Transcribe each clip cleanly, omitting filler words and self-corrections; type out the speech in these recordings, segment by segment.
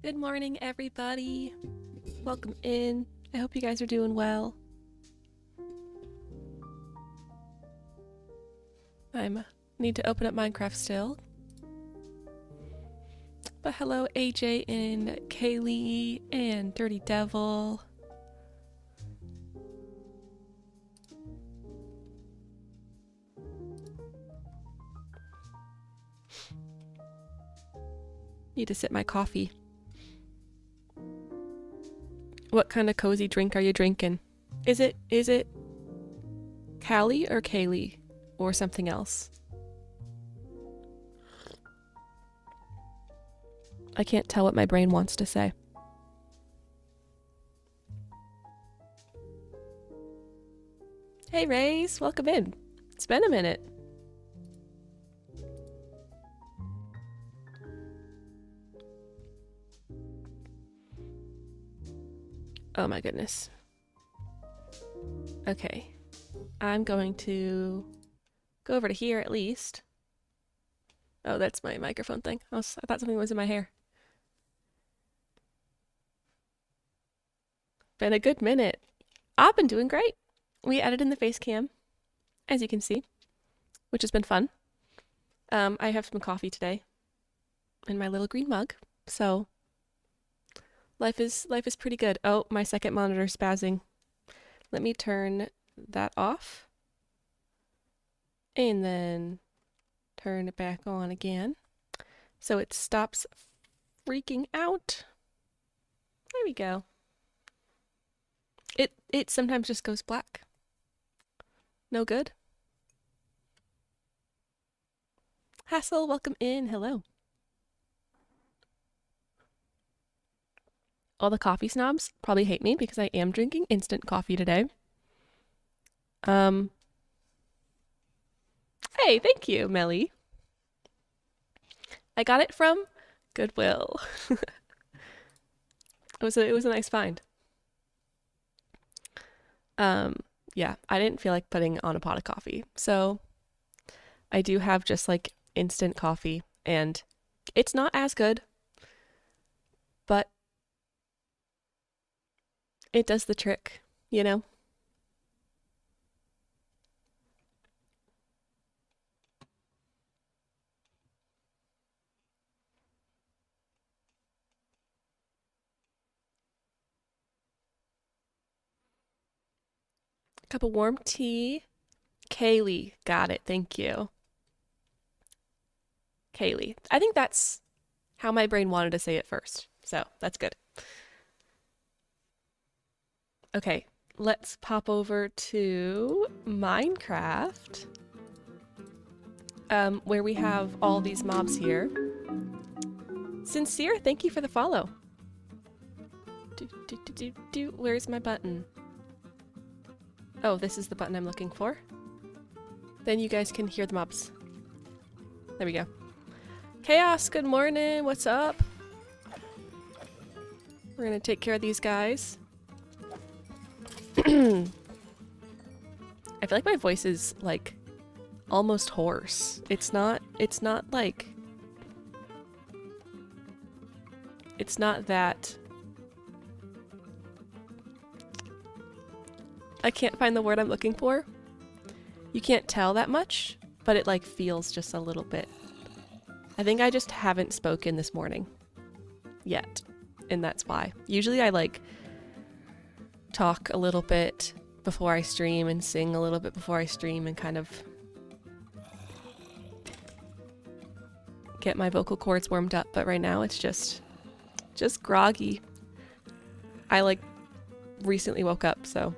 Good morning, everybody. Welcome in. I hope you guys are doing well. I need to open up Minecraft still. But hello, AJ and Kaylee and Dirty Devil. Need to sip my coffee. What kind of cozy drink are you drinking? Is it Callie or Kaylee or something else? I can't tell what my brain wants to say. Hey Race, welcome in. It's been a minute. Oh my goodness. Okay. I'm going to go over to here at least. Oh, that's my microphone thing. I thought something was in my hair. Been a good minute. I've been doing great. We added in the face cam, as you can see, which has been fun. I have some coffee today in my little green mug, so life is pretty good. Oh, my second monitor's spazzing. Let me turn that off and then turn it back on again so it stops freaking out. There we go. It sometimes just goes black. No good. Hassel, welcome in. Hello. All the coffee snobs probably hate me because I am drinking instant coffee today. Hey, thank you, Melly. I got it from Goodwill. It was a nice find. Yeah, I didn't feel like putting on a pot of coffee, so I do have just like instant coffee, and it's not as good, but it does the trick, you know? Cup of warm tea. Kaylee, got it, thank you. Kaylee. I think that's how my brain wanted to say it first, so that's good. Okay, let's pop over to Minecraft, where we have all these mobs here. Sincere, thank you for the follow. Where's my button? Oh, this is the button I'm looking for. Then you guys can hear the mobs. There we go. Chaos, good morning. What's up? We're gonna take care of these guys. I feel like my voice is like almost hoarse. It's not like it's not that I can't find the word I'm looking for. You can't tell that much, but it like feels just a little bit. I think I just haven't spoken this morning yet, and that's why. Usually I like talk a little bit before I stream and sing a little bit before I stream and kind of get my vocal cords warmed up, but right now it's just groggy. I like recently woke up, so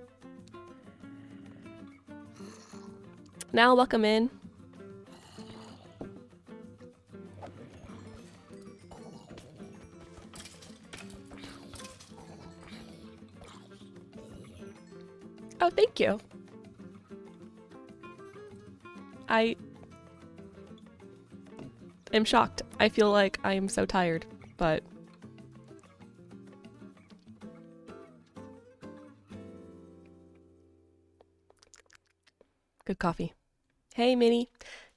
now welcome in. Oh, thank you. I am shocked. I feel like I am so tired, but good coffee. Hey, Minnie.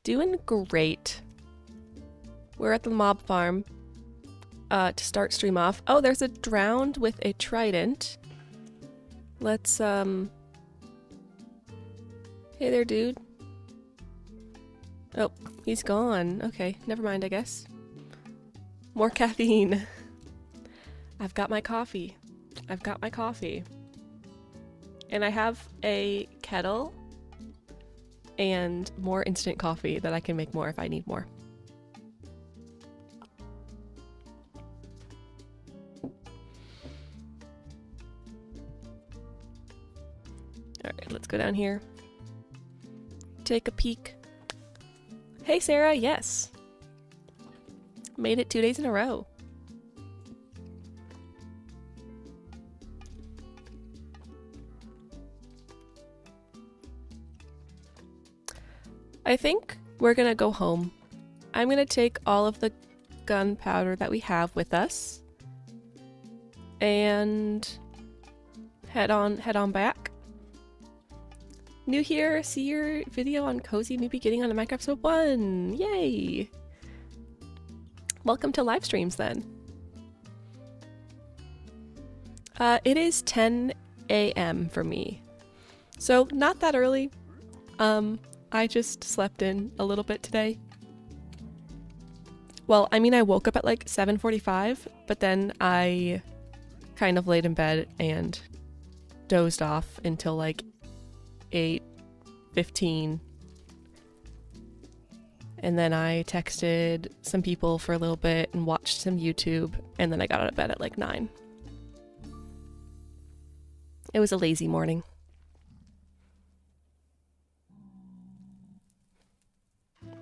Doing great. We're at the mob farm. to start stream off. Oh, there's a drowned with a trident. Let's, hey there, dude. Oh, he's gone. Okay, never mind, I guess. More caffeine. I've got my coffee. I've got my coffee. And I have a kettle and more instant coffee that I can make more if I need more. Alright, let's go down here. Take a peek. Hey Sarah, yes. Made it 2 days in a row. I think we're gonna go home. I'm gonna take all of the gunpowder that we have with us and head on back. New here, see your video on Cozy New Beginning on a Minecraft Episode 1! Yay! Welcome to live streams then. It is 10 a.m. for me. So not that early. I just slept in a little bit today. Well, I mean I woke up at like 7:45, but then I kind of laid in bed and dozed off until like 8:15, and then I texted some people for a little bit and watched some YouTube, and then I got out of bed at like 9. It was a lazy morning.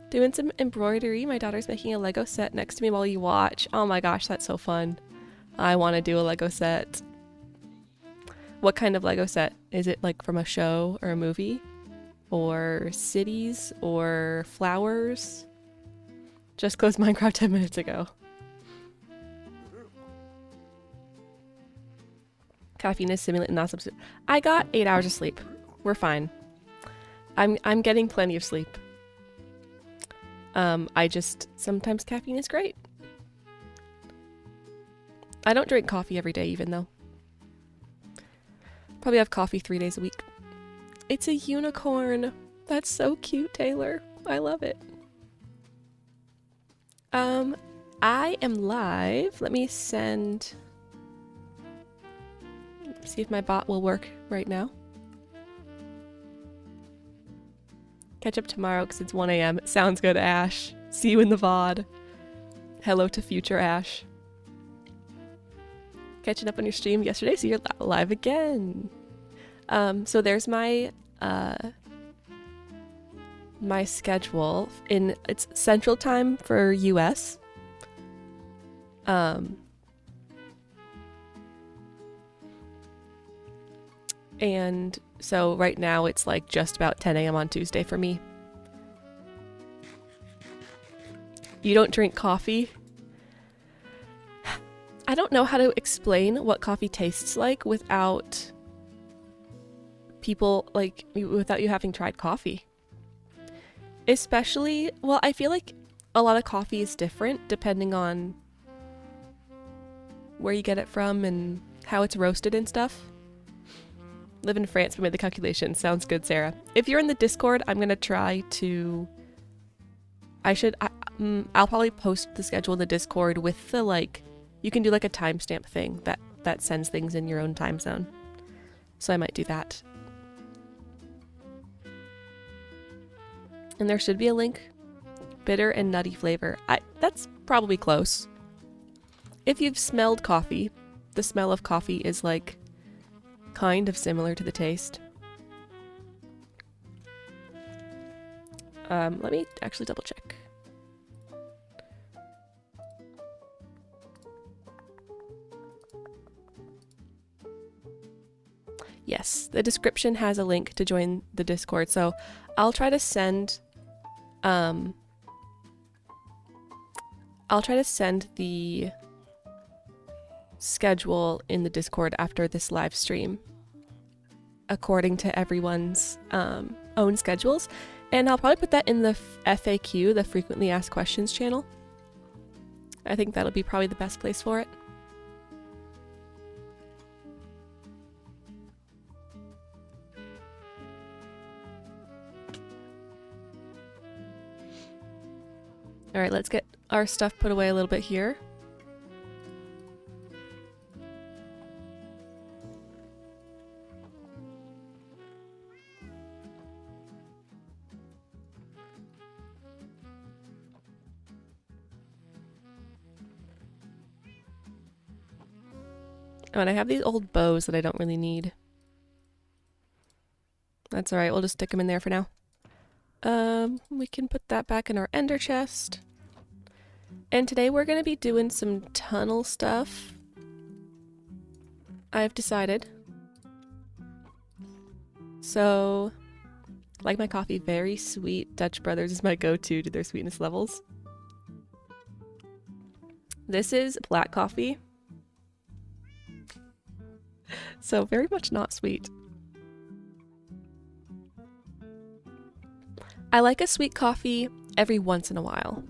Doing some embroidery. My daughter's making a Lego set next to me while you watch. Oh my gosh, that's so fun. I want to do a Lego set. What kind of Lego set? Is it like from a show or a movie? Or cities? Or flowers? Just closed Minecraft 10 minutes ago. Caffeine is stimulant and not substitute. I got 8 hours of sleep. We're fine. I'm getting plenty of sleep. I just, sometimes caffeine is great. I don't drink coffee every day even though. Probably have coffee 3 days a week. It's a unicorn. That's so cute, Taylor. I love it. I am live. Let me send... see if my bot will work right now. Catch up tomorrow because it's 1 a.m. Sounds good, Ash. See you in the VOD. Hello to future Ash. Catching up on your stream yesterday, so you're live again. So there's my my schedule in it's Central Time for US. And so right now it's like just about 10 a.m. on Tuesday for me. You don't drink coffee? I don't know how to explain what coffee tastes like without people, like, without you having tried coffee. Especially, well, I feel like a lot of coffee is different depending on where you get it from and how it's roasted and stuff. Live in France, we made the calculation. Sounds good, Sarah. If you're in the Discord, I'm gonna try to... I'll probably post the schedule in the Discord with the, like... You can do, like, a timestamp thing that sends things in your own time zone. So I might do that. And there should be a link. Bitter and nutty flavor. That's probably close. If you've smelled coffee, the smell of coffee is, like... kind of similar to the taste. Let me actually double check. Yes, the description has a link to join the Discord, so I'll try to send the schedule in the Discord after this live stream according to everyone's own schedules, and I'll probably put that in the FAQ, the frequently asked questions channel, I think that'll be probably the best place for it. All right, let's get our stuff put away a little bit here. Oh, and I have these old bows that I don't really need. That's alright, we'll just stick them in there for now. We can put that back in our ender chest. And today we're going to be doing some tunnel stuff. I've decided. So, like my coffee, very sweet. Dutch Brothers is my go-to to their sweetness levels. This is black coffee. So very much not sweet. I like a sweet coffee every once in a while.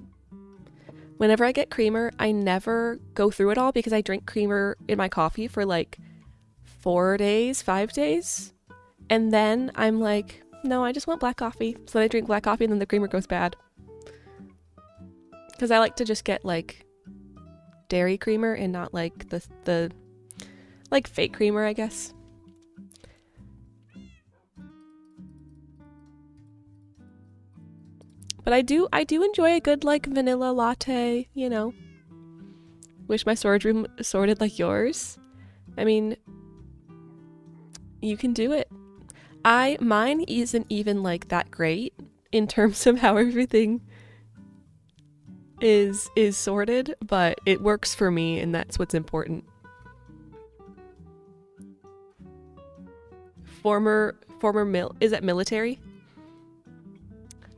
Whenever I get creamer, I never go through it all because I drink creamer in my coffee for like 4 days, 5 days. And then I'm like, no, I just want black coffee. So then I drink black coffee and then the creamer goes bad. Because I like to just get like dairy creamer and not like the like fake creamer, I guess. But I do enjoy a good like vanilla latte, you know. Wish my storage room sorted like yours. I mean, you can do it. Mine isn't even like that great in terms of how everything is sorted, but it works for me and that's what's important. Is that military?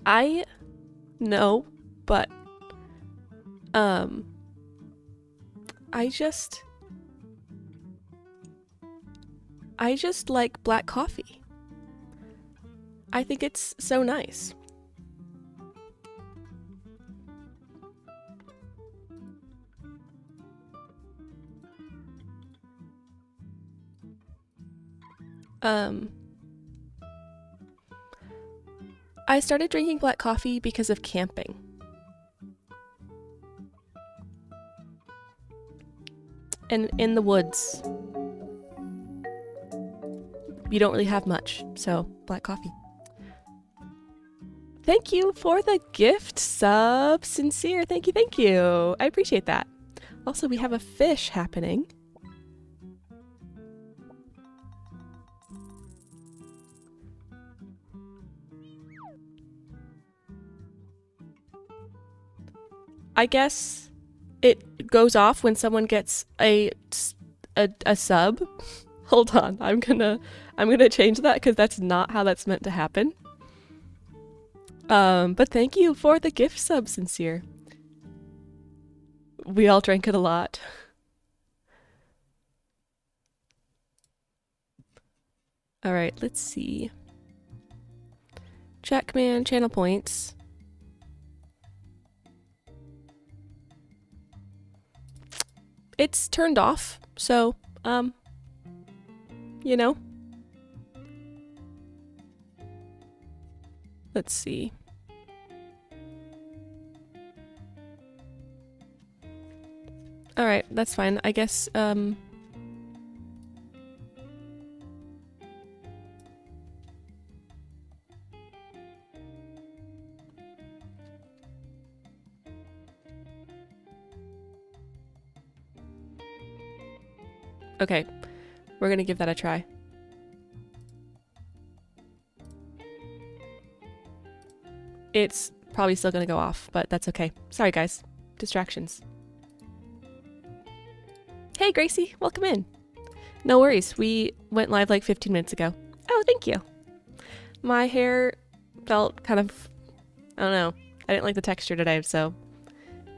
I know, but I just like black coffee. I think it's so nice. I started drinking black coffee because of camping. And in the woods, you don't really have much, so black coffee. Thank you for the gift sub, Sincere. Thank you, thank you. I appreciate that. Also, we have a fish happening. I guess it goes off when someone gets a sub. Hold on, I'm gonna change that because that's not how that's meant to happen. But thank you for the gift sub, Sincere. We all drank it a lot. All right, let's see. Checkman channel points. It's turned off, so, you know. Let's see. Alright, that's fine. I guess, okay, we're gonna give that a try. It's probably still gonna go off, but that's okay. Sorry guys, distractions. Hey Gracie, welcome in. No worries, we went live like 15 minutes ago. Oh, thank you. My hair felt kind of, I don't know, I didn't like the texture today, so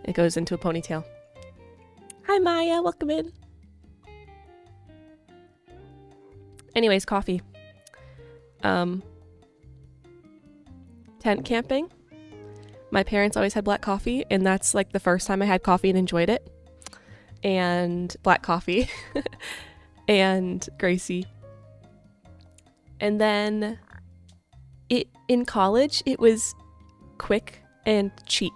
it goes into a ponytail. Hi Maya, welcome in. Anyways, coffee. Tent camping. My parents always had black coffee, and that's like the first time I had coffee and enjoyed it. And black coffee. And Gracie. And then in college, it was quick and cheap.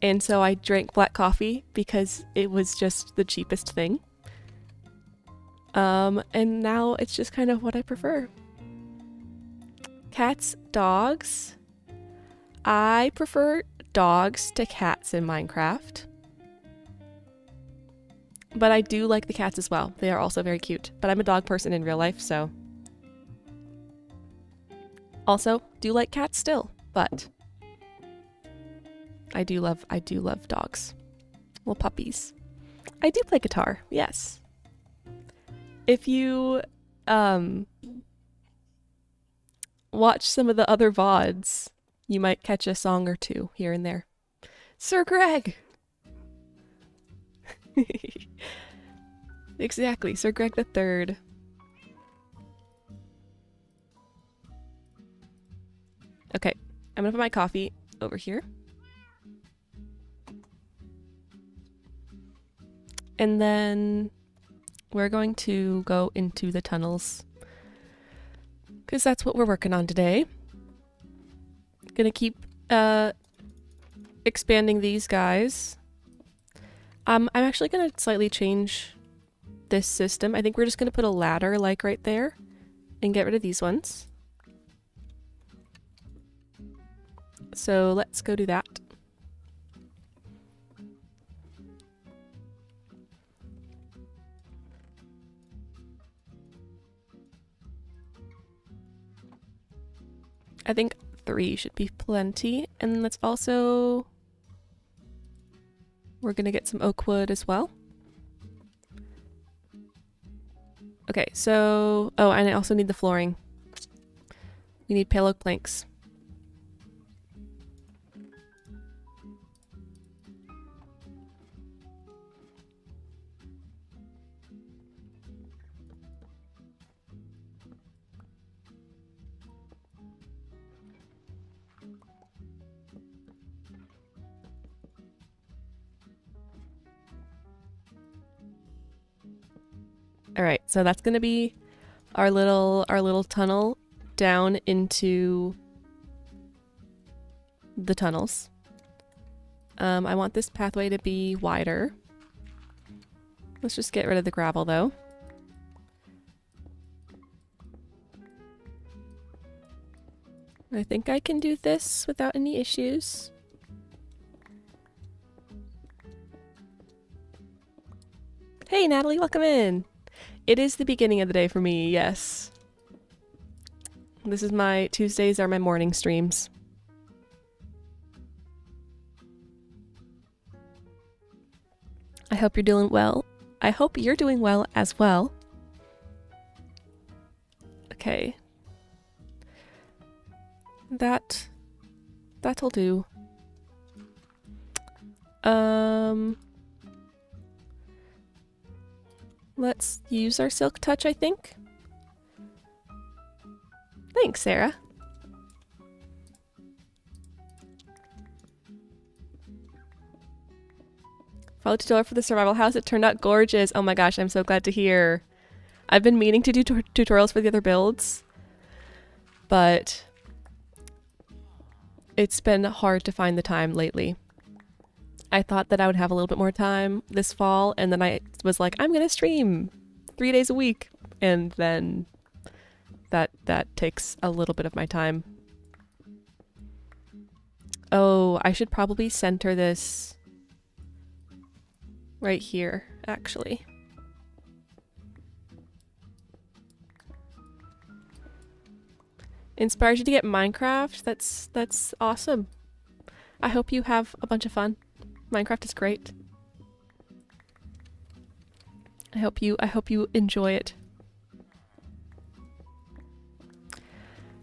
And so I drank black coffee because it was just the cheapest thing. And now it's just kind of what I prefer. Cats, dogs. I prefer dogs to cats in Minecraft. But I do like the cats as well. They are also very cute. But I'm a dog person in real life, so. Also, do like cats still, but I do love dogs. Well, puppies. I do play guitar, yes. If you watch some of the other VODs, you might catch a song or two here and there. Sir Greg! Exactly, Sir Greg the Third. Okay, I'm gonna put my coffee over here. And then we're going to go into the tunnels, because that's what we're working on today. Gonna keep expanding these guys. I'm actually gonna slightly change this system. I think we're just gonna put a ladder like right there and get rid of these ones. So let's go do that. I think 3 should be plenty. And then let's also... We're gonna get some oak wood as well. Okay, so... Oh, and I also need the flooring. We need pale oak planks. All right, so that's gonna be our little tunnel down into the tunnels. I want this pathway to be wider. Let's just get rid of the gravel though. I think I can do this without any issues. Hey Natalie, welcome in! It is the beginning of the day for me, yes. This is my Tuesdays are my morning streams. I hope you're doing well. I hope you're doing well as well. Okay. That'll do. Let's use our silk touch, I think. Thanks, Sarah. Follow tutorial for the survival house. It turned out gorgeous. Oh my gosh, I'm so glad to hear. I've been meaning to do tutorials for the other builds, but it's been hard to find the time lately. I thought that I would have a little bit more time this fall, and then I was like, I'm gonna stream 3 days a week, and then that takes a little bit of my time. Oh, I should probably center this right here, actually. Inspires you to get Minecraft? That's awesome. I hope you have a bunch of fun. Minecraft is great. I hope you enjoy it.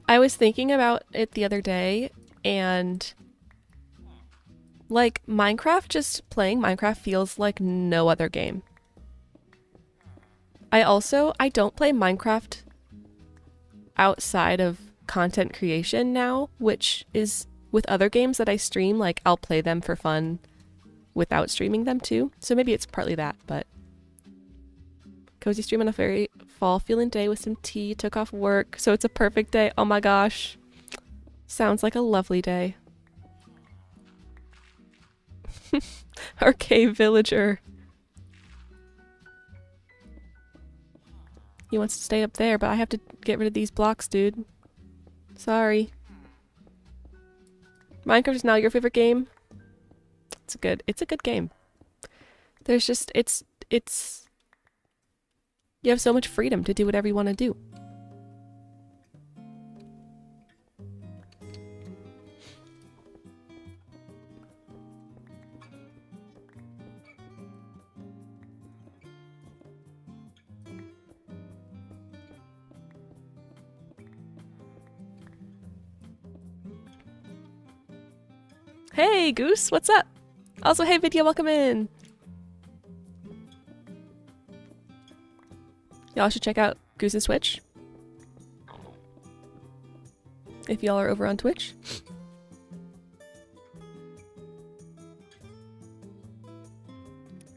I was thinking about it the other day, and like Minecraft, just playing Minecraft feels like no other game. I don't play Minecraft outside of content creation now, which is with other games that I stream, like I'll play them for fun without streaming them too. So maybe it's partly that, but cozy stream on a very fall feeling day with some tea, took off work, so it's a perfect day. Oh my gosh. Sounds like a lovely day. Our cave villager. He wants to stay up there, but I have to get rid of these blocks, dude. Sorry. Minecraft is now your favorite game? It's a good game. There's just, you have so much freedom to do whatever you want to do. Hey, Goose, what's up? Also, hey, Vidya, welcome in. Y'all should check out Goose's Twitch. If y'all are over on Twitch.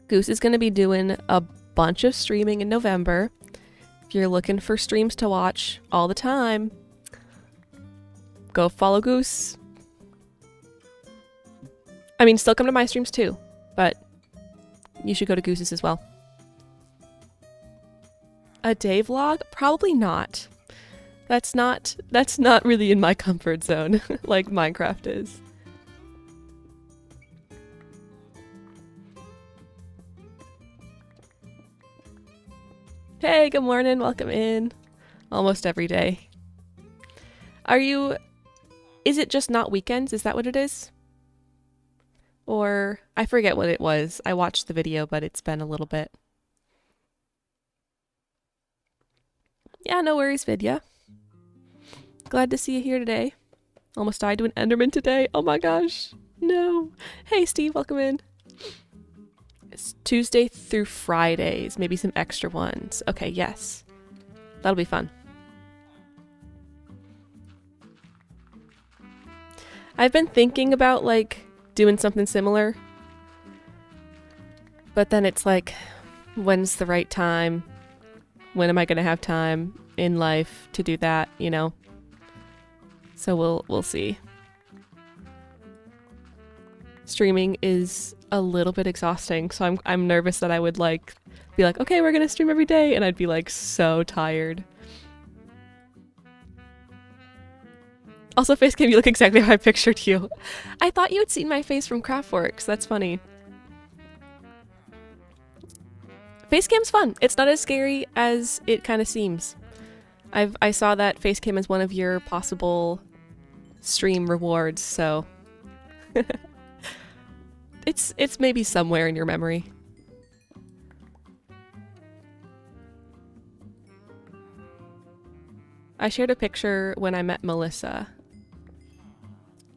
Goose is going to be doing a bunch of streaming in November. If you're looking for streams to watch all the time, go follow Goose. I mean, still come to my streams too, but you should go to Goose's as well. A day vlog? Probably not. That's not really in my comfort zone like Minecraft is. Hey, good morning, welcome in. Almost every day. Is it just not weekends? Is that what it is? Or, I forget what it was. I watched the video, but it's been a little bit. Yeah, no worries, Vidya. Glad to see you here today. Almost died to an Enderman today. Oh my gosh. No. Hey, Steve, welcome in. It's Tuesday through Fridays. Maybe some extra ones. Okay, yes. That'll be fun. I've been thinking about, like, doing something similar. But then it's like, when's the right time? When am I going to have time in life to do that, you know? So we'll see. Streaming is a little bit exhausting, so I'm nervous that I would like be like, okay, we're going to stream every day, and I'd be like so tired. Also, Facecam, you look exactly how I pictured you. I thought you had seen my face from Craftworks. That's funny. Facecam's fun. It's not as scary as it kind of seems. I saw that Facecam as one of your possible stream rewards, so it's maybe somewhere in your memory. I shared a picture when I met Melissa.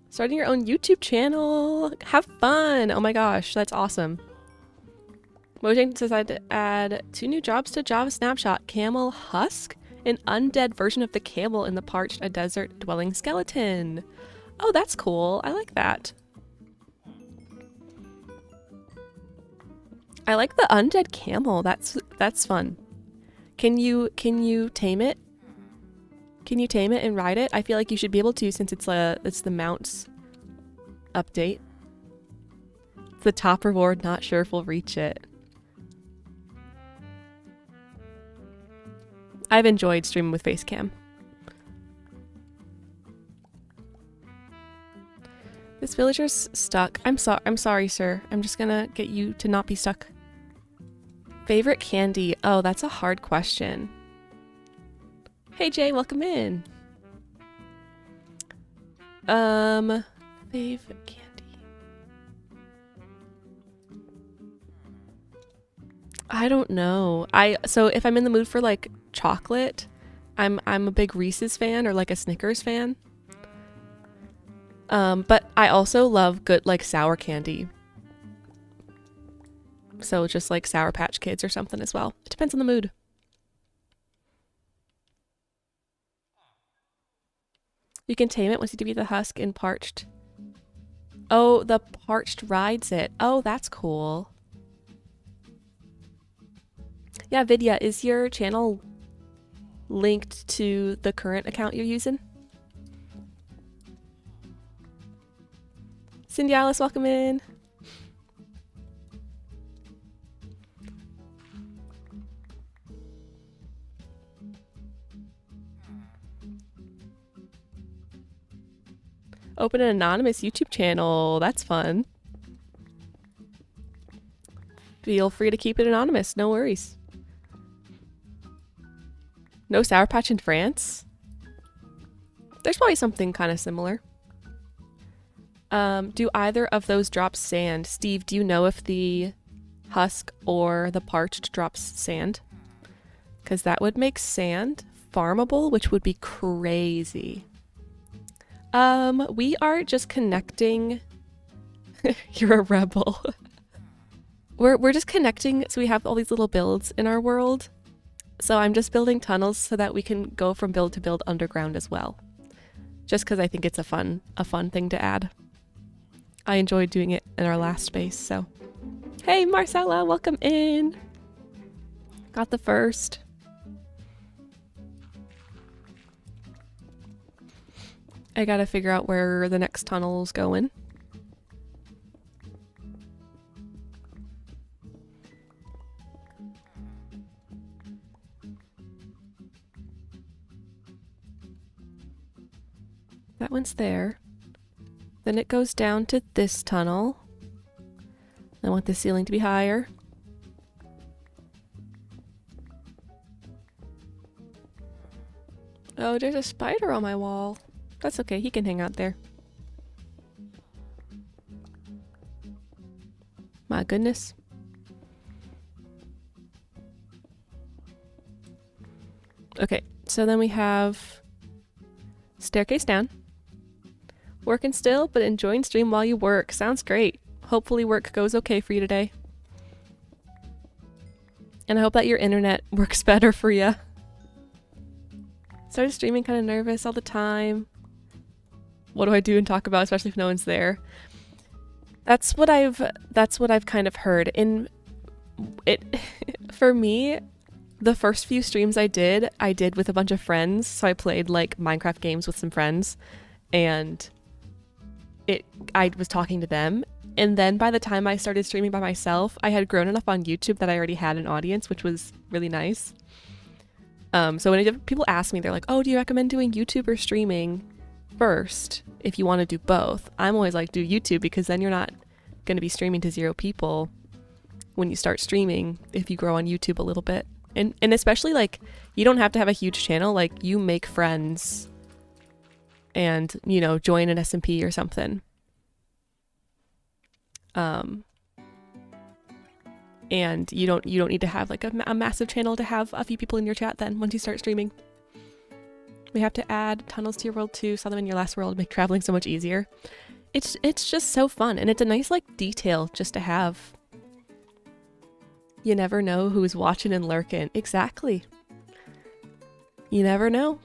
Starting your own YouTube channel. Have fun. Oh my gosh, that's awesome. Mojang decided to add 2 new jobs to Java Snapshot. Camel Husk, an undead version of the camel in the parched, a desert dwelling skeleton. Oh, that's cool. I like that. I like the undead camel. That's fun. Can you tame it? Can you tame it and ride it? I feel like you should be able to, since it's the mounts update. It's the top reward, not sure if we'll reach it. I've enjoyed streaming with Facecam. This villager's stuck. I'm sorry, sir. I'm just gonna get you to not be stuck. Favorite candy? Oh, that's a hard question. Hey Jay, welcome in. Favorite candy. I don't know. So if I'm in the mood for like chocolate, I'm a big Reese's fan or like a Snickers fan. But I also love good like sour candy. So just like Sour Patch Kids or something as well. It depends on the mood. You can tame it once you defeat the husk in parched Oh, the parched rides it. Oh, that's cool. Yeah, Vidya, is your channel linked to the current account you're using? Cindy Alice, welcome in. Open an anonymous YouTube channel. That's fun. Feel free to keep it anonymous. No worries. No Sour Patch in France? There's probably something kind of similar. Do either of those drop sand? Steve, do you know if the husk or the parched drops sand? Because that would make sand farmable, which would be crazy. We are just connecting. You're a rebel. We're just connecting, so we have all these little builds in our world. So I'm just building tunnels so that we can go from build to build underground as well. Just because I think it's a fun thing to add. I enjoyed doing it in our last space, so. Hey Marcella, welcome in. Got the first. I gotta figure out where the next tunnel's going. That one's there. Then it goes down to this tunnel. I want the ceiling to be higher. Oh, there's a spider on my wall. That's okay, he can hang out there. My goodness. Okay, so then we have staircase down. Working still, but enjoying stream while you work. Sounds great. Hopefully work goes okay for you today. And I hope that your internet works better for you. Started streaming kind of nervous all the time. What do I do and talk about, especially if no one's there? That's what I've kind of heard. For me, the first few streams I did with a bunch of friends. So I played like Minecraft games with some friends, and I was talking to them. And then by the time I started streaming by myself, I had grown enough on YouTube that I already had an audience, which was really nice. So when people ask me, they're like, oh, do you recommend doing YouTube or streaming first if you want to do both? I'm always like, do YouTube, because then you're not going to be streaming to 0 people when you start streaming if you grow on YouTube a little bit. And especially like, you don't have to have a huge channel. Like, you make friends and, you know, join an SMP or something. And you don't need to have like a massive channel to have a few people in your chat then once you start streaming. We have to add tunnels to your world too, saw them in your last world, make traveling so much easier. It's just so fun, and it's a nice like detail just to have. You never know who's watching and lurking. Exactly. You never know.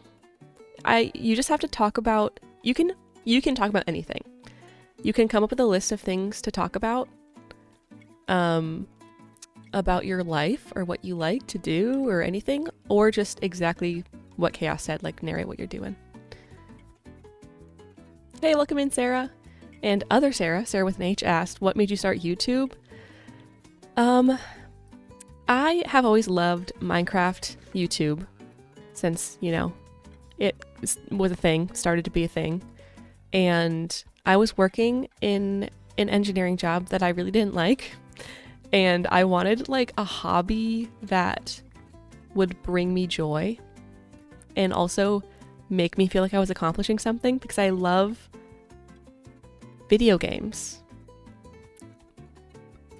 You just have to talk about, you can talk about anything. You can come up with a list of things to talk about your life or what you like to do or anything, or just exactly what Chaos said, like narrate what you're doing. Hey, welcome in, Sarah. And other Sarah with an H, asked, what made you start YouTube? I have always loved Minecraft YouTube since, you know, it was a thing, started to be a thing. And I was working in an engineering job that I really didn't like. And I wanted like a hobby that would bring me joy and also make me feel like I was accomplishing something, because I love video games.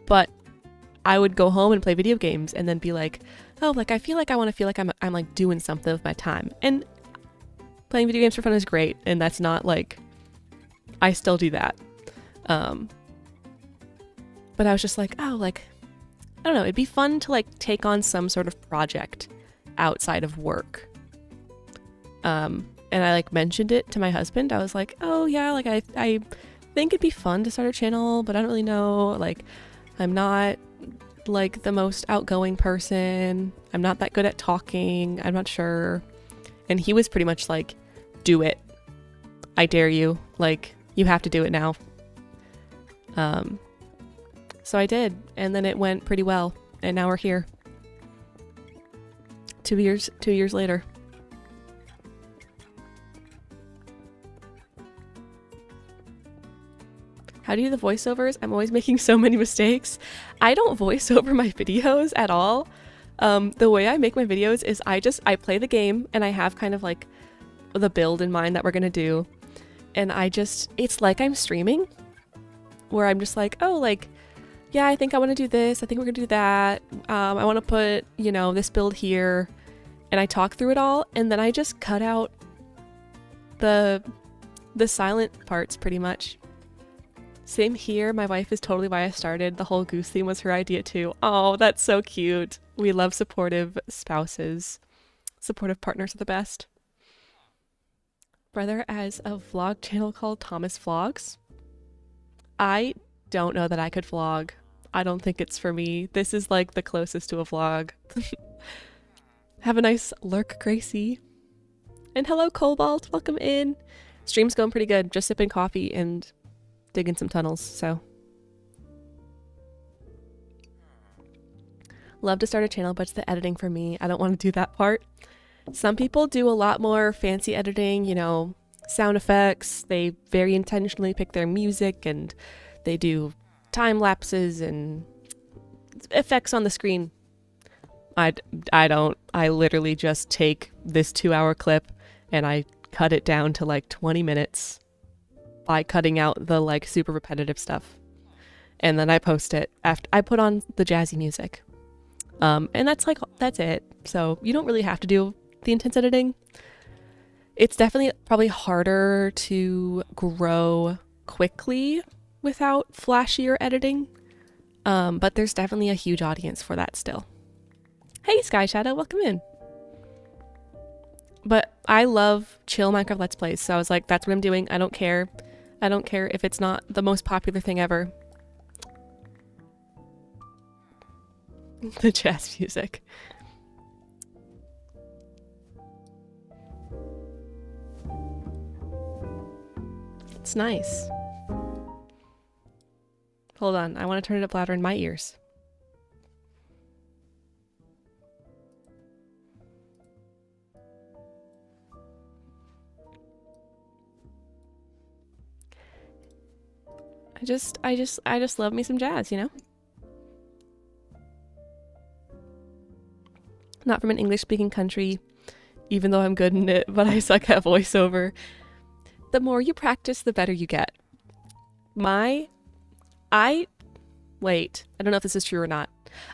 But I would go home and play video games and then be like, oh, like I feel like I want to feel like I'm like doing something with my time. And playing video games for fun is great, and that's not like, I still do that. But I was just like, oh, like, I don't know, it'd be fun to like take on some sort of project outside of work. And I like mentioned it to my husband. I was like, oh yeah, like I think it'd be fun to start a channel, but I don't really know. Like, I'm not like the most outgoing person. I'm not that good at talking. I'm not sure. And he was pretty much like, do it. I dare you. Like, you have to do it now. So I did, and then it went pretty well, and now we're here. 2 years later. How do you do the voiceovers? I'm always making so many mistakes. I don't voice over my videos at all. The way I make my videos is I play the game, and I have kind of like the build in mind that we're gonna do. And it's like I'm streaming, where I'm just like, oh, like, yeah, I think I want to do this. I think we're gonna do that. I want to put, you know, this build here. And I talk through it all, and then I just cut out the silent parts pretty much. Same here. My wife is totally why I started. The whole goose theme was her idea too. Oh, that's so cute. We love supportive spouses. Supportive partners are the best. Brother has a vlog channel called Thomas Vlogs. I don't know that I could vlog. I don't think it's for me. This is like the closest to a vlog. Have a nice lurk, Gracie. And hello, Cobalt. Welcome in. Stream's going pretty good. Just sipping coffee and digging some tunnels, so. Love to start a channel, but it's the editing for me. I don't want to do that part. Some people do a lot more fancy editing, you know, sound effects. They very intentionally pick their music, and they do time lapses and effects on the screen. I don't. I literally just take this 2-hour clip and I cut it down to like 20 minutes by cutting out the like super repetitive stuff. And then I post it after I put on the jazzy music. And that's it. So you don't really have to do the intense editing. It's definitely probably harder to grow quickly without flashier editing. But there's definitely a huge audience for that still. Hey, Sky Shadow, welcome in. But I love chill Minecraft Let's Plays, so I was like, that's what I'm doing. I don't care. I don't care if it's not the most popular thing ever. The jazz music. It's nice. Hold on, I want to turn it up louder in my ears. I just love me some jazz, you know? Not from an English-speaking country, even though I'm good in it, but I suck at voiceover. The more you practice, the better you get. Wait, I don't know if this is true or not.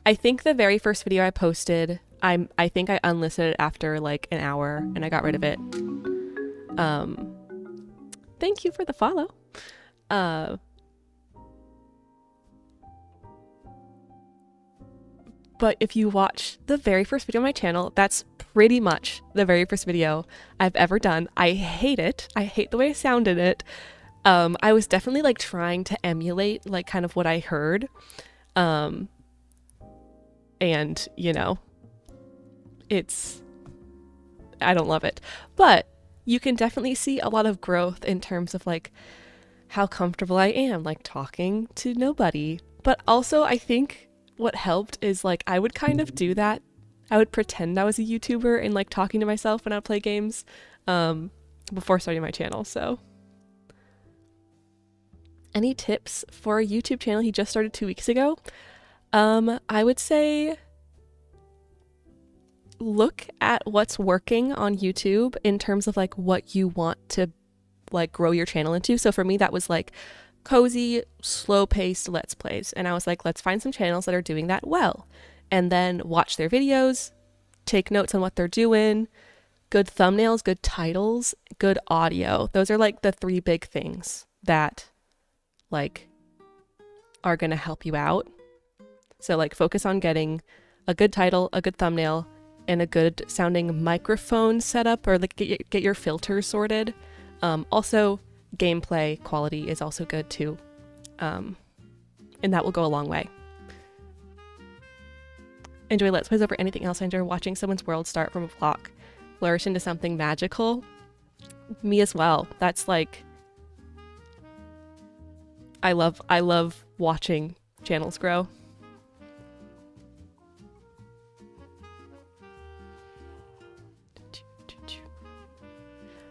I think the very first video I posted, I think I unlisted it after like an hour and I got rid of it. Thank you for the follow. But if you watch the very first video on my channel, that's pretty much the very first video I've ever done. I hate it. I hate the way I sound in it. I was definitely like trying to emulate like kind of what I heard. And you know, I don't love it, but you can definitely see a lot of growth in terms of like how comfortable I am like talking to nobody. But also I think what helped is like I would kind of do that. I would pretend I was a YouTuber and like talking to myself when I would play games before starting my channel. So any tips for a YouTube channel he just started 2 weeks ago? I would say look at what's working on YouTube in terms of like what you want to like grow your channel into. So for me, that was like cozy, slow-paced Let's Plays. And I was like, let's find some channels that are doing that well. And then watch their videos, take notes on what they're doing, good thumbnails, good titles, good audio. Those are like the 3 big things that like are gonna help you out. So like focus on getting a good title, a good thumbnail, and a good sounding microphone setup, or like get your filters sorted. Also gameplay quality is also good too. And that will go a long way. Enjoy Let's Plays over anything else. I enjoy watching someone's world start from a block, flourish into something magical. Me as well. That's like, I love watching channels grow.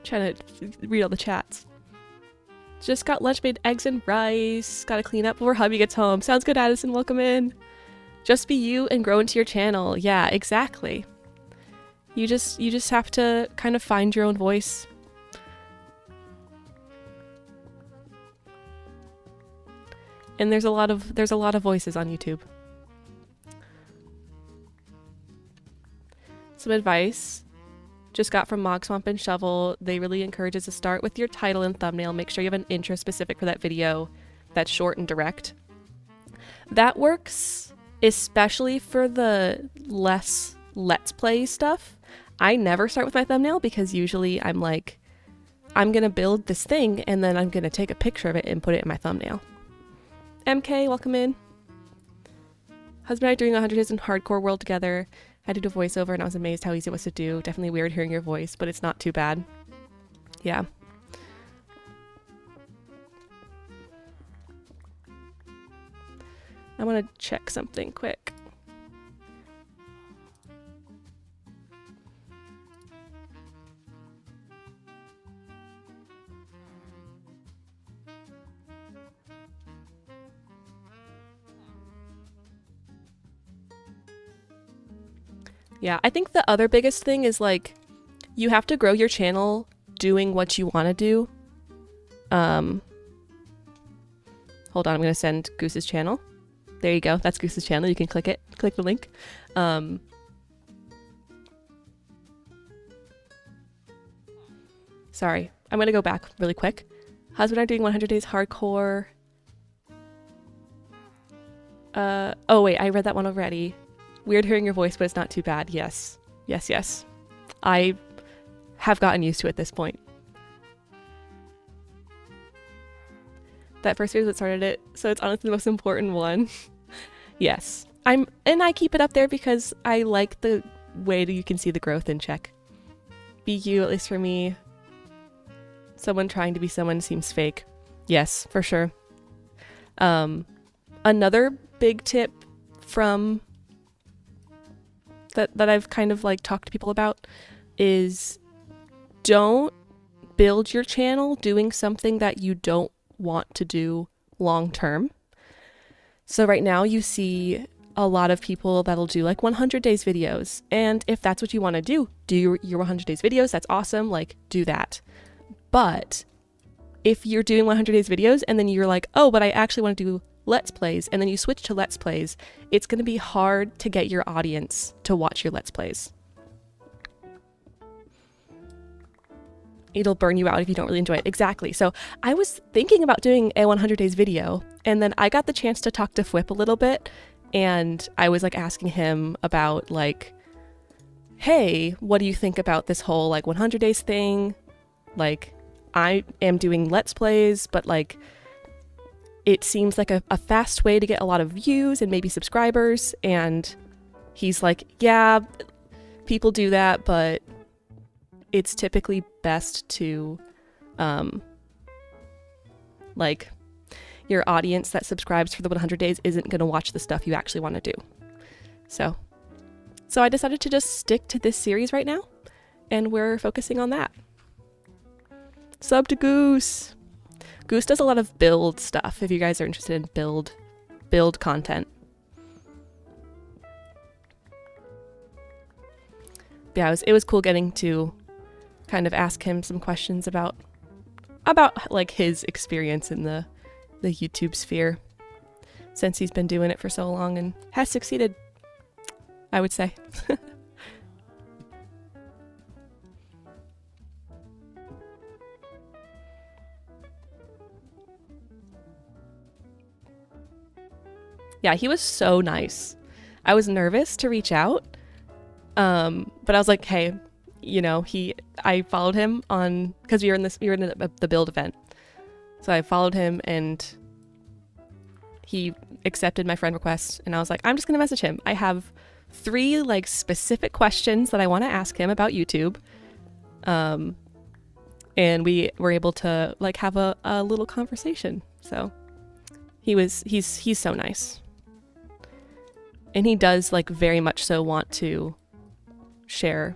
Trying to read all the chats. Just got lunch, made eggs and rice. Gotta clean up before hubby gets home. Sounds good, Addison. Welcome in. Just be you and grow into your channel. Yeah, exactly. You just have to kind of find your own voice. And there's a lot of voices on YouTube. Some advice just got from Mog Swamp and Shovel. They really encourage us to start with your title and thumbnail. Make sure you have an intro specific for that video that's short and direct. That works especially for the less Let's Play stuff. I never start with my thumbnail because usually I'm like, I'm gonna build this thing and then I'm gonna take a picture of it and put it in my thumbnail. MK, welcome in. Husband and I doing 100 days in hardcore world together. Had to do a voiceover and I was amazed how easy it was to do. Definitely weird hearing your voice, but it's not too bad. Yeah. I want to check something quick. Yeah, I think the other biggest thing is like, you have to grow your channel doing what you want to do. Hold on, I'm going to send Goose's channel. There you go. That's Goose's channel. You can click it. Click the link. Sorry. I'm going to go back really quick. Husband and I doing 100 days hardcore. Oh wait, I read that one already. Weird hearing your voice, but it's not too bad. Yes. Yes, yes. I have gotten used to it at this point. That first video that started it, so it's honestly the most important one. Yes. And I keep it up there because I like the way that you can see the growth in check. Be you, at least for me. Someone trying to be someone seems fake. Yes, for sure. Another big tip from that I've kind of like talked to people about is don't build your channel doing something that you don't want to do long term. So right now you see a lot of people that'll do like 100 days videos, and if that's what you want to do your 100 days videos. That's awesome, like do that. But if you're doing 100 days videos and then you're like, oh, but I actually want to do Let's Plays, and then you switch to Let's Plays, it's going to be hard to get your audience to watch your Let's Plays. It'll burn you out if you don't really enjoy it. Exactly. So I was thinking about doing a 100 days video, and then I got the chance to talk to Fwip a little bit, and I was like asking him about like, hey, what do you think about this whole like 100 days thing? Like, I am doing Let's Plays, but like, it seems like a fast way to get a lot of views and maybe subscribers. And he's like, yeah, people do that, but it's typically best to, like, your audience that subscribes for the 100 days isn't going to watch the stuff you actually want to do. So I decided to just stick to this series right now, and we're focusing on that. Sub to Goose. Goose does a lot of build stuff if you guys are interested in build content. But yeah, it was cool getting to kind of ask him some questions about like his experience in the YouTube sphere, since he's been doing it for so long and has succeeded, I would say. Yeah, he was so nice. I was nervous to reach out, but I was like, hey, you know, I followed him on, because we were in the build event, So I followed him and he accepted my friend request, and I was like, I'm just gonna message him. I have 3 like specific questions that I want to ask him about YouTube. And we were able to like have a little conversation. So he's so nice. And he does like very much so want to share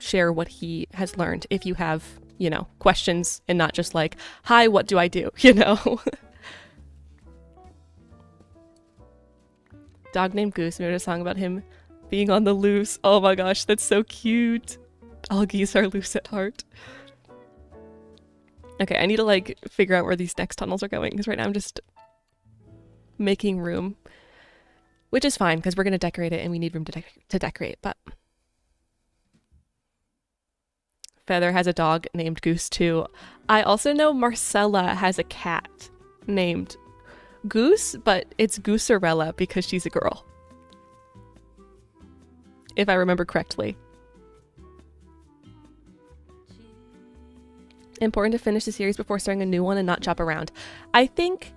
what he has learned. If you have, you know, questions and not just like, hi, what do I do? You know? Dog named Goose. We wrote a song about him being on the loose. Oh my gosh, that's so cute. All geese are loose at heart. Okay, I need to like figure out where these next tunnels are going because right now I'm just making room, which is fine because we're going to decorate it and we need room to decorate, but Feather has a dog named Goose too. I also know Marcella has a cat named Goose, but it's Gooserella because she's a girl. If I remember correctly. Important to finish the series before starting a new one and not chop around. I think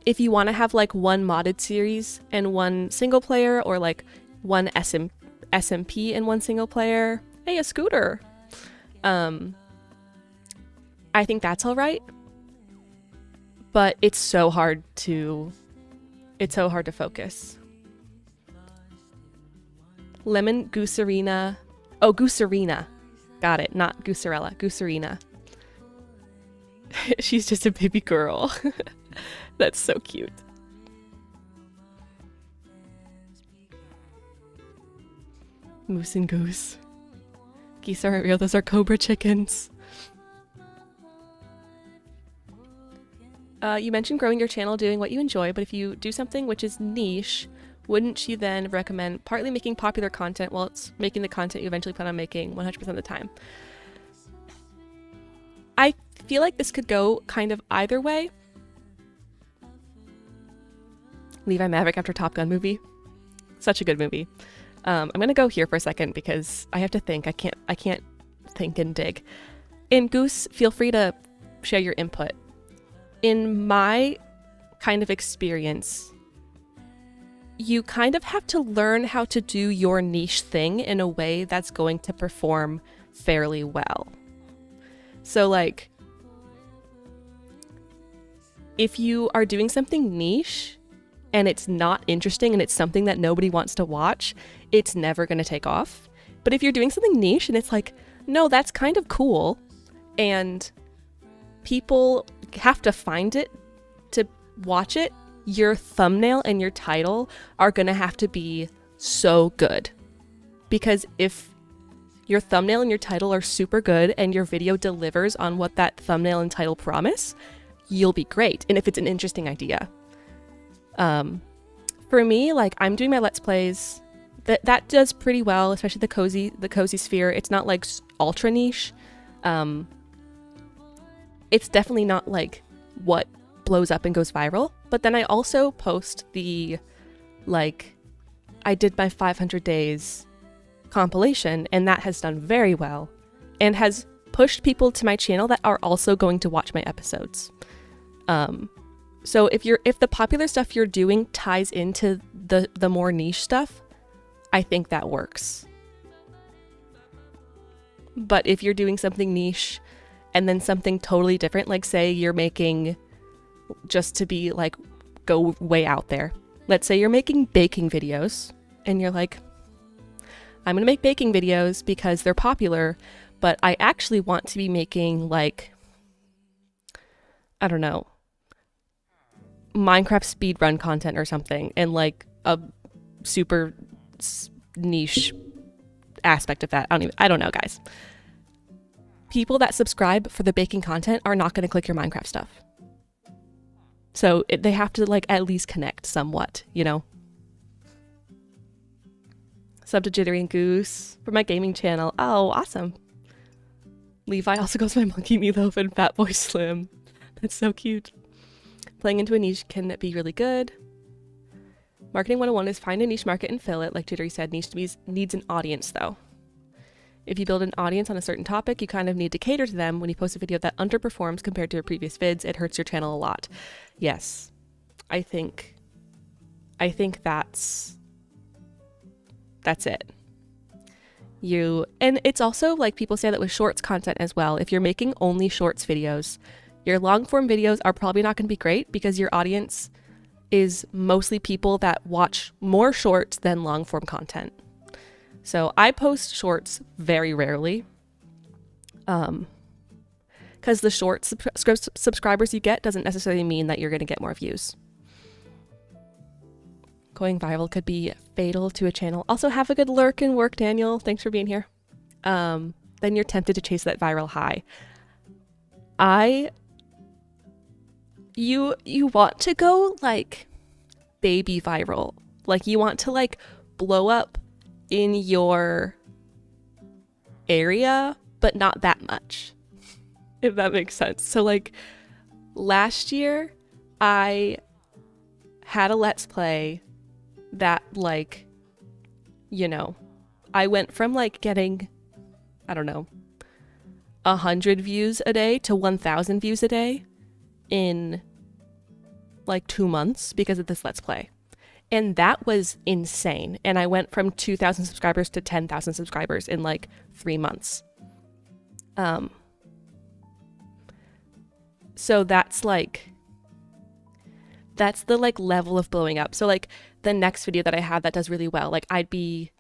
if you want to have like one modded series and one single player, or like one SMP and one single player. Hey, a scooter. I think that's all right. But it's so hard to focus. Lemon Gooserina. Oh, Gooserina. Got it. Not Gooserella. Gooserina. She's just a baby girl. That's so cute. Moose and Goose. Geese aren't real, those are cobra chickens. You mentioned growing your channel, doing what you enjoy, but if you do something which is niche, wouldn't you then recommend partly making popular content while it's making the content you eventually plan on making 100% of the time? I feel like this could go kind of either way. Levi Maverick after Top Gun movie. Such a good movie. I'm gonna go here for a second because I have to think. I can't think and dig. And Goose, feel free to share your input. In my kind of experience, you kind of have to learn how to do your niche thing in a way that's going to perform fairly well. So like, if you are doing something niche and it's not interesting and it's something that nobody wants to watch, it's never going to take off. But if you're doing something niche and it's like, no, that's kind of cool, and people have to find it to watch it, your thumbnail and your title are going to have to be so good. Because if your thumbnail and your title are super good and your video delivers on what that thumbnail and title promise, you'll be great. And if it's an interesting idea. For me, like, I'm doing my Let's Plays. That does pretty well, especially the cozy sphere. It's not like ultra niche. It's definitely not like what blows up and goes viral. But then I also post the, like, I did my 500 days compilation, and that has done very well and has pushed people to my channel that are also going to watch my episodes. So if the popular stuff you're doing ties into the more niche stuff, I think that works. But if you're doing something niche and then something totally different, like say you're making, just to be like, go way out there. Let's say you're making baking videos and you're like, I'm gonna make baking videos because they're popular, but I actually want to be making, like, I don't know, Minecraft speedrun content or something, and like a super niche aspect of that. I don't know, guys. People that subscribe for the baking content are not going to click your Minecraft stuff. So they have to, like, at least connect somewhat, you know? Sub to Jittery and Goose for my gaming channel. Oh, awesome. Levi also goes by Monkey Meatloaf and Fat Boy Slim. That's so cute. Playing into a niche can be really good. Marketing 101 is find a niche market and fill it. Like Jittery said, niche needs an audience, though. If you build an audience on a certain topic, you kind of need to cater to them. When you post a video that underperforms compared to your previous vids, it hurts your channel a lot. Yes, I think that's it. And it's also like people say that with shorts content as well. If you're making only shorts videos, your long form videos are probably not going to be great because your audience is mostly people that watch more shorts than long form content. So I post shorts very rarely, because the short subscribers you get doesn't necessarily mean that you're going to get more views. Going viral could be fatal to a channel. Also, have a good lurk and work, Daniel. Thanks for being here. Then you're tempted to chase that viral high. You want to go like baby viral. Like you want to like blow up in your area, but not that much, if that makes sense. So like last year I had a let's play that like, you know, I went from like getting, I don't know, 100 views a day to 1,000 views a day in like 2 months because of this let's play. And that was insane. And I went from 2,000 subscribers to 10,000 subscribers in like 3 months. So that's the like level of blowing up. So like the next video that I have that does really well, like I'd be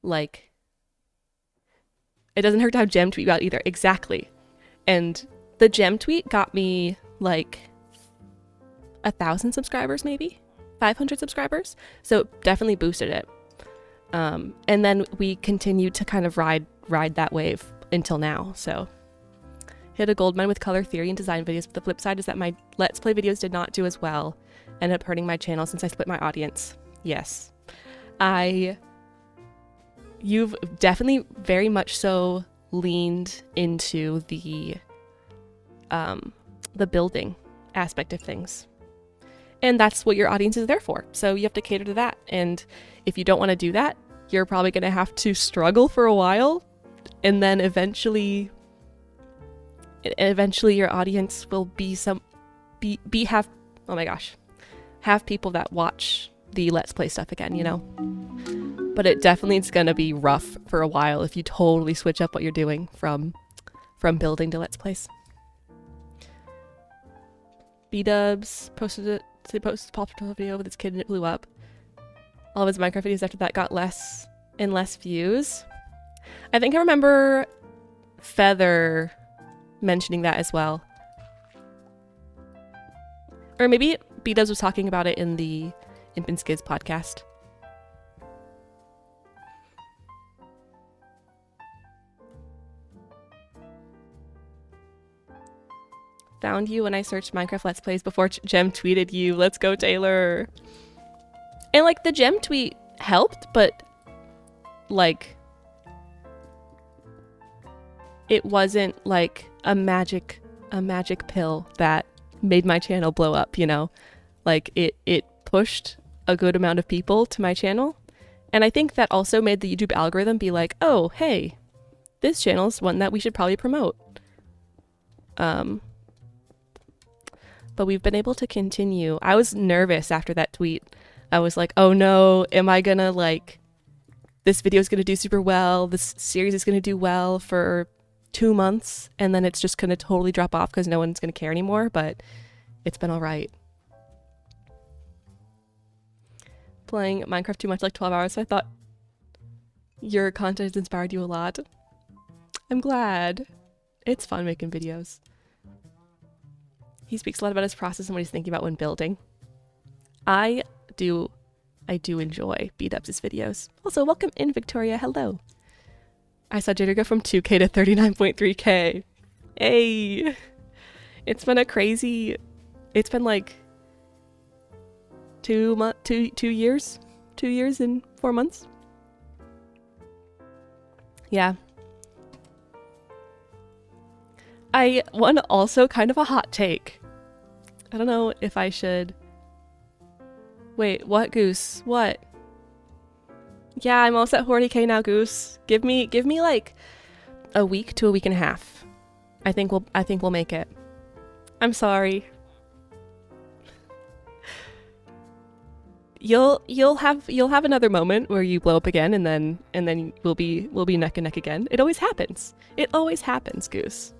like, it doesn't hurt to have gem tweet out either. Exactly. And the gem tweet got me like 1,000 subscribers, maybe 500 subscribers. So it definitely boosted it. And then we continued to kind of ride that wave until now. So hit a gold mine with color theory and design videos. But the flip side is that my let's play videos did not do as well. Ended up hurting my channel since I split my audience. Yes. You've definitely very much so leaned into the building aspect of things. And that's what your audience is there for. So you have to cater to that. And if you don't want to do that, you're probably going to have to struggle for a while. And then eventually your audience will have people that watch the Let's Play stuff again, you know? But it definitely is going to be rough for a while if you totally switch up what you're doing from building to Let's Plays. B-dubs posted a pop video with his kid and it blew up. All of his Minecraft videos after that got less and less views. I think I remember Feather mentioning that as well. Or maybe B-dubs was talking about it in the Imp and Skids podcast. Found you when I searched Minecraft Let's Plays before Gem tweeted you. Let's go, Taylor. And like the Gem tweet helped, but like it wasn't like a magic pill that made my channel blow up, you know? Like it pushed a good amount of people to my channel. And I think that also made the YouTube algorithm be like, oh, hey, this channel is one that we should probably promote. But we've been able to continue. I was nervous after that tweet. I was like, oh no, am I gonna like, this video is gonna do super well, this series is gonna do well for 2 months, and then it's just gonna totally drop off because no one's gonna care anymore, but it's been all right. Playing Minecraft too much, like 12 hours, so I thought your content has inspired you a lot. I'm glad. It's fun making videos. He speaks a lot about his process and what he's thinking about when building. I do enjoy B-dubs' videos. Also, welcome in, Victoria. Hello. I saw Jitter go from 2K to 39.3K. Hey! It's been like 2 years? 2 years and 4 months? Yeah. I want also kind of a hot take. I don't know if I should... Wait, what, Goose? What? Yeah, I'm almost at 40K now, Goose. Give me like a week to a week and a half. I think we'll make it. I'm sorry. You'll have another moment where you blow up again, and then we'll be neck and neck again. It always happens. It always happens, Goose.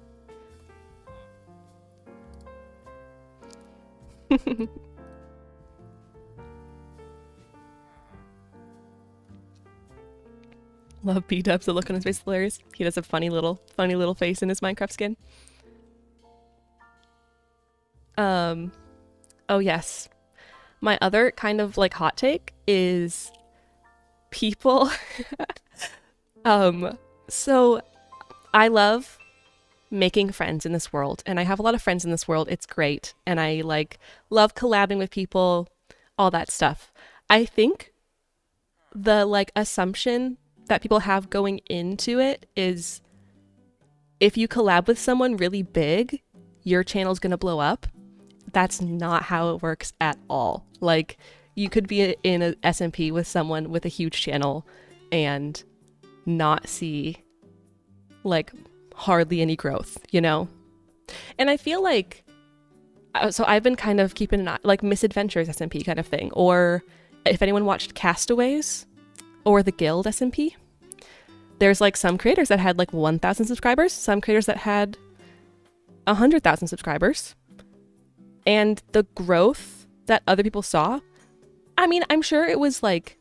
Love B-dubs. The look on his face is hilarious. He does a funny little face in his Minecraft skin. Oh yes. My other kind of like hot take is people. So I love making friends in this world, and I have a lot of friends in this world. It's great, and I like love collabing with people, all that stuff. I think the like assumption that people have going into it is if you collab with someone really big, your channel's gonna blow up. That's not how it works at all. Like, you could be in a SMP with someone with a huge channel and not see like hardly any growth, you know? And I feel like, so I've been kind of keeping an eye, like Misadventures SMP kind of thing, or if anyone watched Castaways or the Guild SMP, there's like some creators that had like 1,000 subscribers, some creators that had 100,000 subscribers. And the growth that other people saw, I mean, I'm sure it was like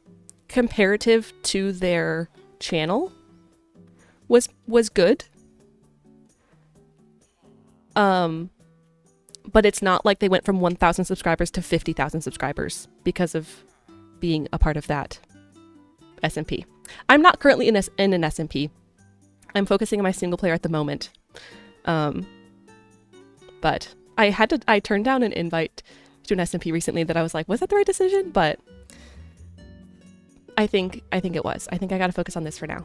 comparative to their channel was good. But it's not like they went from 1,000 subscribers to 50,000 subscribers because of being a part of that SMP. I'm not currently in an SMP. I'm focusing on my single player at the moment. But I turned down an invite to an SMP recently that I was like, was that the right decision? But I think it was. I think I gotta focus on this for now.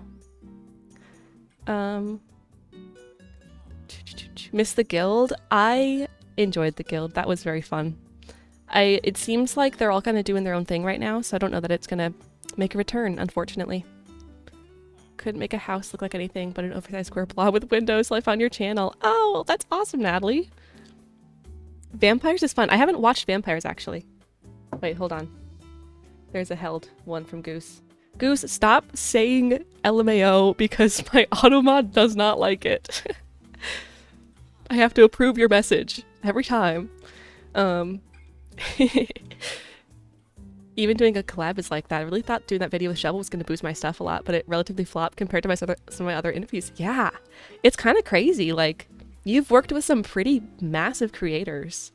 Miss the Guild. I enjoyed the Guild. That was very fun. It seems like they're all kind of doing their own thing right now, so I don't know that it's gonna make a return, unfortunately. Couldn't make a house look like anything but an oversized square blob with windows, so I found your channel. Oh, that's awesome, Natalie. Vampires is fun. I haven't watched Vampires, actually. Wait, hold on. There's a held one from Goose. Goose, stop saying LMAO because my automod does not like it. I have to approve your message every time. Even doing a collab is like that. I really thought doing that video with Shovel was going to boost my stuff a lot, but it relatively flopped compared to some of my other interviews. Yeah, it's kind of crazy. Like, you've worked with some pretty massive creators,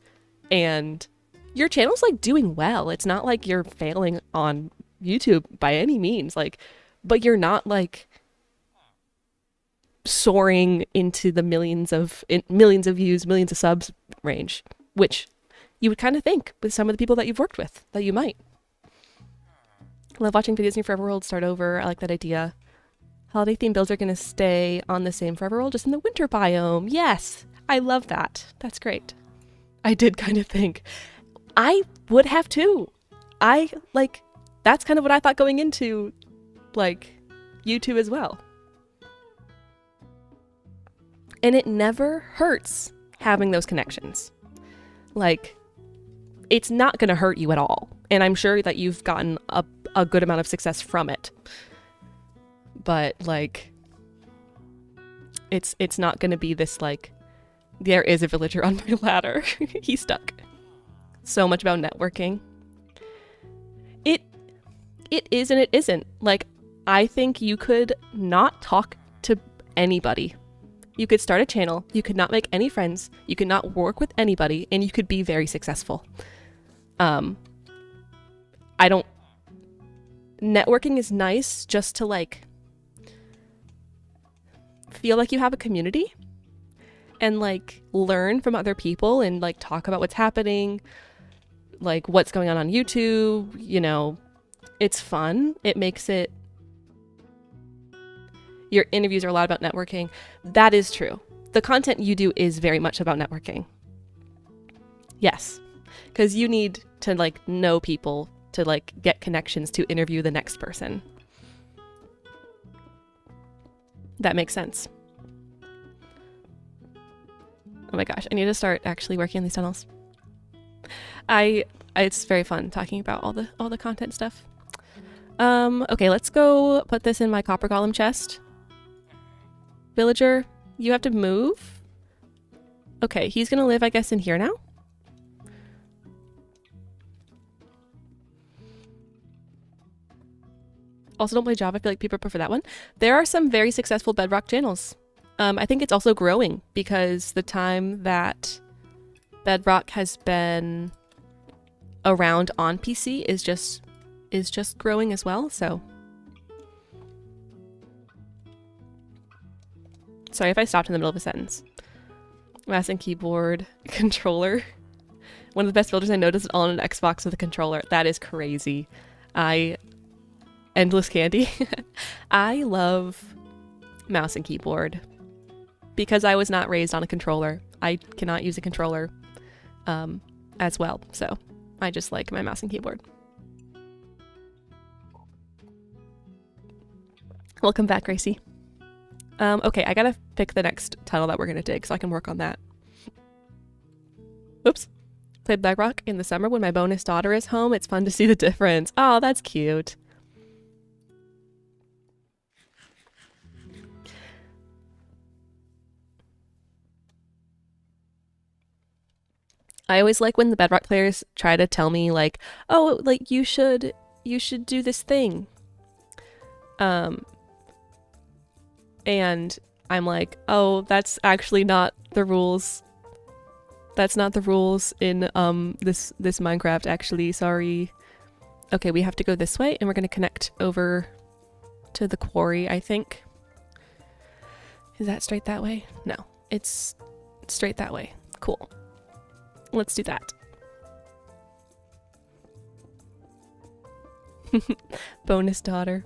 and your channel's like doing well. It's not like you're failing on YouTube by any means, like, but you're not like soaring into the millions of views, millions of subs range, which you would kind of think with some of the people that you've worked with that you might. Love watching videos in your Forever World start over. I like that idea. Holiday themed builds are going to stay on the same Forever World, just in the winter biome. Yes, I love that. That's great. I did kind of think. I would have too. That's kind of what I thought going into, like, YouTube as well. And it never hurts having those connections. Like, it's not going to hurt you at all. And I'm sure that you've gotten a good amount of success from it. But, like, it's not going to be this, like, there is a villager on my ladder. He's stuck. So much about networking. It is and it isn't. Like, I think you could not talk to anybody. You could start a channel, you could not make any friends, you could not work with anybody, and you could be very successful. Networking is nice just to, like, feel like you have a community and, like, learn from other people and, like, talk about what's happening, like, what's going on YouTube, you know. It's fun. It makes it... Your interviews are a lot about networking. That is true. The content you do is very much about networking. Yes. Because you need to, like, know people to, like, get connections to interview the next person. That makes sense. Oh my gosh, I need to start actually working on these tunnels. It's very fun talking about all the content stuff. Okay, let's go put this in my copper golem chest. Villager, you have to move. Okay, he's gonna live, I guess, in here now. Also, don't play Java. I feel like people prefer that one. There are some very successful Bedrock channels. I think it's also growing because the time that Bedrock has been around on PC is just growing as well. So, sorry if I stopped in the middle of a sentence. Mouse and keyboard controller. One of the best builders I noticed is all on an Xbox with a controller. That is crazy. Endless candy. I love mouse and keyboard because I was not raised on a controller. I cannot use a controller as well, so I just like my mouse and keyboard. Welcome back, Gracie. Okay, I gotta pick the next tunnel that we're gonna dig so I can work on that. Oops. Played Bedrock in the summer when my bonus daughter is home. It's fun to see the difference. Oh, that's cute. I always like when the Bedrock players try to tell me like, oh, like you should do this thing. And I'm like, oh, that's actually not the rules. That's not the rules in this Minecraft, actually. Sorry. Okay, we have to go this way and we're gonna connect over to the quarry, I think. Is that straight that way? No, it's straight that way. Cool. Let's do that. Bonus daughter.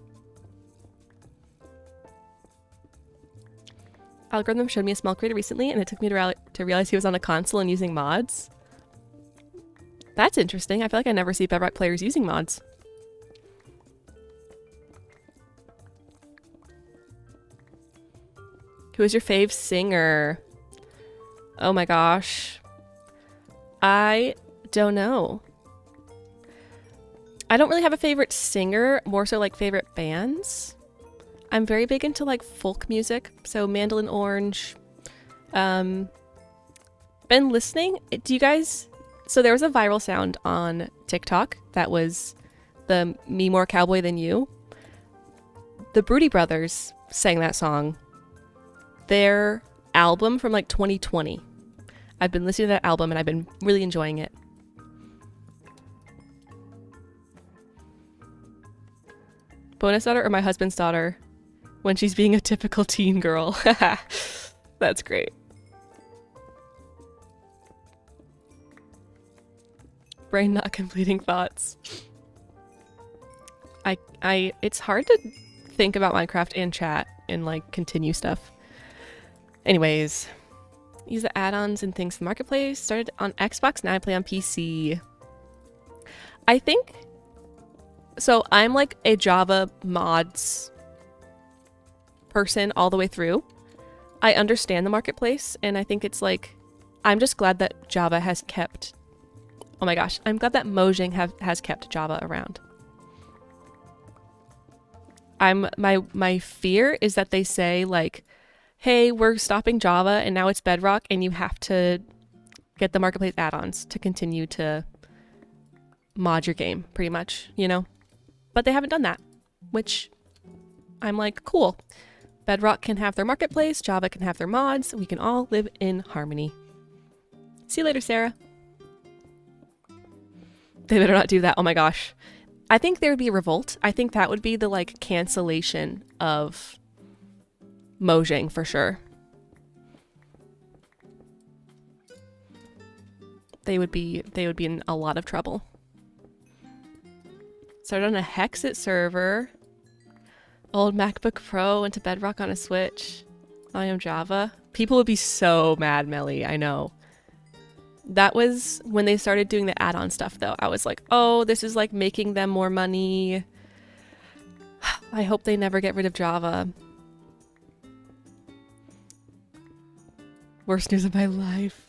Algorithm showed me a small creator recently and it took me to realize he was on a console and using mods. That's interesting. I feel like I never see Bedrock players using mods. Who is your fave singer? Oh my gosh. I don't know. I don't really have a favorite singer, more so like favorite bands. I'm very big into like folk music, so Mandolin Orange. Been listening. Do you guys... So there was a viral sound on TikTok that was the Me More Cowboy Than You. The Broody Brothers sang that song. Their album from like 2020. I've been listening to that album and I've been really enjoying it. Bonus daughter or my husband's daughter when she's being a typical teen girl. That's great. Brain not completing thoughts. It's hard to think about Minecraft and chat and like continue stuff. Anyways, use the add-ons and things in the marketplace. Started on Xbox, now I play on PC. I think so. I'm like a Java mods person all the way through. I understand the marketplace, and I think it's like, I'm just glad that Java has kept, oh my gosh, I'm glad that Mojang has kept Java around. My fear is that they say like, hey, we're stopping Java and now it's Bedrock and you have to get the marketplace add-ons to continue to mod your game, pretty much, you know? But they haven't done that, which I'm like, cool. Bedrock can have their marketplace, Java can have their mods, we can all live in harmony. See you later, Sarah. They better not do that. Oh my gosh. I think there would be a revolt. I think that would be the like cancellation of Mojang for sure. They would be in a lot of trouble. Started on a Hexit server. Old MacBook Pro went to Bedrock on a Switch. I am Java. People would be so mad, Melly. I know. That was when they started doing the add-on stuff, though. I was like, oh, this is like making them more money. I hope they never get rid of Java. Worst news of my life.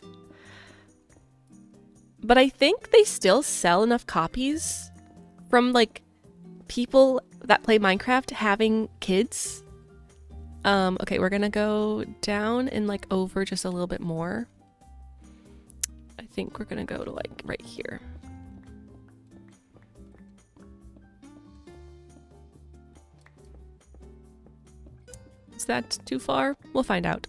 But I think they still sell enough copies from like people that play Minecraft having kids. Okay, we're gonna go down and like over just a little bit more. I think we're gonna go to like right here. Is that too far? We'll find out.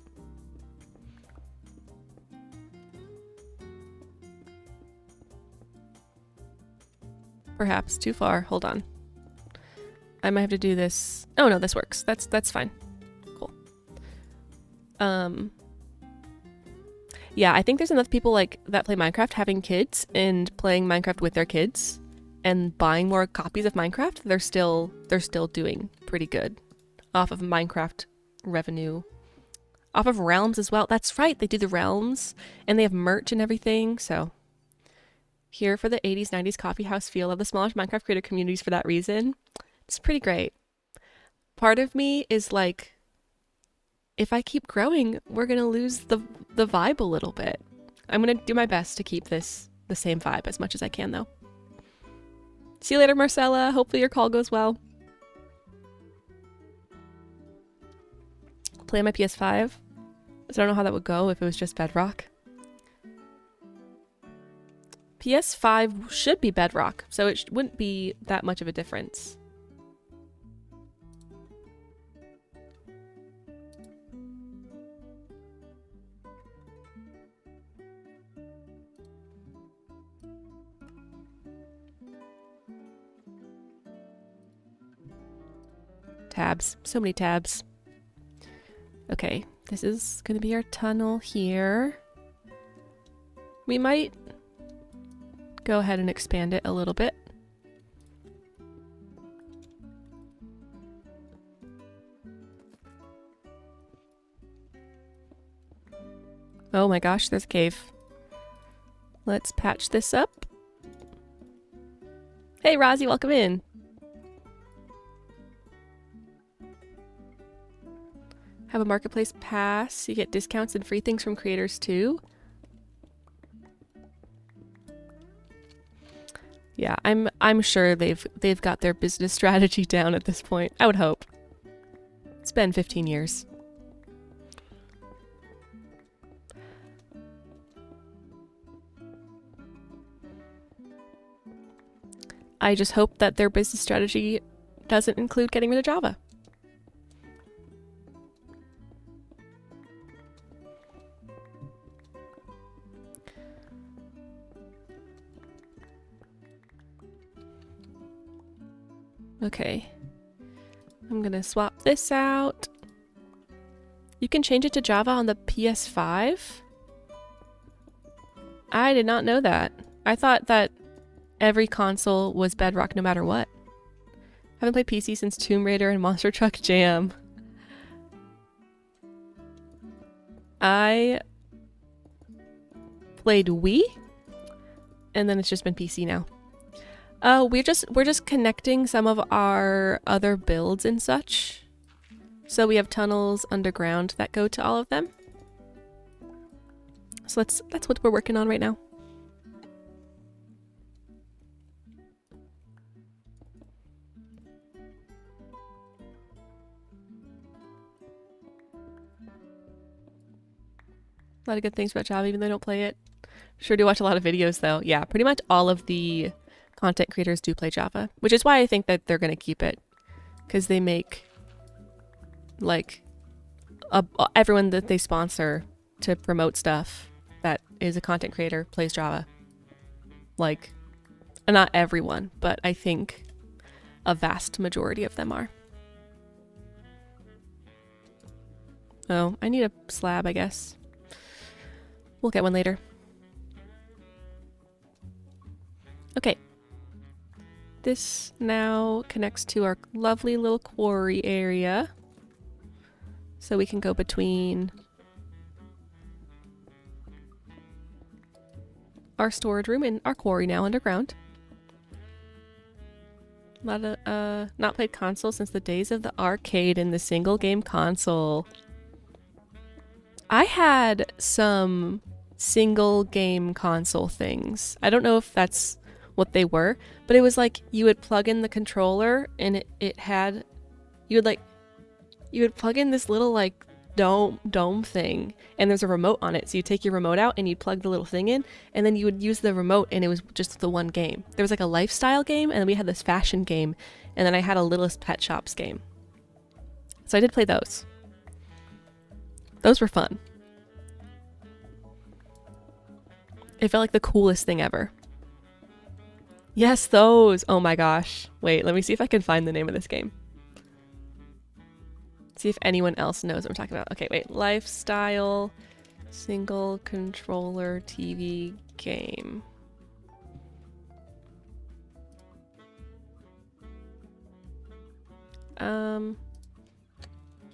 Perhaps too far. Hold on. I might have to do this. Oh no, this works. That's fine. Cool. Yeah, I think there's enough people like that play Minecraft having kids and playing Minecraft with their kids and buying more copies of Minecraft. They're still doing pretty good off of Minecraft revenue. Off of realms as well. That's right. They do the realms and they have merch and everything. So here for the 80s, 90s coffee house feel of the smallish Minecraft creator communities for that reason. It's pretty great. Part of me is like, if I keep growing, we're going to lose the vibe a little bit. I'm going to do my best to keep this the same vibe as much as I can though. See you later, Marcella. Hopefully your call goes well. Play on my PS5. I don't know how that would go if it was just Bedrock. PS5 should be Bedrock, so it wouldn't be that much of a difference. Tabs. So many tabs. Okay, this is going to be our tunnel here. We might go ahead and expand it a little bit. Oh my gosh, there's a cave. Let's patch this up. Hey, Rozzy, welcome in. Have a marketplace pass. You get discounts and free things from creators too. Yeah, I'm sure they've got their business strategy down at this point. I would hope. It's been 15 years. I just hope that their business strategy doesn't include getting rid of Java. Okay, I'm gonna swap this out. You can change it to Java on the PS5? I did not know that. I thought that every console was Bedrock no matter what. Haven't played PC since Tomb Raider and Monster Truck Jam. I played Wii, and then it's just been PC now. We're just connecting some of our other builds and such. So we have tunnels underground that go to all of them. So that's what we're working on right now. A lot of good things about Java, even though I don't play it. Sure do watch a lot of videos though. Yeah, pretty much all of the content creators do play Java, which is why I think that they're going to keep it, because they make like everyone that they sponsor to promote stuff that is a content creator plays Java. Like, not everyone, but I think a vast majority of them are. Oh, I need a slab, I guess. We'll get one later. Okay. This now connects to our lovely little quarry area. So we can go between our storage room and our quarry now underground. A lot of, not played console since the days of the arcade and the single game console. I had some single game console things. I don't know if that's what they were, but it was like you would plug in the controller and it had you would plug in this little like dome thing, and there's a remote on it. So you take your remote out and you plug the little thing in, and then you would use the remote, and it was just the one game. There was like a lifestyle game, and then we had this fashion game, and then I had a Littlest Pet Shops game. So I did play those. Those were fun. It felt like the coolest thing ever. Yes, those. Oh my gosh. Wait, let me see if I can find the name of this game. See if anyone else knows what I'm talking about. Okay, wait. Lifestyle single controller TV game.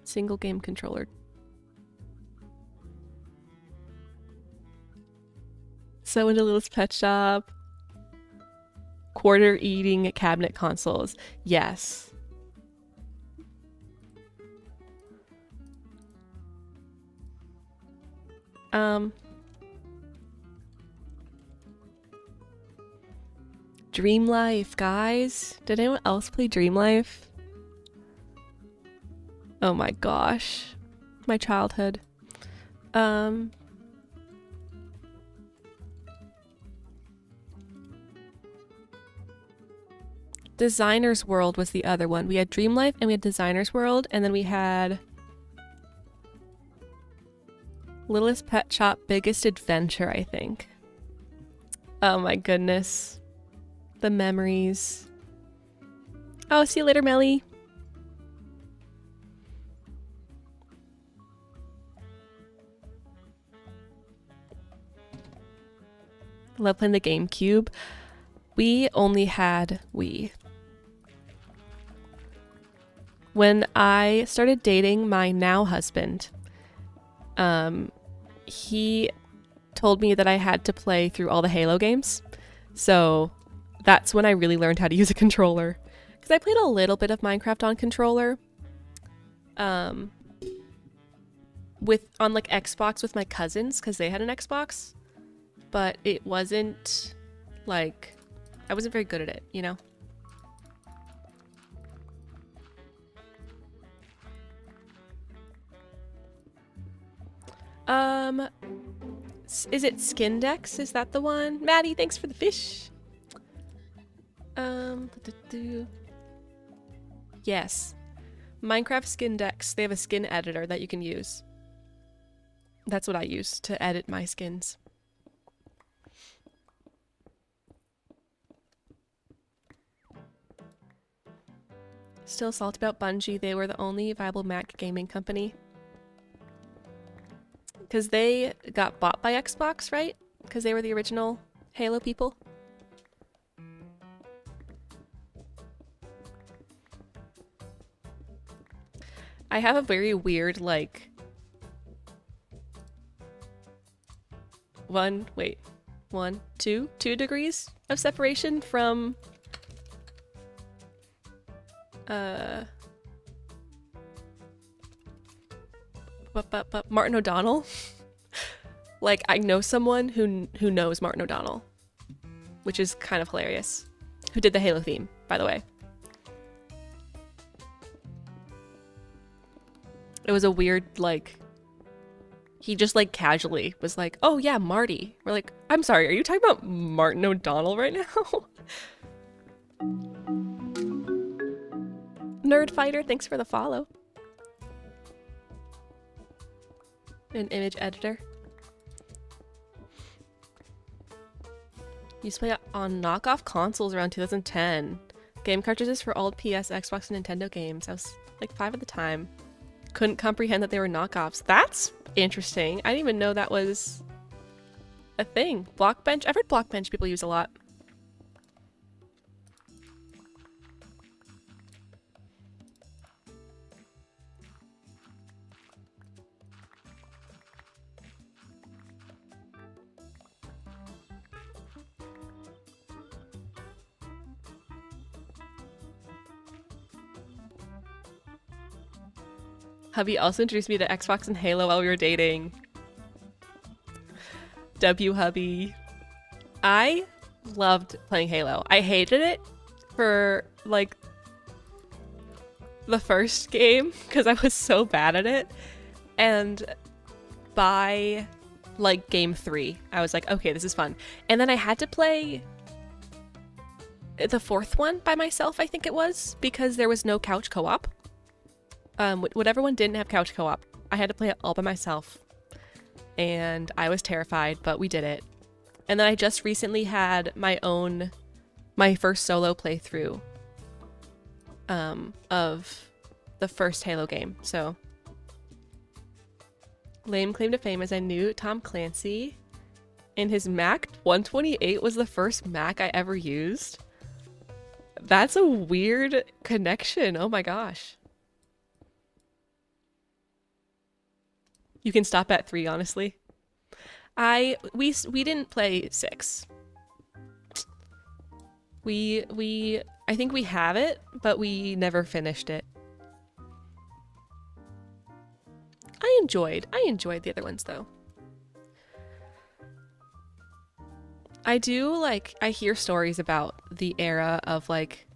Single game controller. So into Littlest Pet Shop. Quarter eating cabinet consoles. Yes. Dream Life, guys. Did anyone else play Dream Life? Oh my gosh. My childhood. Designer's World was the other one. We had Dream Life and we had Designer's World, and then we had Littlest Pet Shop Biggest Adventure, I think. Oh my goodness. The memories. Oh, see you later, Melly. Love playing the GameCube. We only had Wii. When I started dating my now husband, he told me that I had to play through all the Halo games. So that's when I really learned how to use a controller. Because I played a little bit of Minecraft on controller. On like Xbox with my cousins, because they had an Xbox. But it wasn't like, I wasn't very good at it, you know? Is it Skindex? Is that the one? Maddie, thanks for the fish. Yes. Minecraft Skindex. They have a skin editor that you can use. That's what I use to edit my skins. Still salty about Bungie. They were the only viable Mac gaming company. Because they got bought by Xbox, right? Because they were the original Halo people. I have a very weird, like... two degrees of separation from... Martin O'Donnell. Like, I know someone who knows Martin O'Donnell, which is kind of hilarious. Who did the Halo theme, by the way. It was a weird, like, he just like casually was like, "Oh yeah, Marty." We're like, "I'm sorry, are you talking about Martin O'Donnell right now?" Nerd Fighter, thanks for the follow. An image editor. Used to play on knockoff consoles around 2010. Game cartridges for old PS, Xbox, and Nintendo games. I was like 5 at the time. Couldn't comprehend that they were knockoffs. That's interesting. I didn't even know that was a thing. Blockbench? I've heard Blockbench people use a lot. Hubby also introduced me to Xbox and Halo while we were dating. W hubby. I loved playing Halo. I hated it for like the first game because I was so bad at it. And by like game 3, I was like, okay, this is fun. And then I had to play the 4th one by myself, I think it was, because there was no couch co-op. Whatever one didn't have couch co-op, I had to play it all by myself. And I was terrified, but we did it. And then I just recently had my first solo playthrough of the first Halo game. So lame claim to fame is I knew Tom Clancy, and his Mac 128 was the first Mac I ever used. That's a weird connection. Oh my gosh. You can stop at 3, honestly. We didn't play 6. I think we have it, but we never finished it. I enjoyed the other ones though. I hear stories about the era of like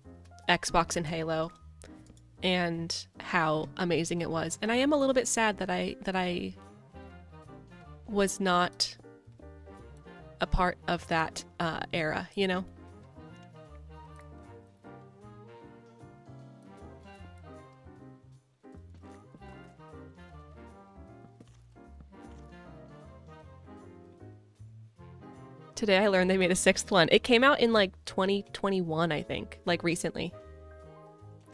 Xbox and Halo and how amazing it was. And I am a little bit sad that I was not a part of that era, you know? Today I learned they made a 6th one. It came out in like 2021, I think, like recently.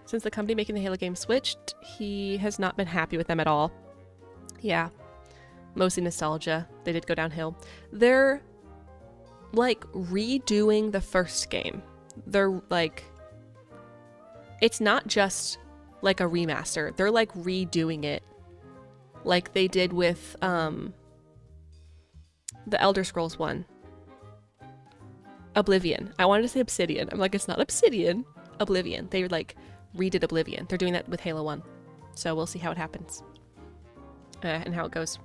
Since the company making the Halo game switched, he has not been happy with them at all. Yeah, mostly nostalgia. They did go downhill. They're like redoing the first game. They're like, it's not just like a remaster. They're like redoing it like they did with the Elder Scrolls one. Oblivion. I wanted to say Obsidian. I'm like, it's not Obsidian. Oblivion. They like redid Oblivion. They're doing that with Halo 1. So we'll see how it happens. And how it goes.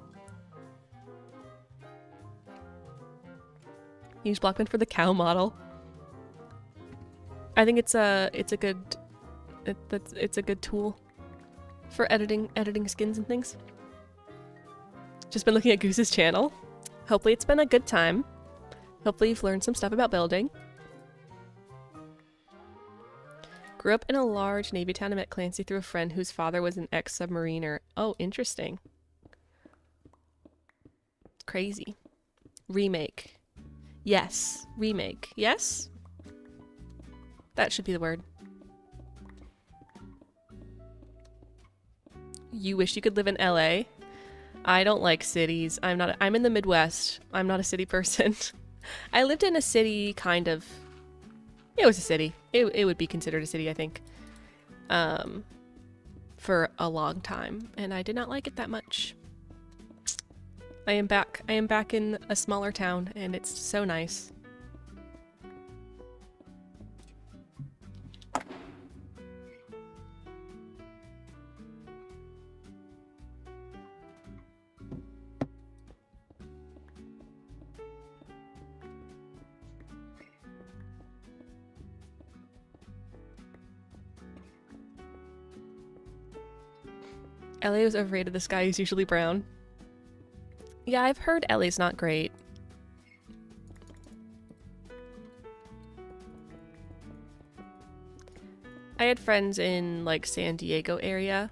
Use Blockman for the cow model. I think it's a good tool for editing skins and things. Just been looking at Goose's channel. Hopefully it's been a good time. Hopefully you've learned some stuff about building. Grew up in a large Navy town and met Clancy through a friend whose father was an ex-submariner. Oh, interesting. Crazy. Remake. Yes. Remake. Yes? That should be the word. You wish you could live in LA? I don't like cities. I'm in the Midwest. I'm not a city person. I lived in a city, kind of. It was a city. It would be considered a city, I think. For a long time, and I did not like it that much. I am back in a smaller town, and it's so nice. LA was overrated. The sky is usually brown. Yeah, I've heard LA's not great. I had friends in like San Diego area,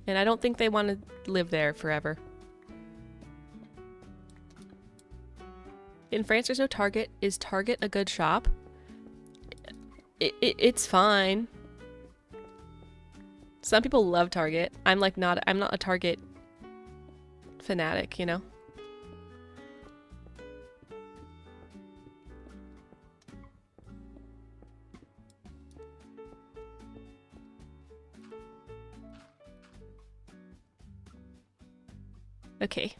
and I don't think they want to live there forever. In France, there's no Target. Is Target a good shop? It's fine. Some people love Target. I'm not a Target fanatic, you know? Okay.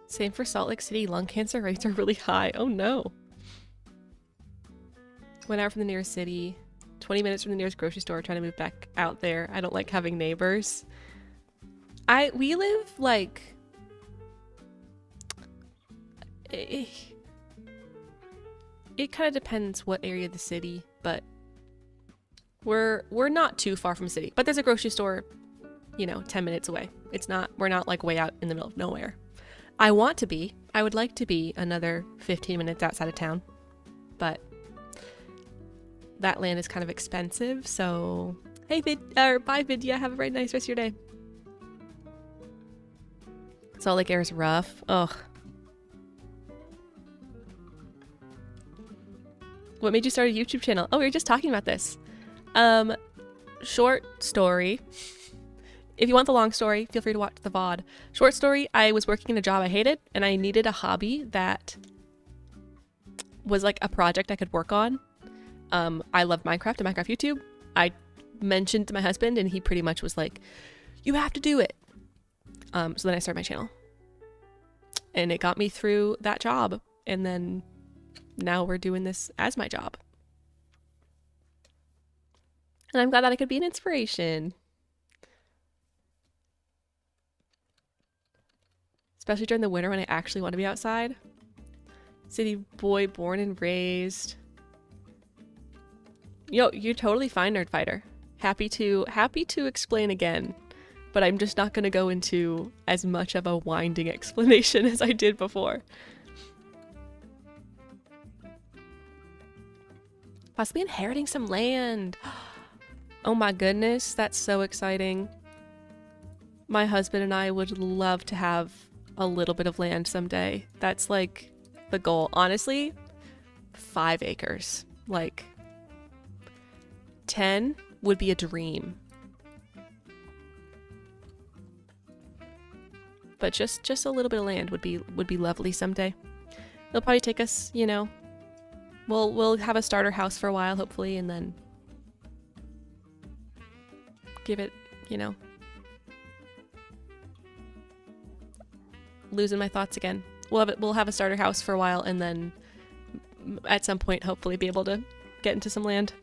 Same for Salt Lake City. Lung cancer rates are really high. Oh no. 1 hour from the nearest city, 20 minutes from the nearest grocery store, trying to move back out there. I don't like having neighbors. We live like it kind of depends what area of the city, but we're not too far from the city. But there's a grocery store, 10 minutes away. We're not like way out in the middle of nowhere. I would like to be another 15 minutes outside of town, but that land is kind of expensive, so bye Vidya, have a very nice rest of your day. Salt Lake Air is rough. Ugh. What made you start a YouTube channel? Oh, we were just talking about this. Short story. If you want the long story, feel free to watch the VOD. Short story, I was working in a job I hated, and I needed a hobby that was like a project I could work on. I love Minecraft and Minecraft YouTube. I mentioned to my husband, and he pretty much was like, you have to do it. So then I started my channel. And it got me through that job. And then now we're doing this as my job. And I'm glad that I could be an inspiration. Especially during the winter when I actually want to be outside. City boy, born and raised. Yo, you're totally fine, Nerd Fighter. Happy to explain again. But I'm just not going to go into as much of a winding explanation as I did before. Possibly inheriting some land. Oh my goodness, that's so exciting. My husband and I would love to have a little bit of land someday. That's like the goal. Honestly, 5 acres. Like 10 would be a dream. But just a little bit of land would be lovely someday. It'll probably take us, we'll have a starter house for a while, hopefully, and then give it, losing my thoughts again. We'll have a starter house for a while, and then at some point, hopefully, be able to get into some land,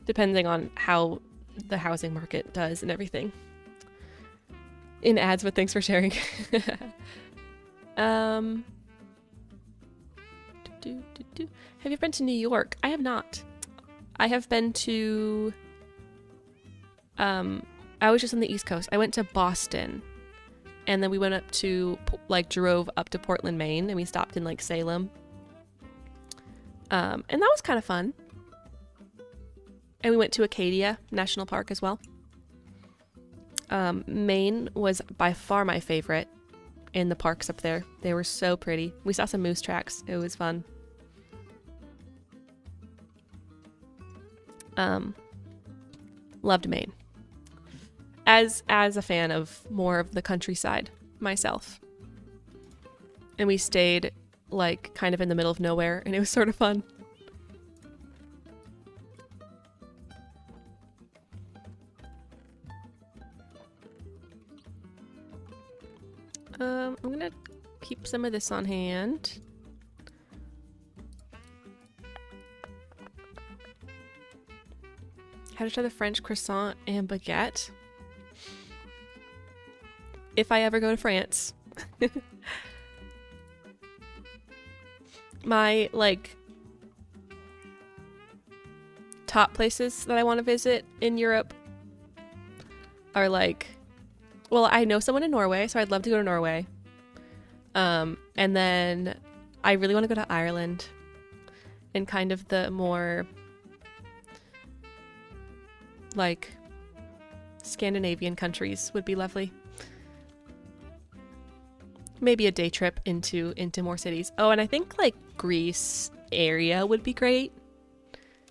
depending on how the housing market does and everything. In ads, but thanks for sharing. Have you ever been to New York? I have not. I have been to I was just on the East Coast. I went to Boston, and then we went up to drove up to Portland, Maine, and we stopped in Salem. And that was kind of fun. And we went to Acadia National Park as well. Maine was by far my favorite in the parks up there. They were so pretty. We saw some moose tracks. It was fun. Loved Maine. As a fan of more of the countryside myself. And we stayed kind of in the middle of nowhere, and it was sort of fun. I'm gonna keep some of this on hand. How to try the French croissant and baguette? If I ever go to France. My, top places that I want to visit in Europe are well, I know someone in Norway, so I'd love to go to Norway. And then I really want to go to Ireland, and kind of the more Scandinavian countries would be lovely. Maybe a day trip into more cities. Oh, and I think Greece area would be great.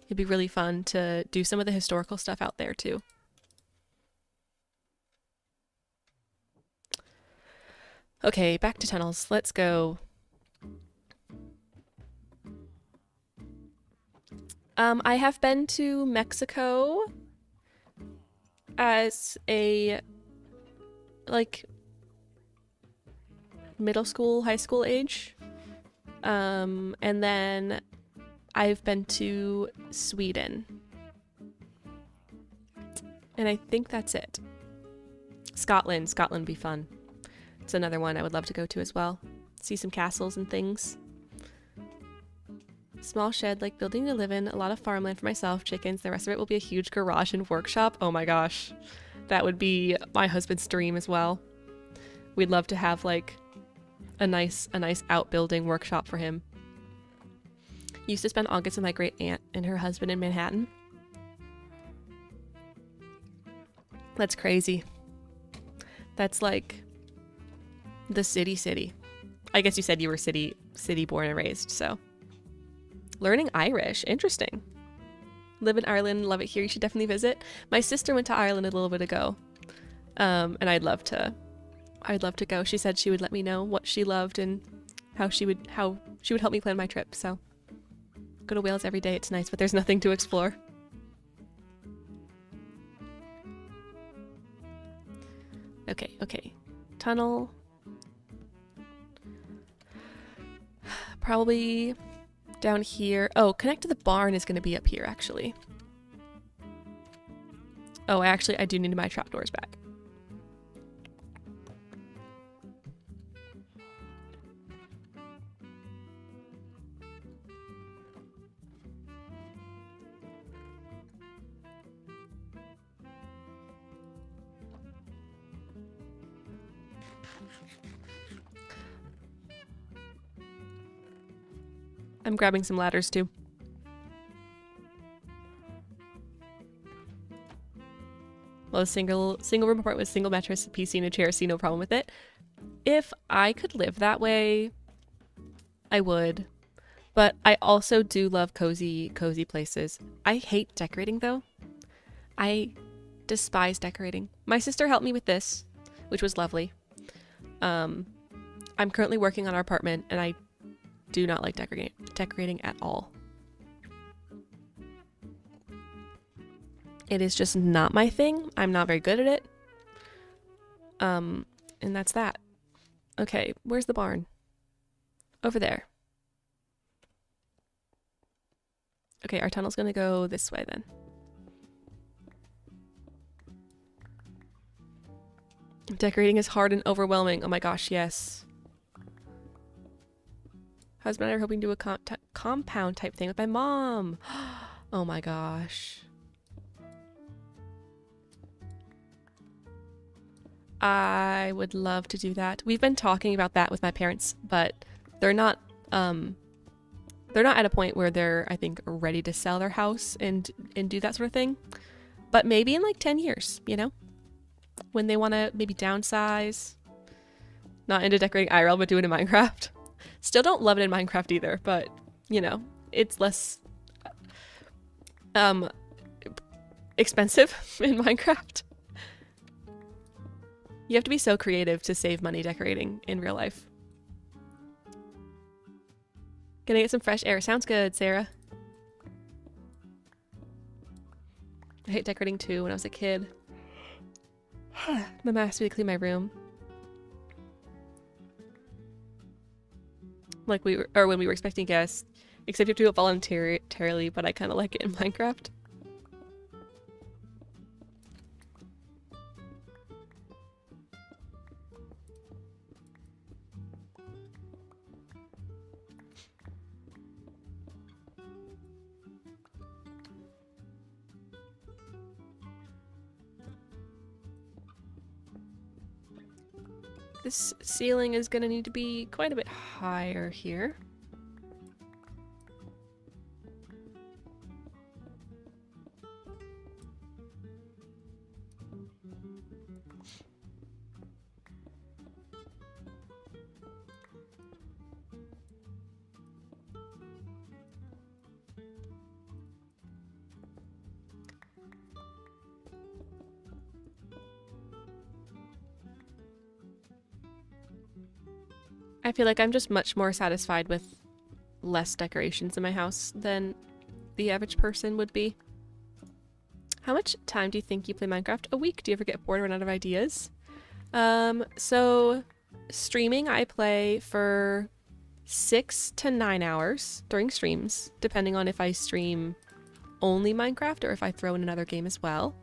It'd be really fun to do some of the historical stuff out there too. Okay, back to tunnels. Let's go. I have been to Mexico as a middle school, high school age. And then I've been to Sweden. And I think that's it. Scotland. Scotland would be fun. It's another one I would love to go to as well. See some castles and things. Small shed, like building to live in. A lot of farmland for myself, chickens. The rest of it will be a huge garage and workshop. Oh my gosh. That would be my husband's dream as well. We'd love to have like a nice outbuilding workshop for him. Used to spend August with my great aunt and her husband in Manhattan. That's crazy. That's like the city. I guess you said you were city born and raised, so. Learning Irish, interesting. Live in Ireland, love it here. You should definitely visit. My sister went to Ireland a little bit ago, and I'd love to go. She said she would let me know what she loved and how she would help me plan my trip. So go to Wales every day. It's nice, but there's nothing to explore. Okay. Tunnel. Probably down here. Oh, connect to the barn is going to be up here, actually. Oh, actually, I do need my trapdoors back. I'm grabbing some ladders too. Well, a single room apartment with single mattress, a PC, and a chair. See no problem with it. If I could live that way, I would. But I also do love cozy places. I hate decorating though. I despise decorating. My sister helped me with this, which was lovely. I'm currently working on our apartment, and I do not like decorating at all. It is just not my thing. I'm not very good at it. And that's that. Okay, where's the barn? Over there. Okay, our tunnel's gonna go this way then. Decorating is hard and overwhelming. Oh my gosh, yes. Husband and I are hoping to do a compound type thing with my mom. Oh my gosh. I would love to do that. We've been talking about that with my parents, but they're not at a point where they're, I think, ready to sell their house and do that sort of thing. But maybe in like 10 years, you know? When they want to maybe downsize. Not into decorating IRL, but do it in Minecraft. Still don't love it in Minecraft either, but, you know, it's less expensive in Minecraft. You have to be so creative to save money decorating in real life. Gonna get some fresh air. Sounds good, Sarah. I hate decorating too when I was a kid. My mom asked me to clean my room. Like when we were expecting guests. Except you have to do it voluntarily, but I kind of like it in Minecraft. This ceiling is gonna need to be quite a bit higher here. I feel like I'm just much more satisfied with less decorations in my house than the average person would be. How much time do you think you play Minecraft? A week? Do you ever get bored or run out of ideas? So streaming, I play for 6 to 9 hours during streams, depending on if I stream only Minecraft or if I throw in another game as well.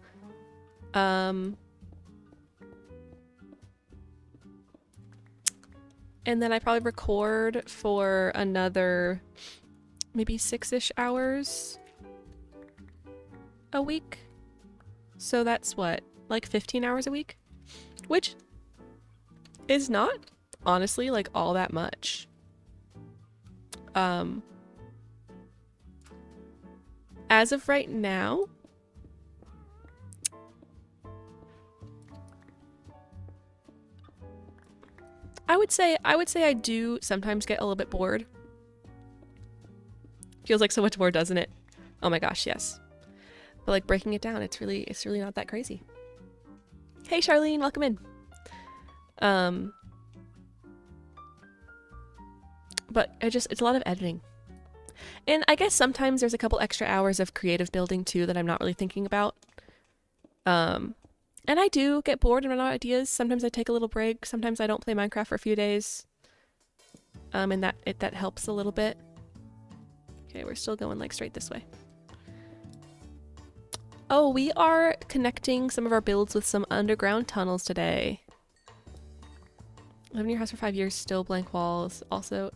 And then I probably record for another maybe 6-ish hours a week. So that's what, like 15 hours a week? Which is not honestly like all that much. As of right now, I would say I do sometimes get a little bit bored. Feels like so much more, doesn't it? Oh my gosh, yes. But like breaking it down, it's really not that crazy. Hey Charlene, welcome in. But it's a lot of editing. And I guess sometimes there's a couple extra hours of creative building too that I'm not really thinking about. And I do get bored and run out of ideas. Sometimes I take a little break. Sometimes I don't play Minecraft for a few days. And that helps a little bit. Okay, we're still going like straight this way. Oh, we are connecting some of our builds with some underground tunnels today. Live in your house for 5 years, still blank walls. Also,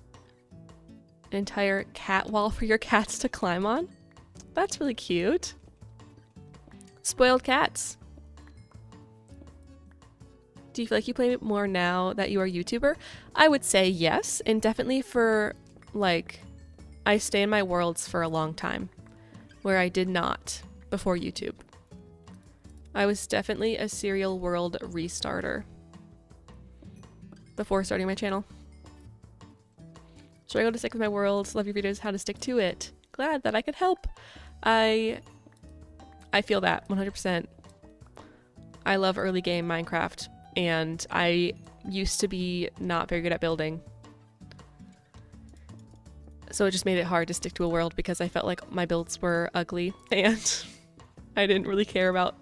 an entire cat wall for your cats to climb on. That's really cute. Spoiled cats. Do you feel like you play more now that you are a YouTuber? I would say yes, and definitely for, like, I stay in my worlds for a long time, where I did not before YouTube. I was definitely a serial world restarter before starting my channel. Struggle to stick with my worlds. Love your videos, how to stick to it. Glad that I could help. I feel that 100%. I love early game Minecraft, and I used to be not very good at building. So it just made it hard to stick to a world because I felt like my builds were ugly and I didn't really care about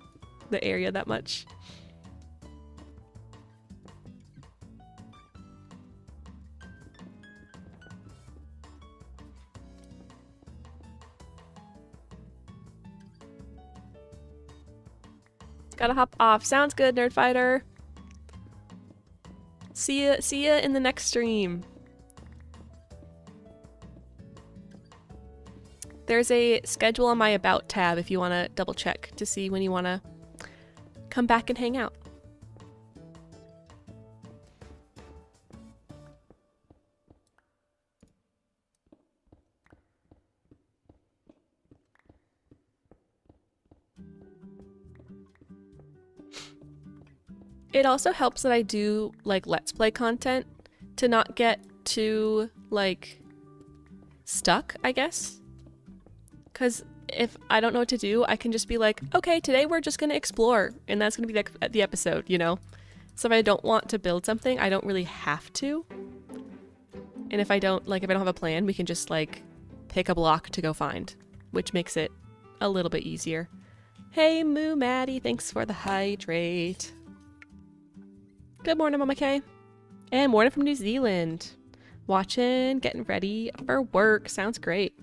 the area that much. Gotta hop off. Sounds good, Nerd Fighter. See ya in the next stream. There's a schedule on my About tab if you want to double check to see when you want to come back and hang out. It also helps that I do like Let's Play content to not get too like stuck, I guess. Because if I don't know what to do, I can just be like, okay, today we're just going to explore, and that's going to be the episode, you know? So if I don't want to build something, I don't really have to. And if I don't have a plan, we can just like pick a block to go find, which makes it a little bit easier. Hey, Moo Maddie, thanks for the hydrate. Good morning, Mama Kay. And morning from New Zealand. Watching, getting ready for work. Sounds great.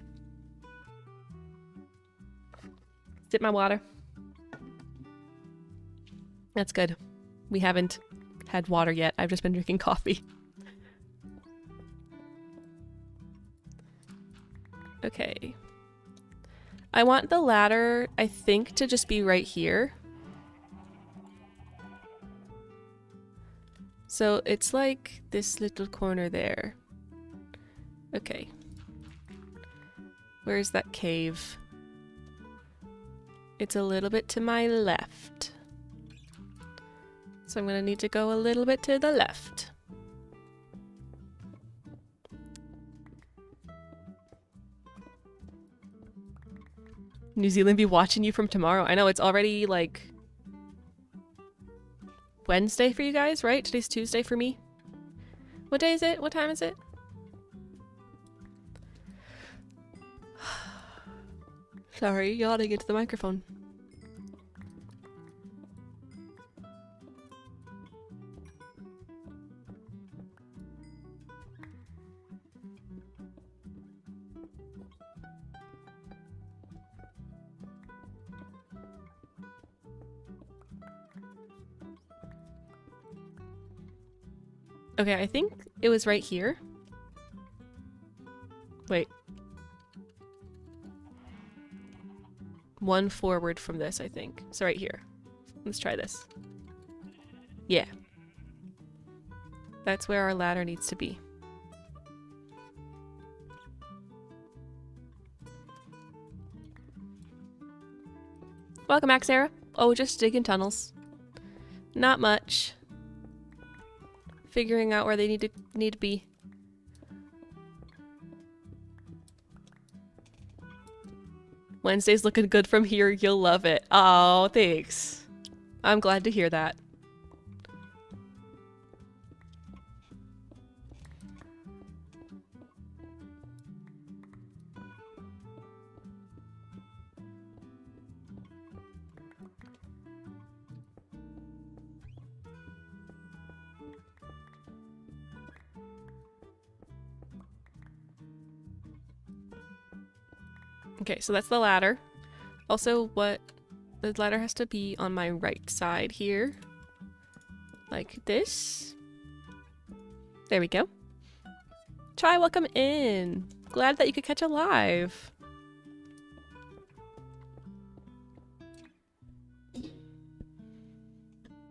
Sip my water. That's good. We haven't had water yet. I've just been drinking coffee. Okay. I want the ladder, I think, to just be right here. So it's like this little corner there. Okay. Where's that cave? It's a little bit to my left. So I'm gonna need to go a little bit to the left. New Zealand be watching you from tomorrow. I know it's already like Wednesday for you guys, right? Today's Tuesday for me. What day is it? What time is it? Sorry, yawning into the microphone. Okay, I think it was right here. Wait. One forward from this, I think. So right here. Let's try this. Yeah. That's where our ladder needs to be. Welcome back, Sarah. Oh, just digging tunnels. Not much. Figuring out where they need to be. Wednesday's looking good from here. You'll love it. Oh, thanks. I'm glad to hear that. Okay, so that's the ladder. Also, the ladder has to be on my right side here. Like this. There we go. Try, welcome in. Glad that you could catch a live.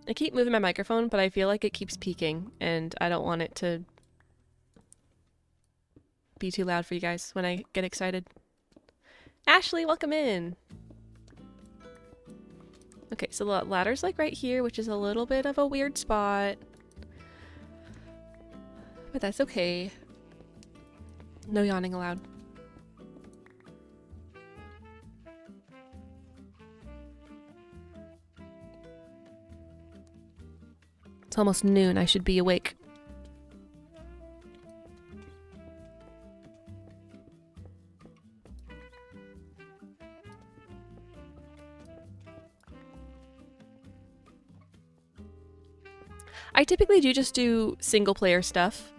I keep moving my microphone, but I feel like it keeps peaking, and I don't want it to be too loud for you guys when I get excited. Ashley, welcome in. Okay, so the ladder's like right here, which is a little bit of a weird spot. But that's okay. No yawning allowed. It's almost noon. I should be awake. I typically just do single player stuff.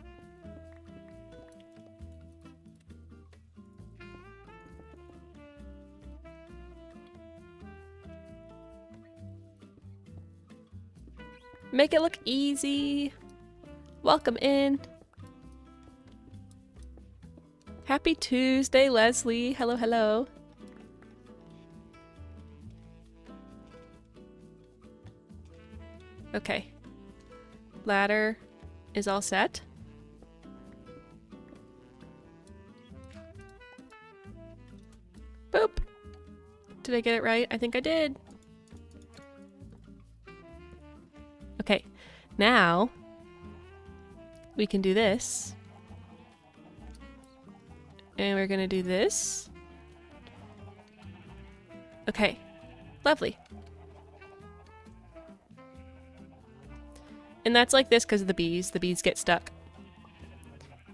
Make it look easy. Welcome in. Happy Tuesday, Leslie. Hello, hello. Okay. Ladder is all set. Boop. Did I get it right? I think I did. Okay, now we can do this. And we're gonna do this. Okay, lovely. And that's like this because of the bees. The bees get stuck.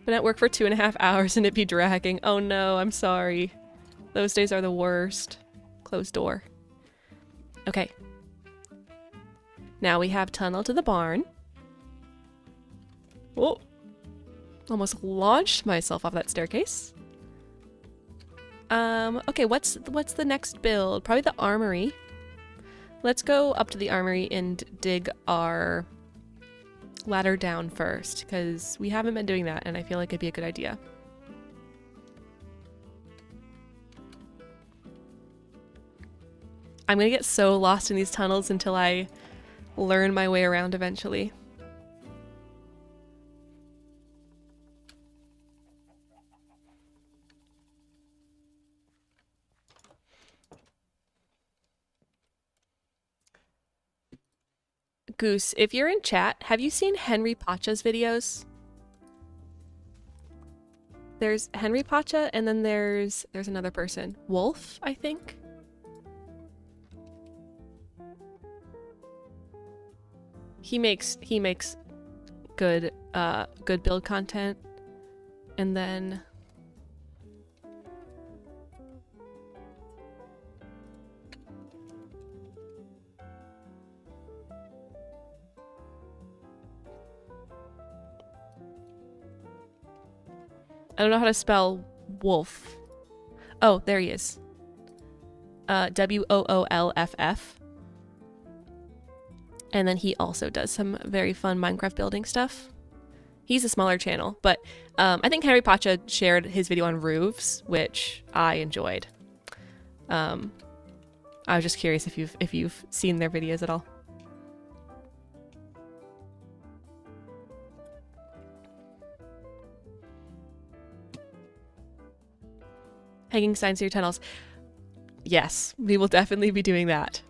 Been at work for 2.5 hours and it'd be dragging. Oh no, I'm sorry. Those days are the worst. Closed door. Okay. Now we have tunnel to the barn. Whoa. Almost launched myself off that staircase. Okay, what's the next build? Probably the armory. Let's go up to the armory and dig our ladder down first, because we haven't been doing that and I feel like it'd be a good idea. I'm gonna get so lost in these tunnels until I learn my way around eventually. Goose, if you're in chat, have you seen Henry Pacha's videos? There's Henry Pacha and then there's another person. Wolf, I think? He makes good good build content. And then I don't know how to spell wolf. Oh, there he is. WOOLFF. And then he also does some very fun Minecraft building stuff. He's a smaller channel, but I think Henry Pacha shared his video on roofs, which I enjoyed. I was just curious if you've seen their videos at all. Hanging signs through tunnels. Yes, we will definitely be doing that.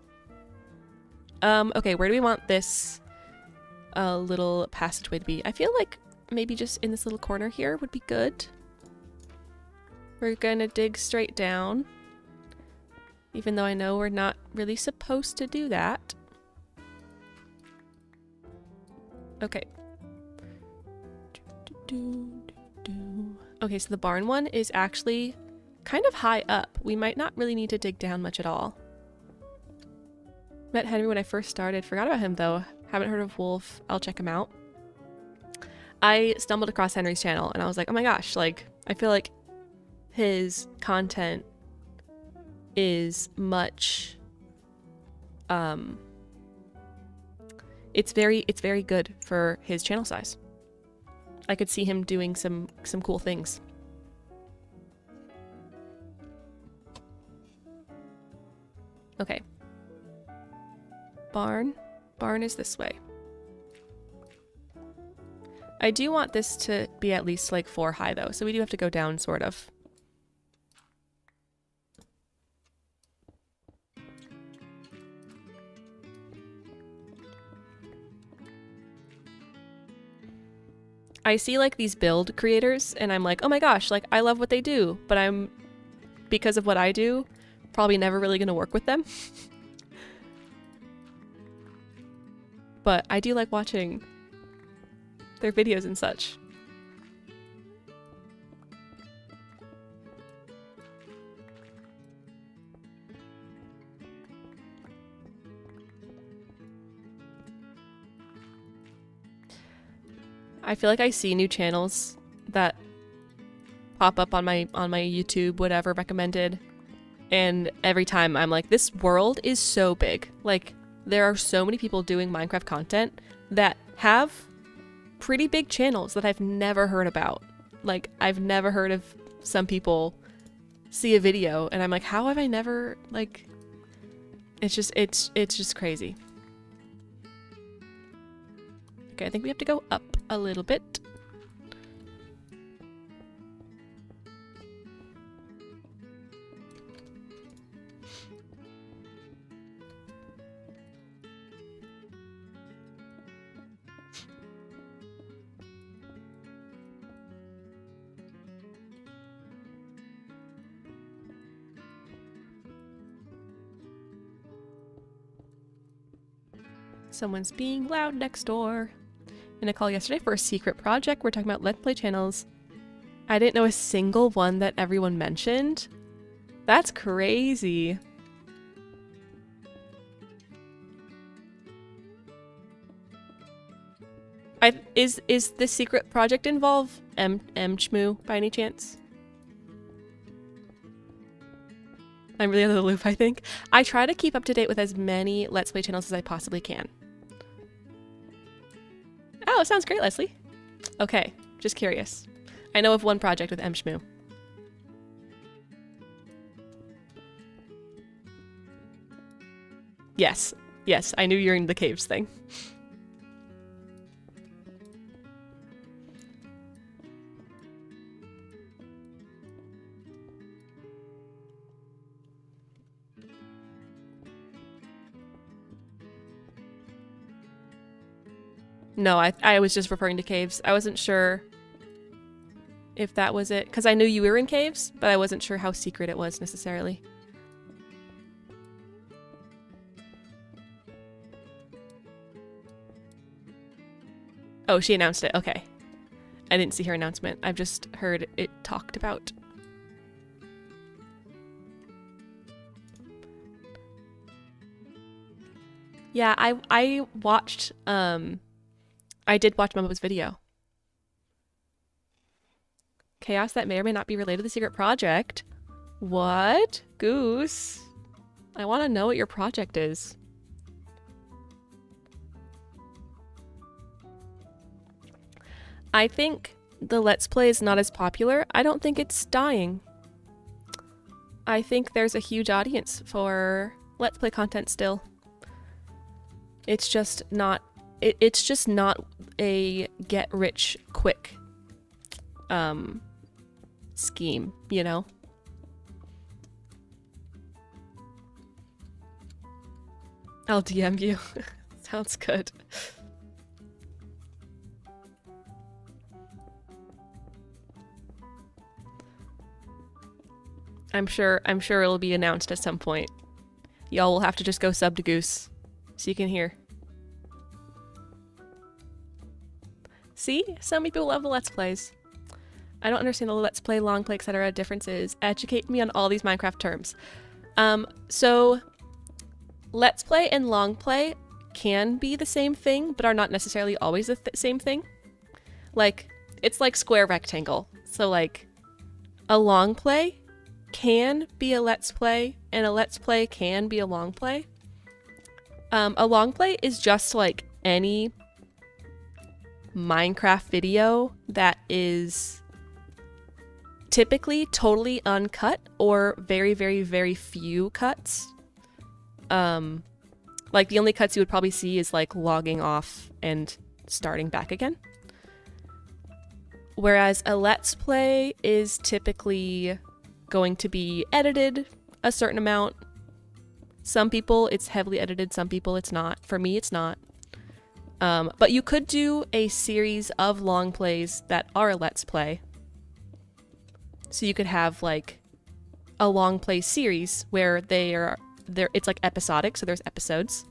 Okay, where do we want this little passageway to be? I feel like maybe just in this little corner here would be good. We're gonna dig straight down, even though I know we're not really supposed to do that. Okay. Okay, so the barn one is actually kind of high up. We might not really need to dig down much at all. Met Henry when I first started. Forgot about him though. Haven't heard of Wolf. I'll check him out. I stumbled across Henry's channel and I was like, oh my gosh, like, I feel like his content is much, it's very good for his channel size. I could see him doing some cool things. Okay. Barn is this way. I do want this to be at least like 4 high though, so we do have to go down sort of. I see like these build creators and I'm like, oh my gosh, like I love what they do, but I'm, because of what I do, probably never really gonna work with them. But I do like watching their videos and such. I feel like I see new channels that pop up on my YouTube, whatever, recommended, and every time I'm like, this world is so big. Like, there are so many people doing Minecraft content that have pretty big channels that I've never heard about. Like, I've never heard of some people see a video and I'm like, how have I never, like, it's just crazy. Okay, I think we have to go up a little bit. Someone's being loud next door. In a call yesterday for a secret project, we're talking about Let's Play channels. I didn't know a single one that everyone mentioned. That's crazy. Is this secret project involve Mchmoo by any chance? I'm really out of the loop, I think. I try to keep up to date with as many Let's Play channels as I possibly can. Oh, sounds great, Leslie. Okay, just curious. I know of one project with Mchmoo. Yes, I knew you're in the caves thing. No, I was just referring to caves. I wasn't sure if that was it, because I knew you were in caves, but I wasn't sure how secret it was necessarily. Oh, she announced it. Okay. I didn't see her announcement. I've just heard it talked about. Yeah, I watched I did watch Mumbo's video. Chaos that may or may not be related to the secret project. What? Goose? I want to know what your project is. I think the Let's Play is not as popular. I don't think it's dying. I think there's a huge audience for Let's Play content still. It's just not it's just not a get rich quick scheme, you know? I'll DM you. Sounds good. I'm sure it'll be announced at some point. Y'all will have to just go sub to Goose so you can hear. See? So many people love the Let's Plays. I don't understand the Let's Play, long play, etc. differences. Educate me on all these Minecraft terms. So Let's Play and long play can be the same thing, but are not necessarily always the same thing. Like, it's like square rectangle. So like, a long play can be a Let's Play, and a Let's Play can be a long play. A long play is just like any Minecraft video that is typically totally uncut or very, very, very few cuts. Like the only cuts you would probably see is like logging off and starting back again. Whereas a Let's Play is typically going to be edited a certain amount. Some people it's heavily edited, some people it's not. For me, it's not. But you could do a series of long plays that are a Let's Play. So you could have like a long play series where it's like episodic, so there's episodes.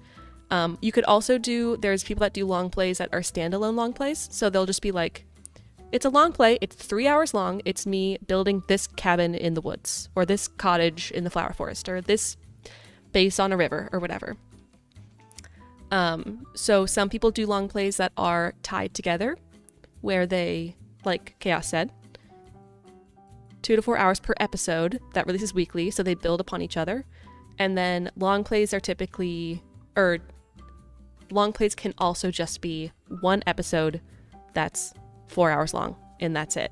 You could also there's people that do long plays that are standalone long plays. So they'll just be like, it's a long play, it's 3 hours long, it's me building this cabin in the woods, or this cottage in the flower forest, or this base on a river, or whatever. So some people do long plays that are tied together, where they, like Chaos said, 2 to 4 hours per episode that releases weekly, so they build upon each other. And then long plays are typically, or long plays can also just be one episode that's 4 hours long, and that's it.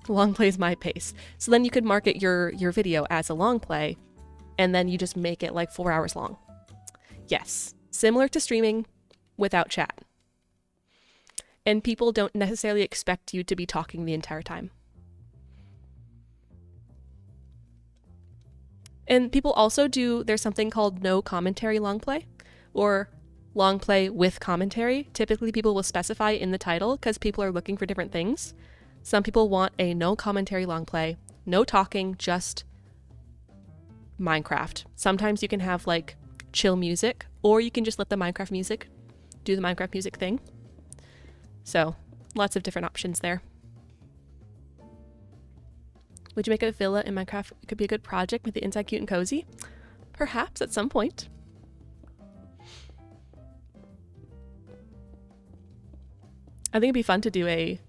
Long plays my pace. So then you could market your video as a long play, and then you just make it like 4 hours long. Yes, similar to streaming without chat. And people don't necessarily expect you to be talking the entire time. And people also there's something called no commentary long play, or long play with commentary. Typically people will specify in the title because people are looking for different things. Some people want a no commentary long play, no talking, just Minecraft. Sometimes you can have like chill music, or you can just let the Minecraft music do the Minecraft music thing. So lots of different options there. Would you make a villa in Minecraft? It could be a good project, make the inside cute and cozy. Perhaps at some point. I think it'd be fun to do a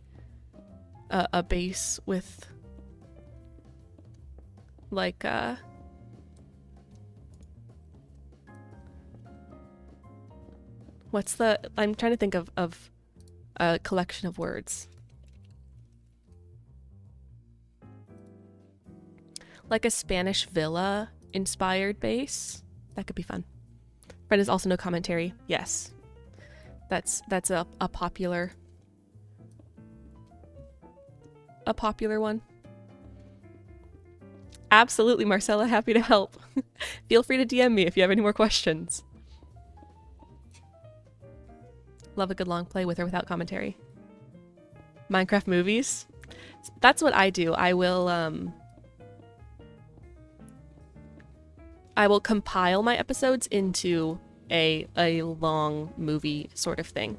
base with like I'm trying to think of a collection of words. Like a Spanish villa inspired base. That could be fun. Friend is also no commentary. Yes. That's a popular one. Absolutely, Marcella, happy to help. Feel free to DM me if you have any more questions. Love a good long play with or without commentary. Minecraft movies? That's what I do. I will compile my episodes into a long movie sort of thing,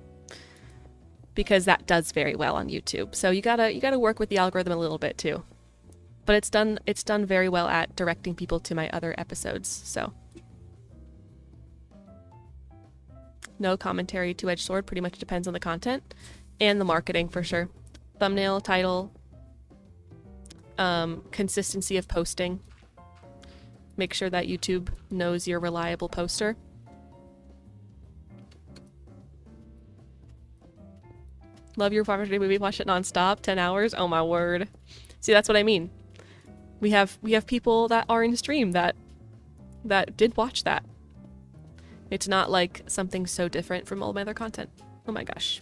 because that does very well on YouTube. So you gotta work with the algorithm a little bit too. But it's done very well at directing people to my other episodes. So no commentary, two-edged sword, pretty much depends on the content and the marketing for sure. Thumbnail, title, consistency of posting. Make sure that YouTube knows you're a reliable poster. Love your 500-day movie. Watch it nonstop. 10 hours. Oh my word. See, that's what I mean. We have people that are in stream that did watch that. It's not like something so different from all my other content. Oh my gosh.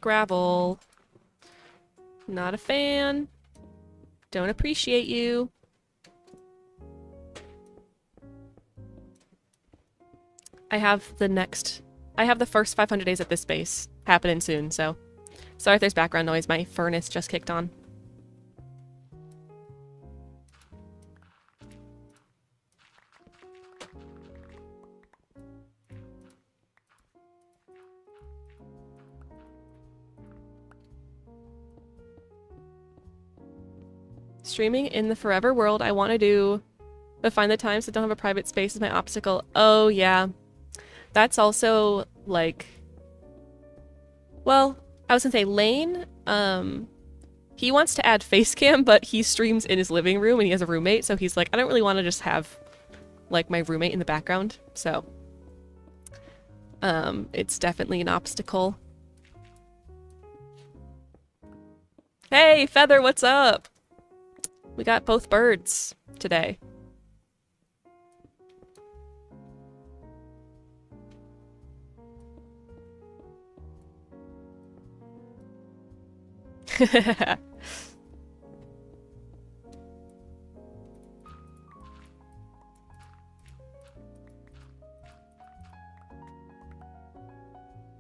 Gravel. Not a fan. Don't appreciate you. I have the first 500 days at this base happening soon, so sorry if there's background noise. My furnace just kicked on. Streaming in the forever world, I want to do, but find the times that don't have a private space is my obstacle. Oh yeah, that's also like, well, I was gonna say Lane, he wants to add face cam, but he streams in his living room and he has a roommate, so he's like, I don't really want to just have like my roommate in the background, so it's definitely an obstacle. Hey Feather, what's up? We got both birds today.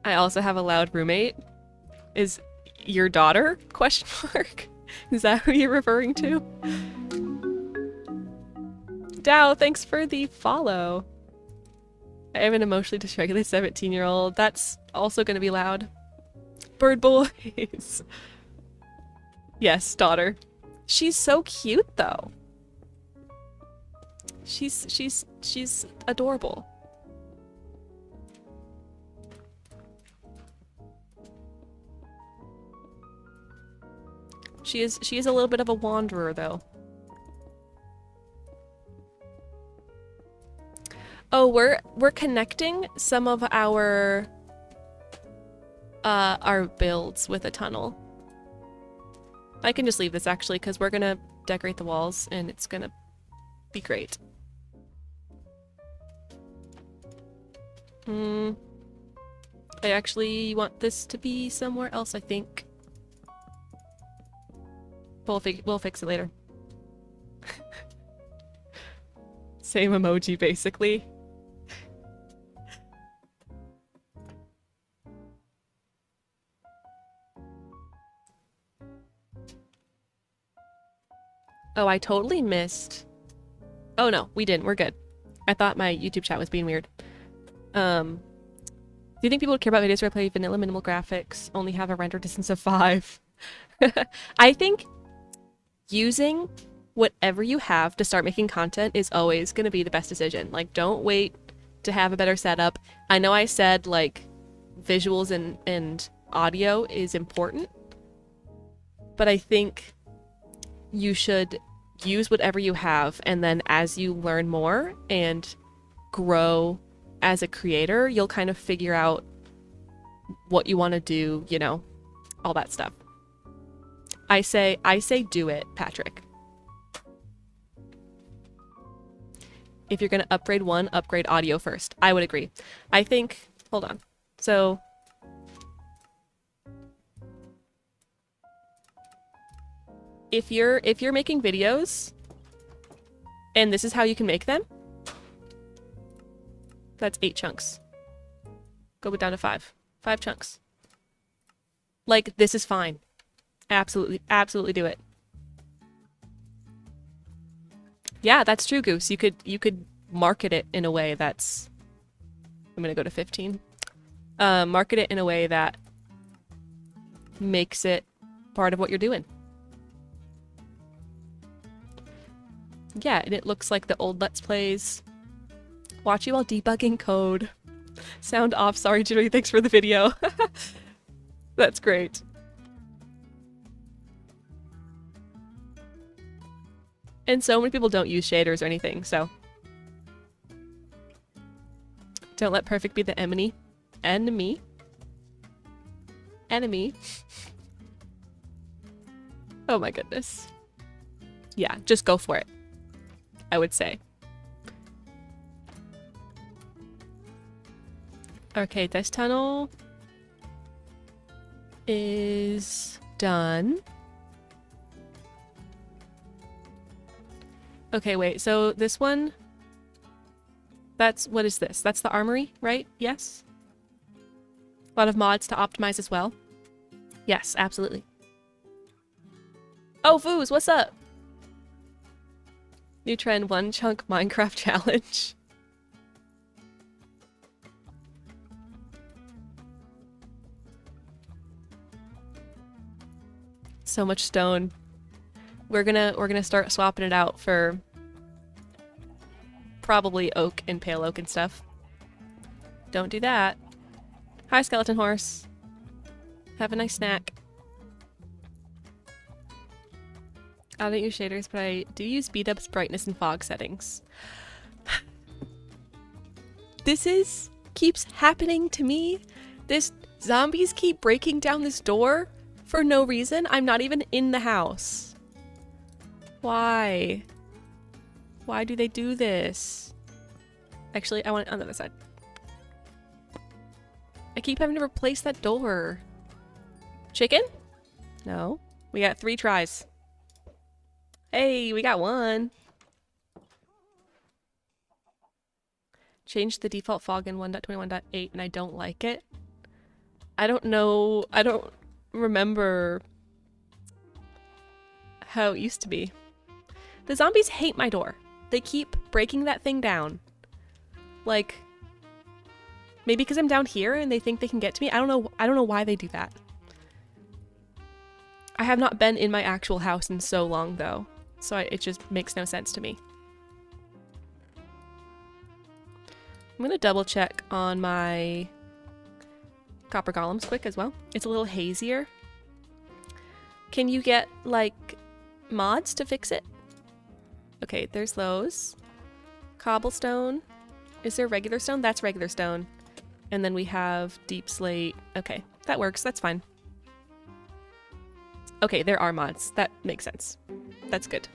I also have a loud roommate. Is your daughter? Question mark. Is that who you're referring to? Dow, thanks for the follow. I have an emotionally dysregulated 17-year-old. That's also going to be loud. Bird boys. Yes, daughter. She's so cute though. She's adorable. She is a little bit of a wanderer though. Oh, we're connecting some of our builds with a tunnel. I can just leave this actually because we're gonna decorate the walls and it's gonna be great. I actually want this to be somewhere else, I think. We'll fix it later. Same emoji, basically. Oh, I totally missed. Oh no, we didn't. We're good. I thought my YouTube chat was being weird. Do you think people would care about videos where I play vanilla minimal graphics, only have a render distance of 5? I think using whatever you have to start making content is always going to be the best decision. Like, don't wait to have a better setup. I know I said, like, visuals and audio is important, but I think you should use whatever you have, and then as you learn more and grow as a creator, you'll kind of figure out what you want to do, you know, all that stuff. I say do it, Patrick. If you're going to upgrade one, upgrade audio first. I would agree. I think, hold on. So if you're making videos and this is how you can make them, that's 8 chunks. Go down to 5. 5 chunks. Like, this is fine. Absolutely do it. Yeah, that's true, Goose. You could market it in a way that's, I'm gonna go to 15. Market it in a way that makes it part of what you're doing. Yeah, and it looks like the old Let's Plays. Watch you while debugging code. Sound off. Sorry, Jittery. Thanks for the video. That's great. And so many people don't use shaders or anything, so Don't let perfect be the enemy. Enemy. Enemy. Oh my goodness. Yeah, just go for it, I would say. Okay, this tunnel is done. Okay, wait, so this one, what is this? That's the armory, right? Yes? A lot of mods to optimize as well. Yes, absolutely. Oh, Foos, what's up? New trend, 1 chunk Minecraft challenge. So much stone. We're gonna start swapping it out for probably oak and pale oak and stuff. Don't do that. Hi, skeleton horse. Have a nice snack. I don't use shaders, but I do use B-dub's brightness and fog settings. This keeps happening to me. Zombies keep breaking down this door for no reason. I'm not even in the house. Why? Why do they do this? Actually, I want it on the other side. I keep having to replace that door. Chicken? No. We got 3 tries. Hey, we got 1. Changed the default fog in 1.21.8 and I don't like it. I don't know. I don't remember how it used to be. The zombies hate my door. They keep breaking that thing down. Like, maybe because I'm down here and they think they can get to me. I don't know why they do that. I have not been in my actual house in so long though, so it just makes no sense to me. I'm gonna double check on my copper golems quick as well. It's a little hazier. Can you get like mods to fix it? Okay, there's those. Cobblestone. Is there regular stone? That's regular stone. And then we have deep slate. Okay, that works. That's fine. Okay, there are mods. That makes sense. That's good.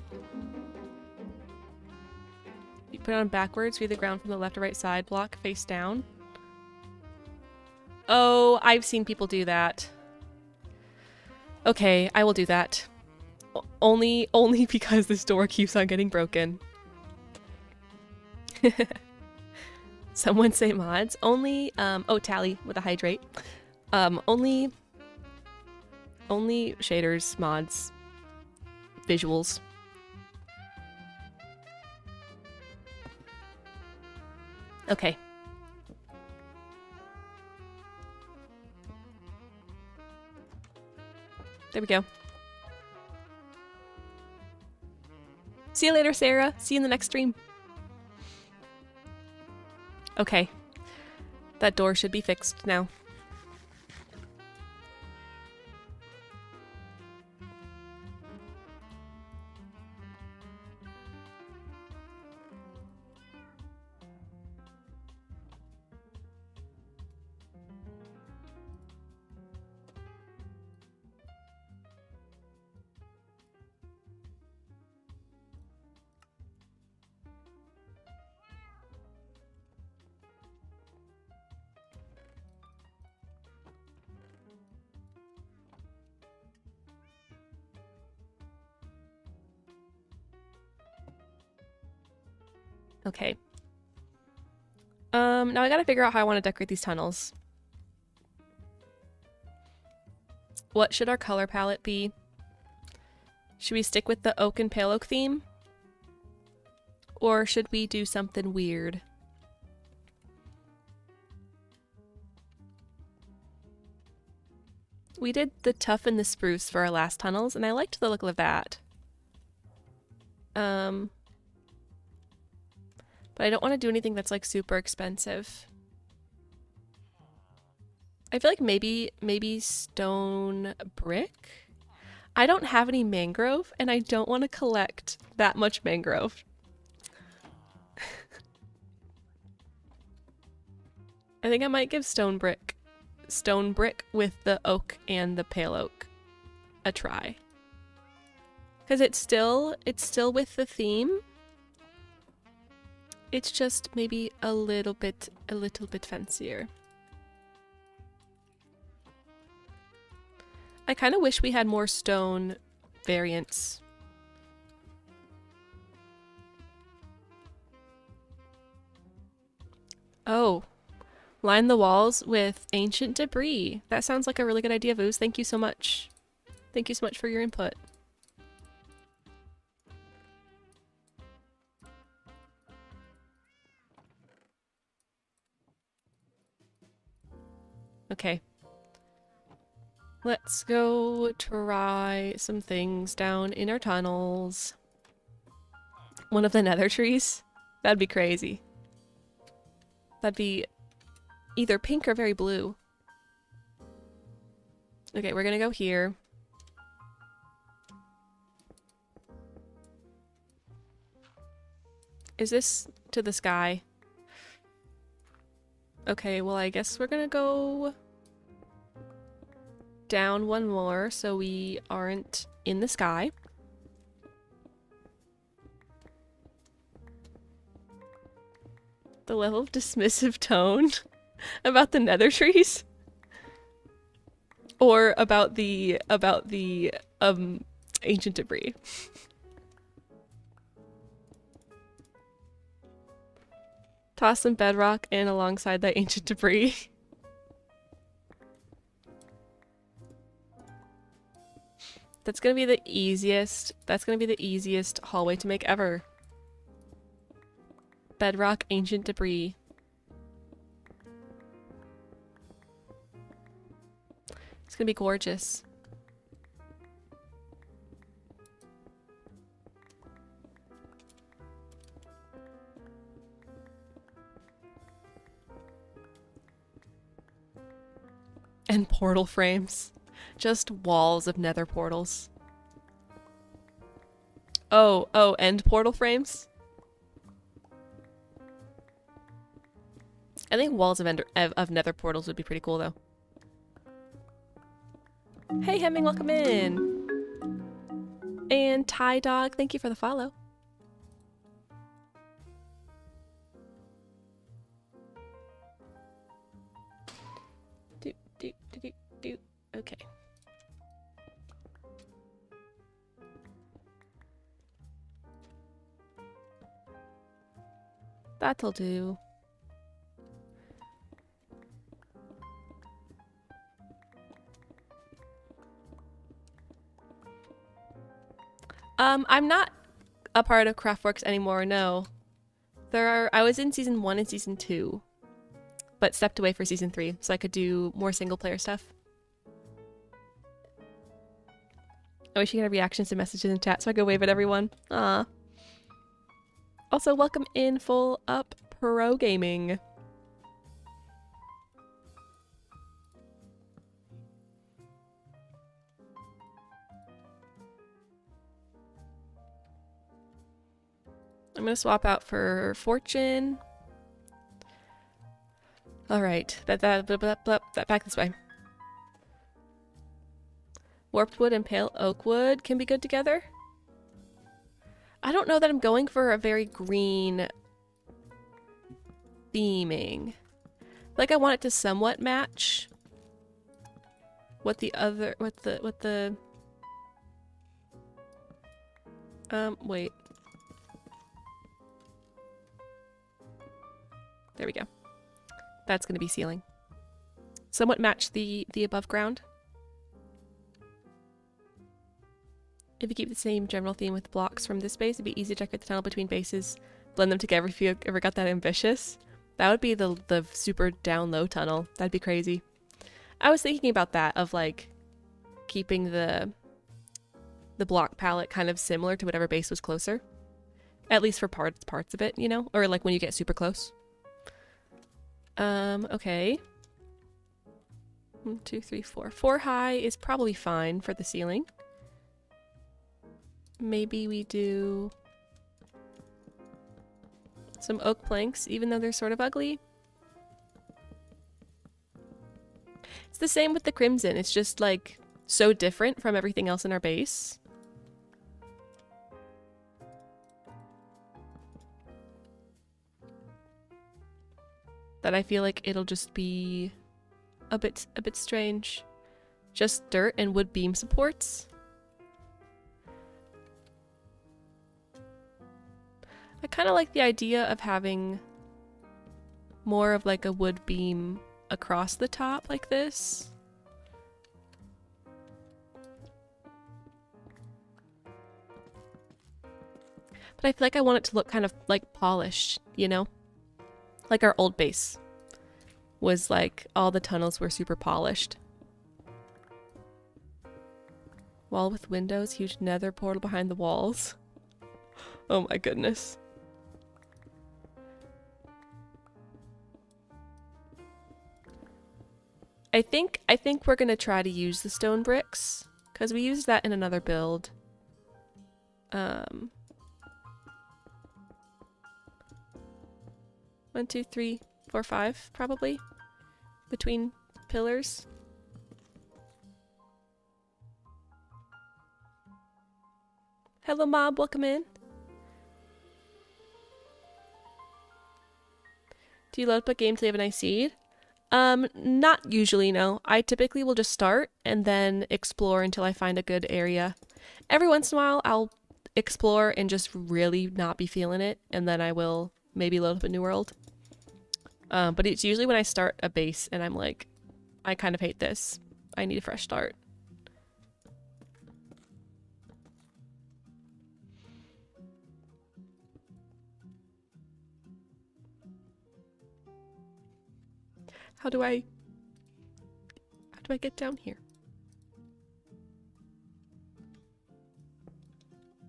You put it on backwards, view the ground from the left or right side, block face down. Oh, I've seen people do that. Okay, I will do that. Only because this door keeps on getting broken. Someone say mods. Only, oh, Tally with a hydrate. Only shaders, mods, visuals. Okay. There we go. See you later, Sarah. See you in the next stream. Okay. That door should be fixed now. Okay. Now I gotta figure out how I want to decorate these tunnels. What should our color palette be? Should we stick with the oak and pale oak theme? Or should we do something weird? We did the tough and the spruce for our last tunnels, and I liked the look of that. But I don't want to do anything that's like super expensive. I feel like maybe stone brick? I don't have any mangrove and I don't want to collect that much mangrove. I think I might give stone brick with the oak and the pale oak a try. Because it's still with the theme. It's just maybe a little bit fancier. I kind of wish we had more stone variants. Oh, line the walls with ancient debris. That sounds like a really good idea, Vooz. Thank you so much. Thank you so much for your input. Okay. Let's go try some things down in our tunnels. One of the nether trees? That'd be crazy. That'd be either pink or very blue. Okay, we're gonna go here. Is this to the sky? Okay, well I guess we're gonna go down one more so we aren't in the sky. The level of dismissive tone about the nether trees? Or about the ancient debris. Toss some bedrock in alongside that ancient debris. That's gonna be the easiest hallway to make ever. Bedrock, ancient debris. It's gonna be gorgeous. And portal frames. Just walls of nether portals. Oh, and portal frames? I think walls of nether portals would be pretty cool, though. Hey, Hemming, welcome in. And Ty Dog, thank you for the follow. Okay. That'll do. I'm not a part of Craftworks anymore, no. I was in season 1 and season 2, but stepped away for season 3 so I could do more single player stuff. I wish you could have reactions to messages in chat so I could wave at everyone. Aw. Also, welcome in Full Up Pro Gaming. I'm gonna swap out for Fortune. All right, back this way. Warped wood and pale oak wood can be good together. I don't know that I'm going for a very green theming. Like I want it to somewhat match what the wait. There we go. That's going to be ceiling. Somewhat match the above ground. If you keep the same general theme with blocks from this base, it'd be easy to decorate the tunnel between bases, blend them together if you ever got that ambitious. That would be the super down low tunnel. That'd be crazy. I was thinking about that, of like keeping the block palette kind of similar to whatever base was closer. At least for parts of it, you know? Or like when you get super close. Okay. 1, 2, 3, 4. 4 high is probably fine for the ceiling. Maybe we do some oak planks, even though they're sort of ugly. It's the same with the crimson. It's just like so different from everything else in our base. That I feel like it'll just be a bit strange. Just dirt and wood beam supports. I kind of like the idea of having more of like a wood beam across the top like this. But I feel like I want it to look kind of like polished, you know? Like our old base was like all the tunnels were super polished. Wall with windows, huge nether portal behind the walls. Oh my goodness. I think we're gonna try to use the stone bricks because we used that in another build. 1, 2, 3, 4, 5 probably between pillars. Hello mob, welcome in. Do you load up a game till you have a nice seed? Not usually, no. I typically will just start and then explore until I find a good area. Every once in a while, I'll explore and just really not be feeling it, and then I will maybe load up a new world. But it's usually when I start a base and I'm like, I kind of hate this. I need a fresh start. How do I get down here?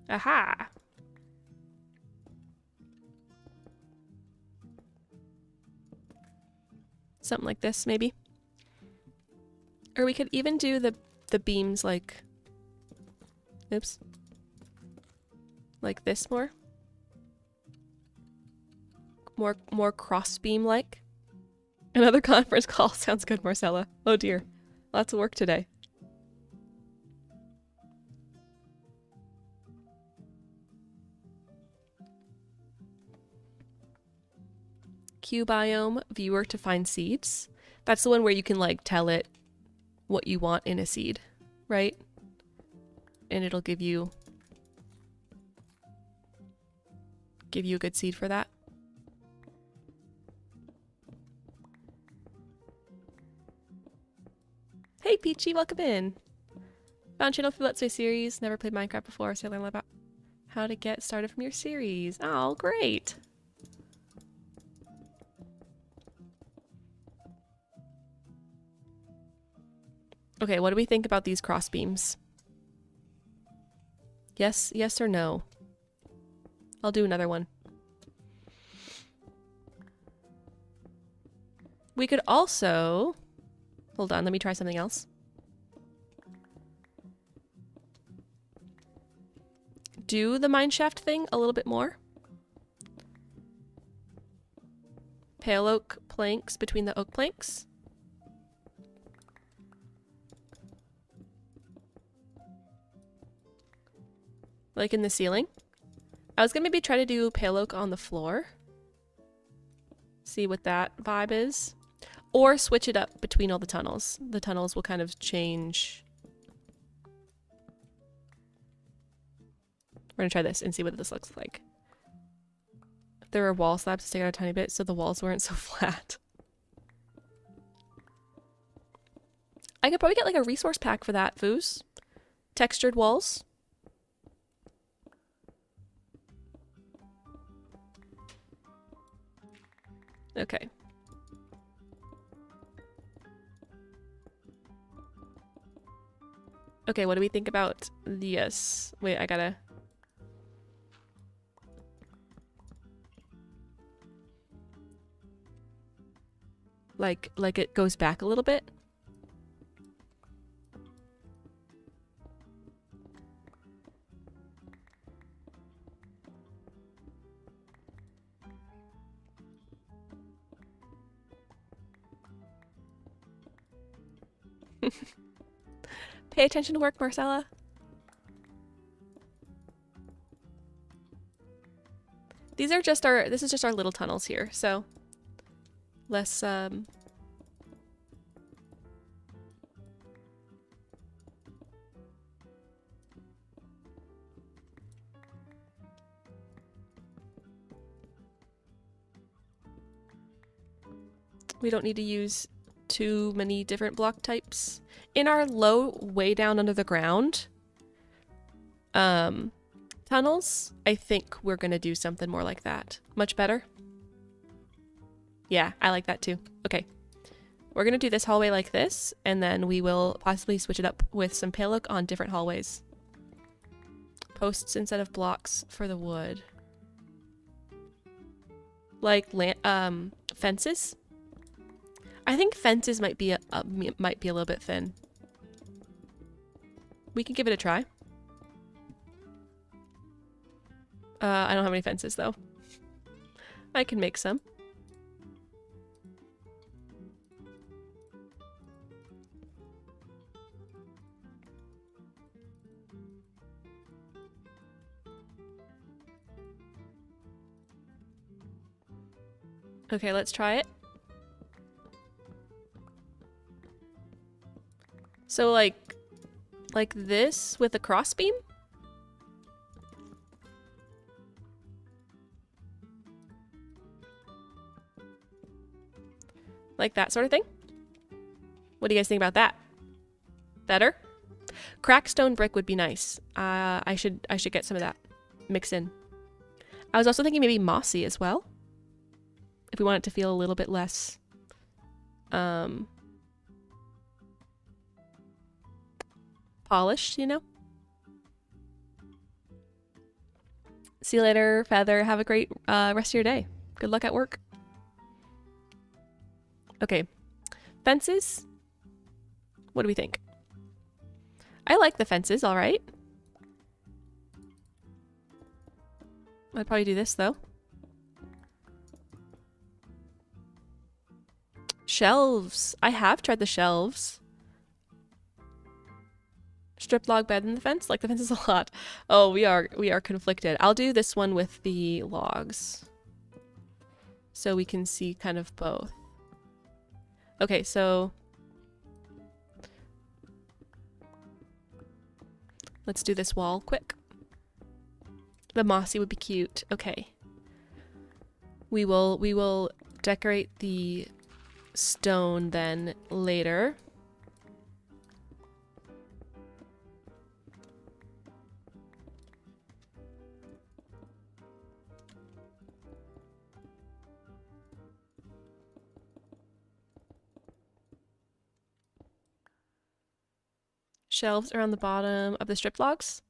Aha! Something like this, maybe. Or we could even do the beams like... Oops. Like this more. More cross beam like. Another conference call sounds good, Marcella. Oh dear. Lots of work today. Q biome viewer to find seeds. That's the one where you can like tell it what you want in a seed, right? And it'll give you a good seed for that. Hey Peachy, welcome in. Found channel for Let's Play series. Never played Minecraft before, so I learned about how to get started from your series. Oh, great. Okay, what do we think about these cross beams? Yes or no? I'll do another one. We could also... Hold on, let me try something else. Do the mineshaft thing a little bit more. Pale oak planks between the oak planks. Like in the ceiling. I was gonna maybe try to do pale oak on the floor. See what that vibe is. Or switch it up between all the tunnels. The tunnels will kind of change. We're gonna try this and see what this looks like. There are wall slabs to stick out a tiny bit so the walls weren't so flat. I could probably get like a resource pack for that, Foos. Textured walls. Okay. Okay, what do we think about this? Wait, I gotta... Like it goes back a little bit? Pay attention to work, Marcella. These are just our, this is just our little tunnels here, so less, we don't need to use too many different block types. In our low, way down under the ground tunnels, I think we're gonna do something more like that. Much better? Yeah, I like that too. Okay. We're gonna do this hallway like this, and then we will possibly switch it up with some pale oak on different hallways. Posts instead of blocks for the wood. Like fences? I think fences might be a little bit thin. We can give it a try. I don't have any fences though. I can make some. Okay, let's try it. So like this with a crossbeam? Like that sort of thing? What do you guys think about that? Better? Cracked stone brick would be nice. I should get some of that. Mix in. I was also thinking maybe mossy as well. If we want it to feel a little bit less polished, you know? See you later, Feather. Have a great rest of your day. Good luck at work. Okay. Fences? What do we think? I like the fences, all right. I'd probably do this, though. Shelves. I have tried the shelves. Strip log better than the fence? Like the fence is a lot. Oh, we are conflicted. I'll do this one with the logs. So we can see kind of both. Okay, so let's do this wall quick. The mossy would be cute. Okay. We will decorate the stone then later. Shelves around the bottom of the strip logs.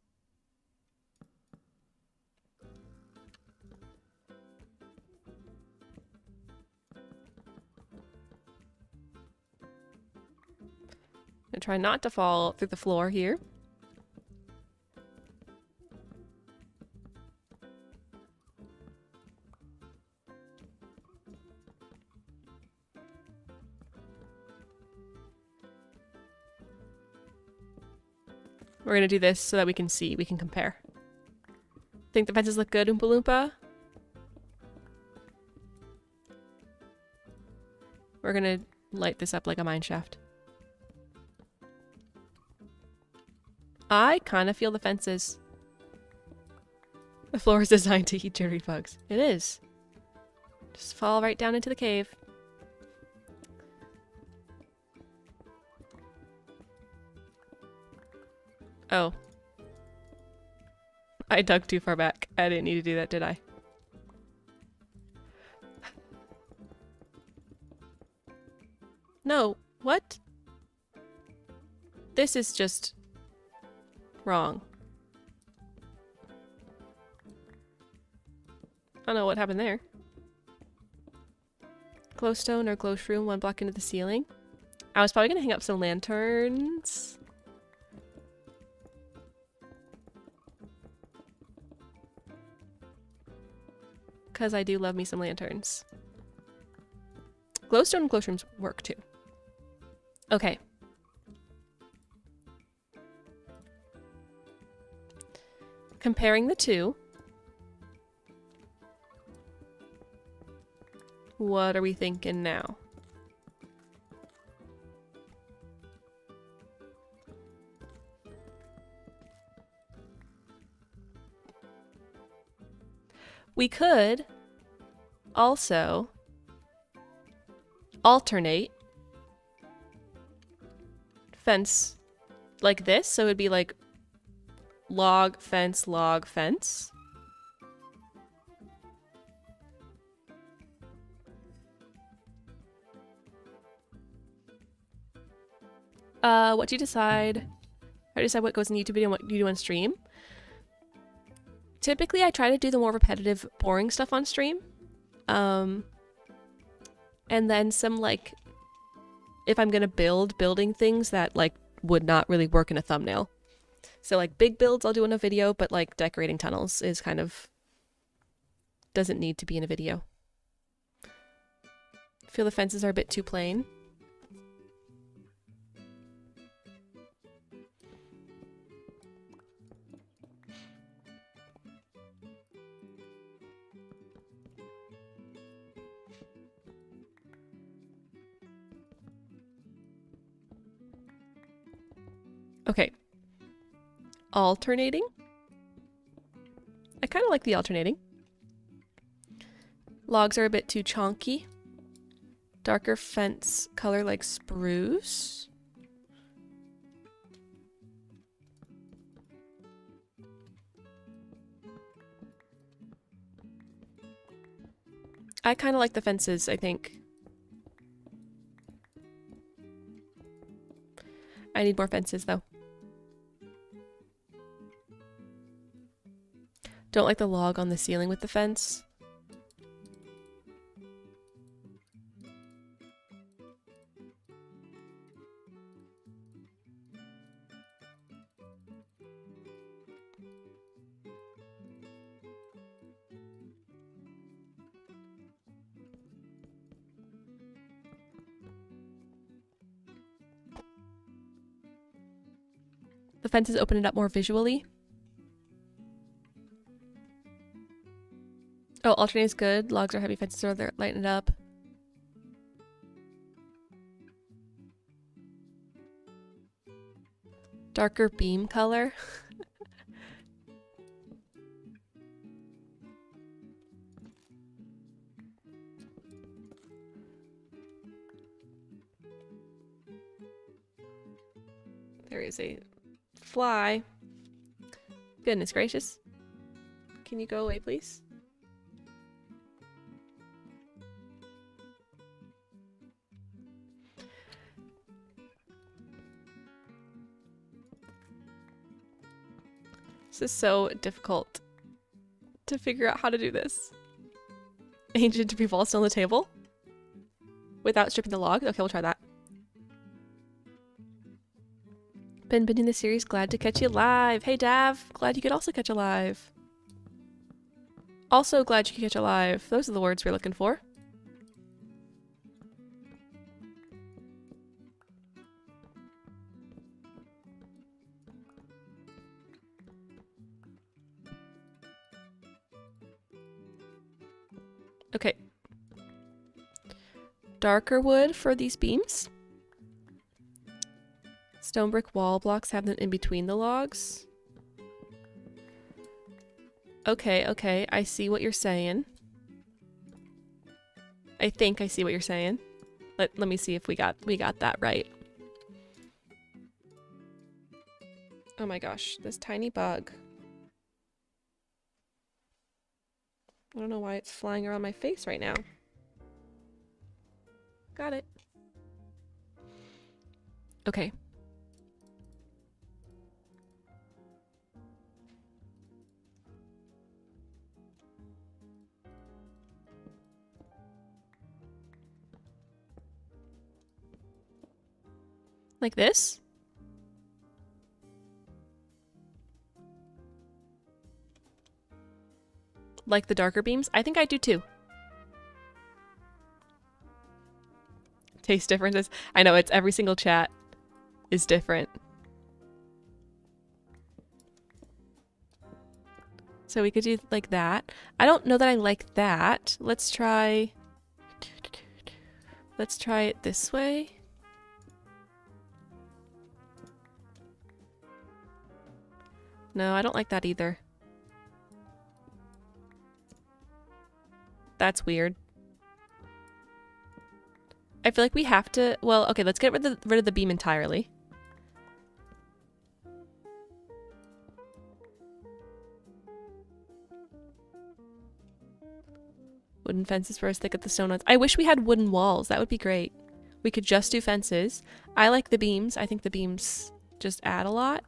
And try not to fall through the floor here. We're gonna do this so that we can see, we can compare. Think the fences look good, Oompa Loompa? We're gonna light this up like a mine shaft. I kind of feel the fences. The floor is designed to eat jitterybugs. It is. Just fall right down into the cave. Oh. I dug too far back. I didn't need to do that, did I? No. What? This is just wrong. I don't know what happened there. Glowstone or glow shroom, one block into the ceiling. I was probably gonna hang up some lanterns. Because I do love me some lanterns. Glowstone and glow shrooms work too. Okay. comparing the two, what are we thinking now? We could also alternate fence like this, so it'd be like log, fence, log, fence. What do you decide? How do you decide what goes in YouTube video and what you do on stream? Typically, I try to do the more repetitive, boring stuff on stream. And then some, like, if I'm gonna building things that, like, would not really work in a thumbnail. So, like, big builds I'll do in a video, but, like, decorating tunnels is kind of... doesn't need to be in a video. I feel the fences are a bit too plain. Okay. Alternating. I kind of like the alternating. Logs are a bit too chonky. Darker fence color like spruce. I kind of like the fences, I think. I need more fences though. Don't like the log on the ceiling with the fence. The fences open it up more visually. Oh, alternate is good. Logs are heavy, fences are there, lighten it up. Darker beam color. There is a fly. Goodness gracious. Can you go away, please? This is so difficult to figure out how to do this. Ancient tree fall still on the table? Without stripping the log? Okay, we'll try that. Been binging the series, glad to catch you live. Hey Dav, glad you could also catch a live. Also glad you could catch a live. Those are the words we're looking for. Okay. Darker wood for these beams. Stone brick wall blocks, have them in between the logs. Okay, okay, I see what you're saying. I think I see what you're saying. Let me see if we got that right. Oh my gosh, this tiny bug. I don't know why it's flying around my face right now. Got it. Okay. Like this? Like the darker beams? I think I do too. Taste differences. I know, it's every single chat is different. So we could do like that. I don't know that I like that. Let's try it this way. No, I don't like that either. That's weird. I feel like we have to, well, okay, let's get rid of the beam entirely. Wooden fences for as thick as the stone ones. I wish we had wooden walls. That would be great. We could just do fences. I like the beams. I think the beams just add a lot.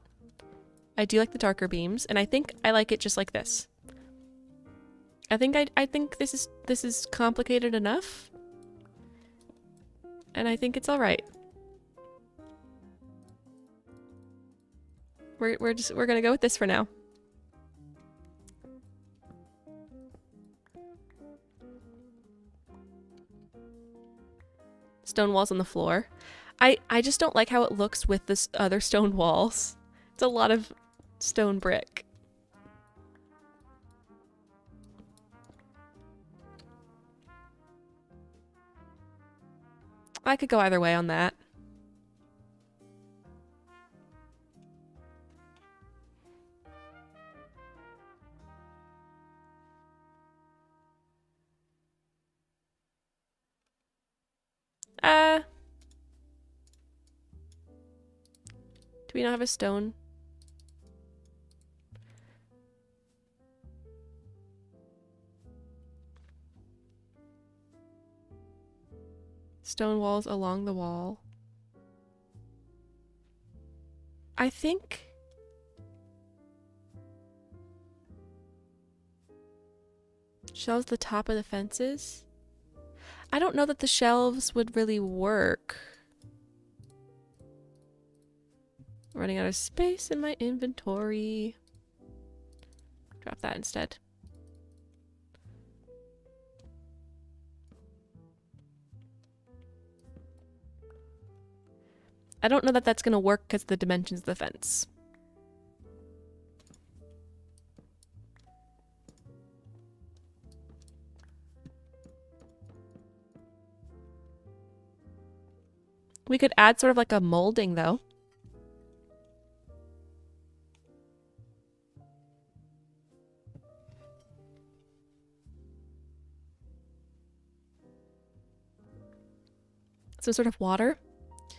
I do like the darker beams, and I think I like it just like this. I think this is complicated enough. And I think it's all right. We're gonna go with this for now. Stone walls on the floor. I just don't like how it looks with this other stone walls. It's a lot of stone brick. I could go either way on that. Do we not have a stone? Stone walls along the wall. I think shelves the top of the fences. I don't know that the shelves would really work. Running out of space in my inventory. Drop that instead. I don't know that that's going to work because of the dimensions of the fence. We could add sort of like a molding though. Some sort of water. I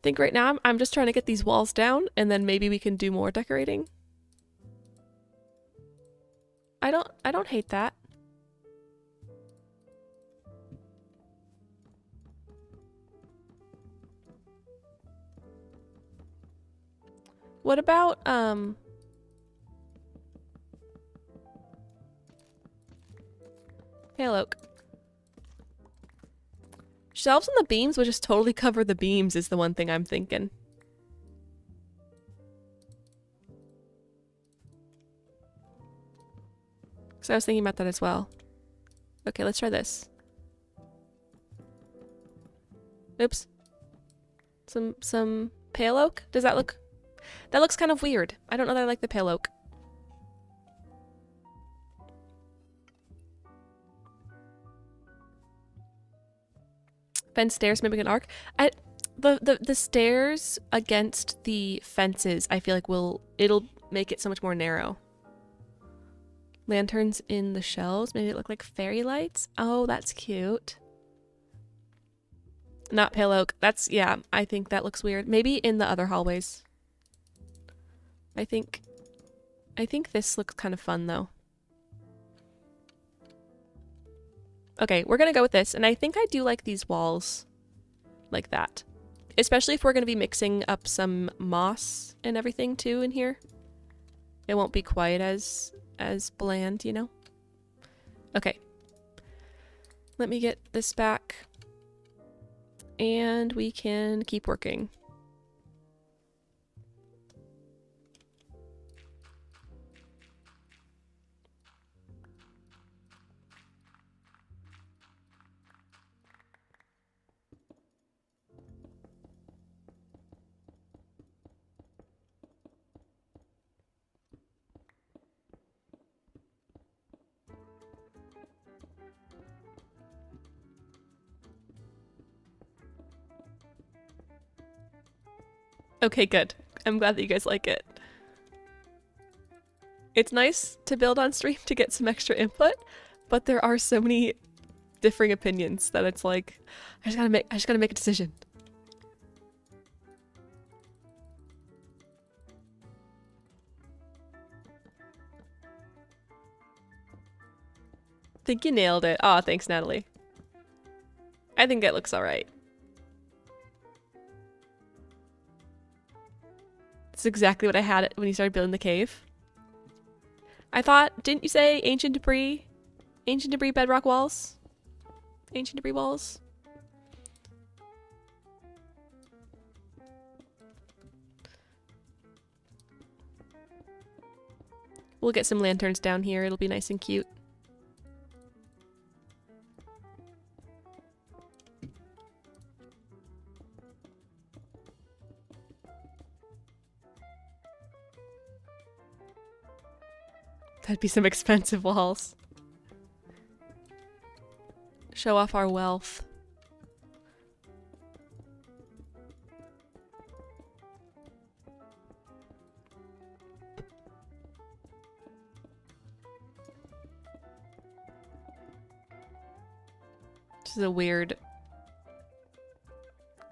think right now I'm just trying to get these walls down and then maybe we can do more decorating. I don't hate that. What about pale oak? Shelves on the beams would just totally cover the beams is the one thing I'm thinking. So I was thinking about that as well. Okay, let's try this. Oops. Some pale oak? Does that look... That looks kind of weird. I don't know that I like the pale oak. Fence stairs mimic an arc. The stairs against the fences, I feel like it'll make it so much more narrow. Lanterns in the shelves, maybe it look like fairy lights. Oh, that's cute. Not pale oak. That's, yeah, I think that looks weird. Maybe in the other hallways. I think this looks kind of fun though. Okay, we're gonna go with this, and I think I do like these walls like that. Especially if we're gonna be mixing up some moss and everything too in here. It won't be quite as bland, you know? Okay. Let me get this back. And we can keep working. Okay, good. I'm glad that you guys like it. It's nice to build on stream to get some extra input, but there are so many differing opinions that it's like I just gotta make a decision. Think you nailed it. Aw, thanks, Natalie. I think it looks alright. It's exactly what I had when you started building the cave. I thought, didn't you say ancient debris? Ancient debris bedrock walls? Ancient debris walls? We'll get some lanterns down here. It'll be nice and cute. That'd be some expensive walls. Show off our wealth. This is a weird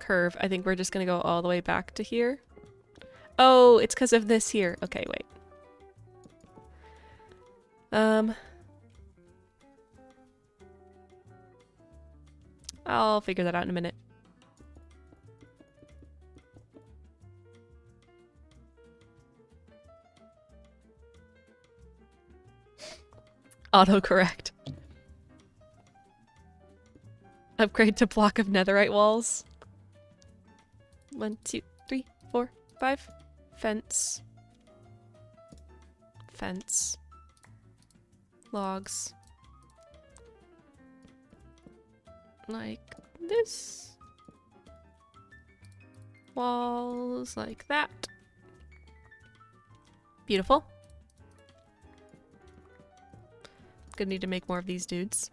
curve. I think we're just gonna go all the way back to here. Oh, it's because of this here. Okay, wait. I'll figure that out in a minute. Autocorrect. Upgrade to block of netherite walls. 1, 2, 3, 4, 5. Fence. Fence. Logs. Like this. Walls like that. Beautiful. Gonna need to make more of these dudes.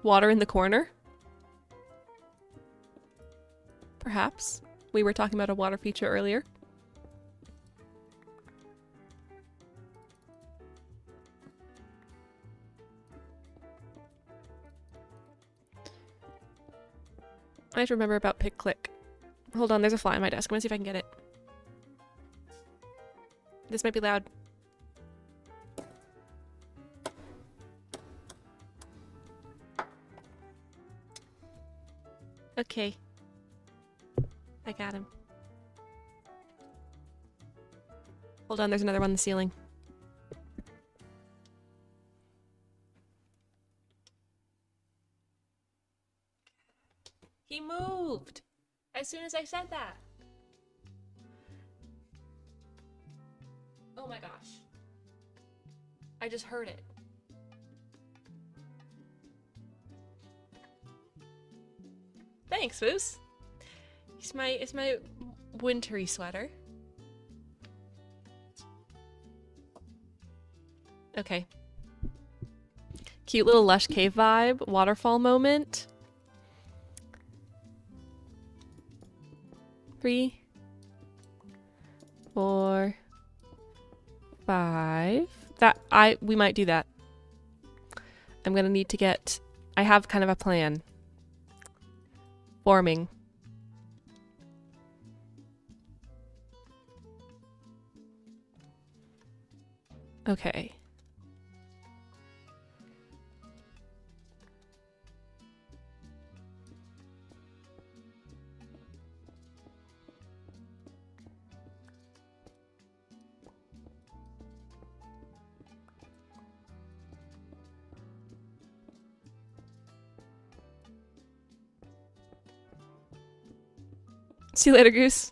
Water in the corner? Perhaps. We were talking about a water feature earlier. I have to remember about pick click. Hold on, there's a fly on my desk. I'm gonna see if I can get it. This might be loud. Okay. I got him. Hold on, there's another one on the ceiling. He moved! As soon as I said that. Oh my gosh. I just heard it. Thanks, Foos. It's my wintry sweater. Okay. Cute little lush cave vibe, waterfall moment. 3, 4, 5. We might do that. I'm gonna need to get. I have kind of a plan. Forming. Okay. See you later, Goose.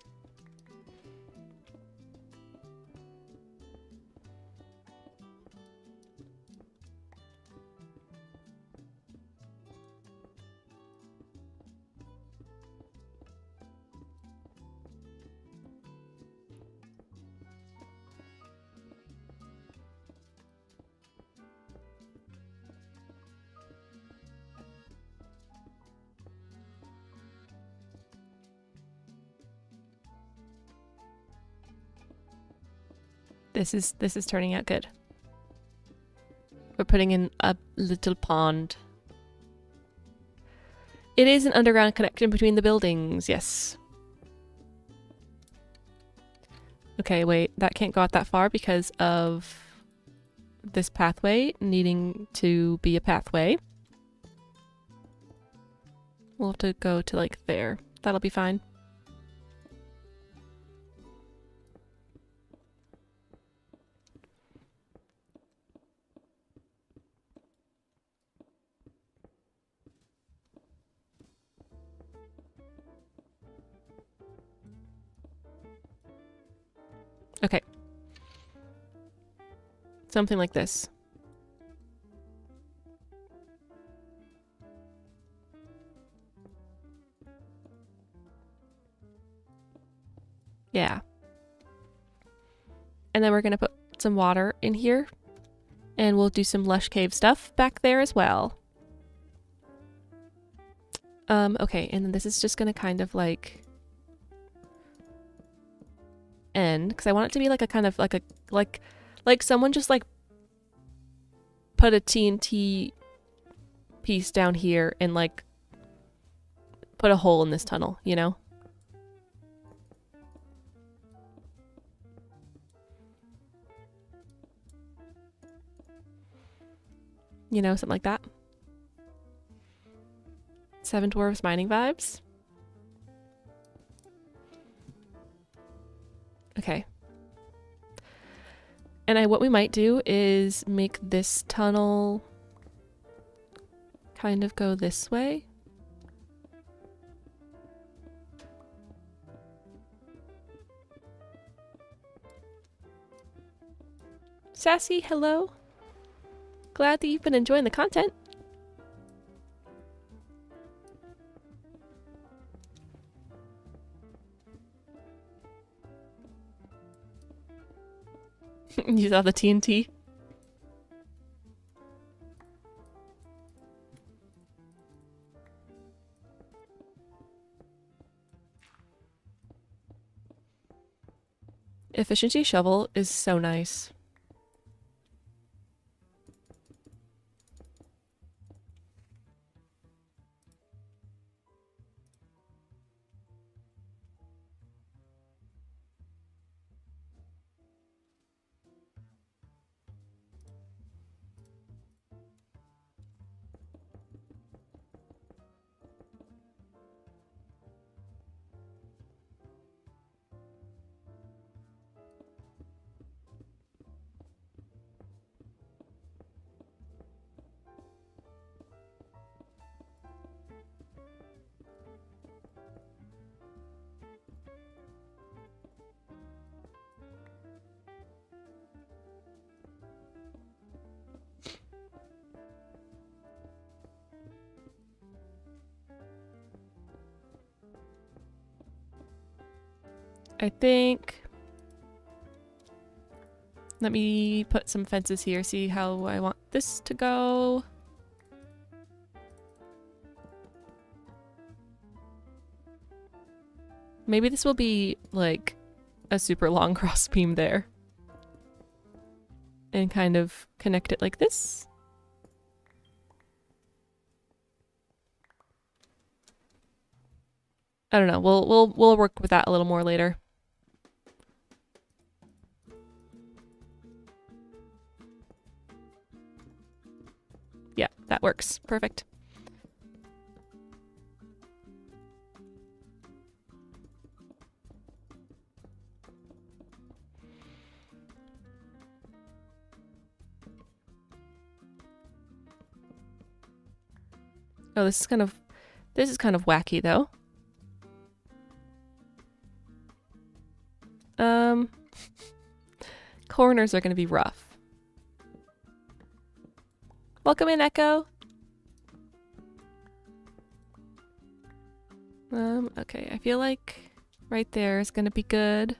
This is turning out good. We're putting in a little pond. It is an underground connection between the buildings, yes. Okay, wait, that can't go out that far because of this pathway needing to be a pathway. We'll have to go to like there. That'll be fine. Okay. Something like this. Yeah. And then we're gonna put some water in here. And we'll do some lush cave stuff back there as well. Okay, and then this is just gonna kind of like end, because I want it to be like a kind of like a like someone just like put a TNT piece down here and like put a hole in this tunnel, you know? You know, something like that. Seven Dwarfs mining vibes. Okay. And what we might do is make this tunnel kind of go this way. Sassy, hello. Glad that you've been enjoying the content. You saw the TNT? Efficiency shovel is so nice. I think... Let me put some fences here, see how I want this to go. Maybe this will be like a super long cross beam there. And kind of connect it like this. I don't know. We'll work with that a little more later. Yeah, that works. Perfect. Oh, this is kind of wacky though. Corners are going to be rough. Welcome in, Echo. Okay, I feel like right there is going to be good.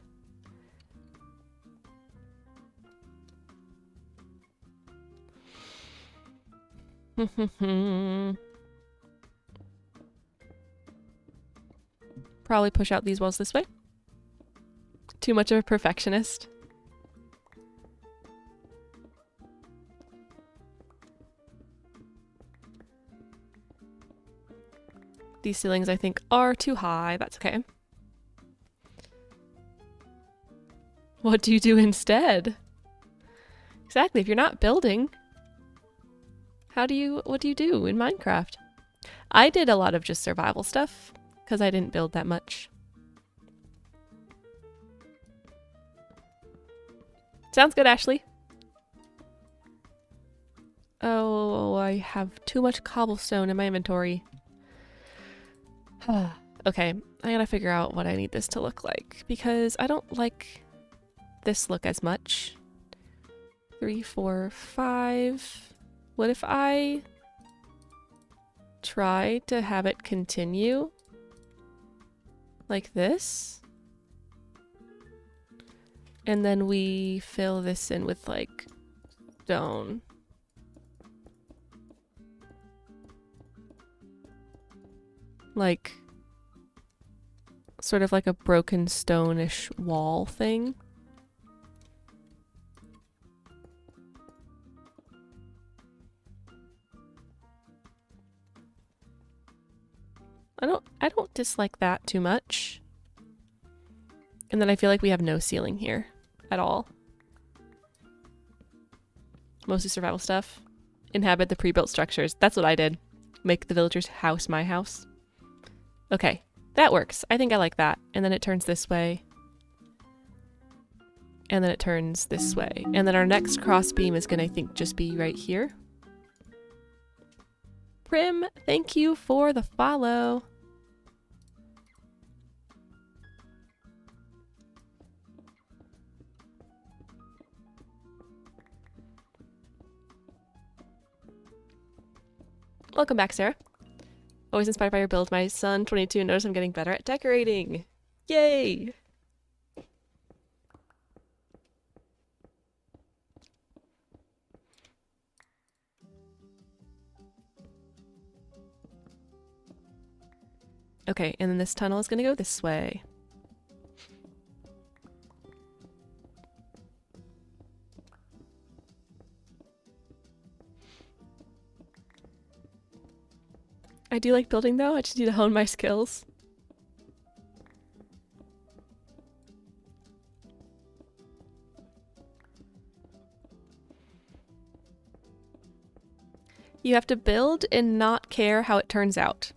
Probably push out these walls this way. Too much of a perfectionist. These ceilings, I think, are too high. That's okay. What do you do instead? Exactly, if you're not building, what do you do in Minecraft? I did a lot of just survival stuff, because I didn't build that much. Sounds good, Ashley. Oh, I have too much cobblestone in my inventory. Okay, I gotta figure out what I need this to look like, because I don't like this look as much. 3, 4, 5. What if I try to have it continue like this? And then we fill this in with like stone. Like sort of like a broken stone-ish wall thing. I don't dislike that too much. And then I feel like we have no ceiling here at all. Mostly survival stuff. Inhabit the pre-built structures. That's what I did. Make the villager's house my house. Okay, that works. I think I like that. And then it turns this way. And then it turns this way. And then our next cross beam is gonna, I think, just be right here. Prim, thank you for the follow. Welcome back, Sarah. Always inspired by your build. My son, 22, noticed I'm getting better at decorating. Yay! Okay, and then this tunnel is gonna go this way. I do like building though, I just need to hone my skills. You have to build and not care how it turns out.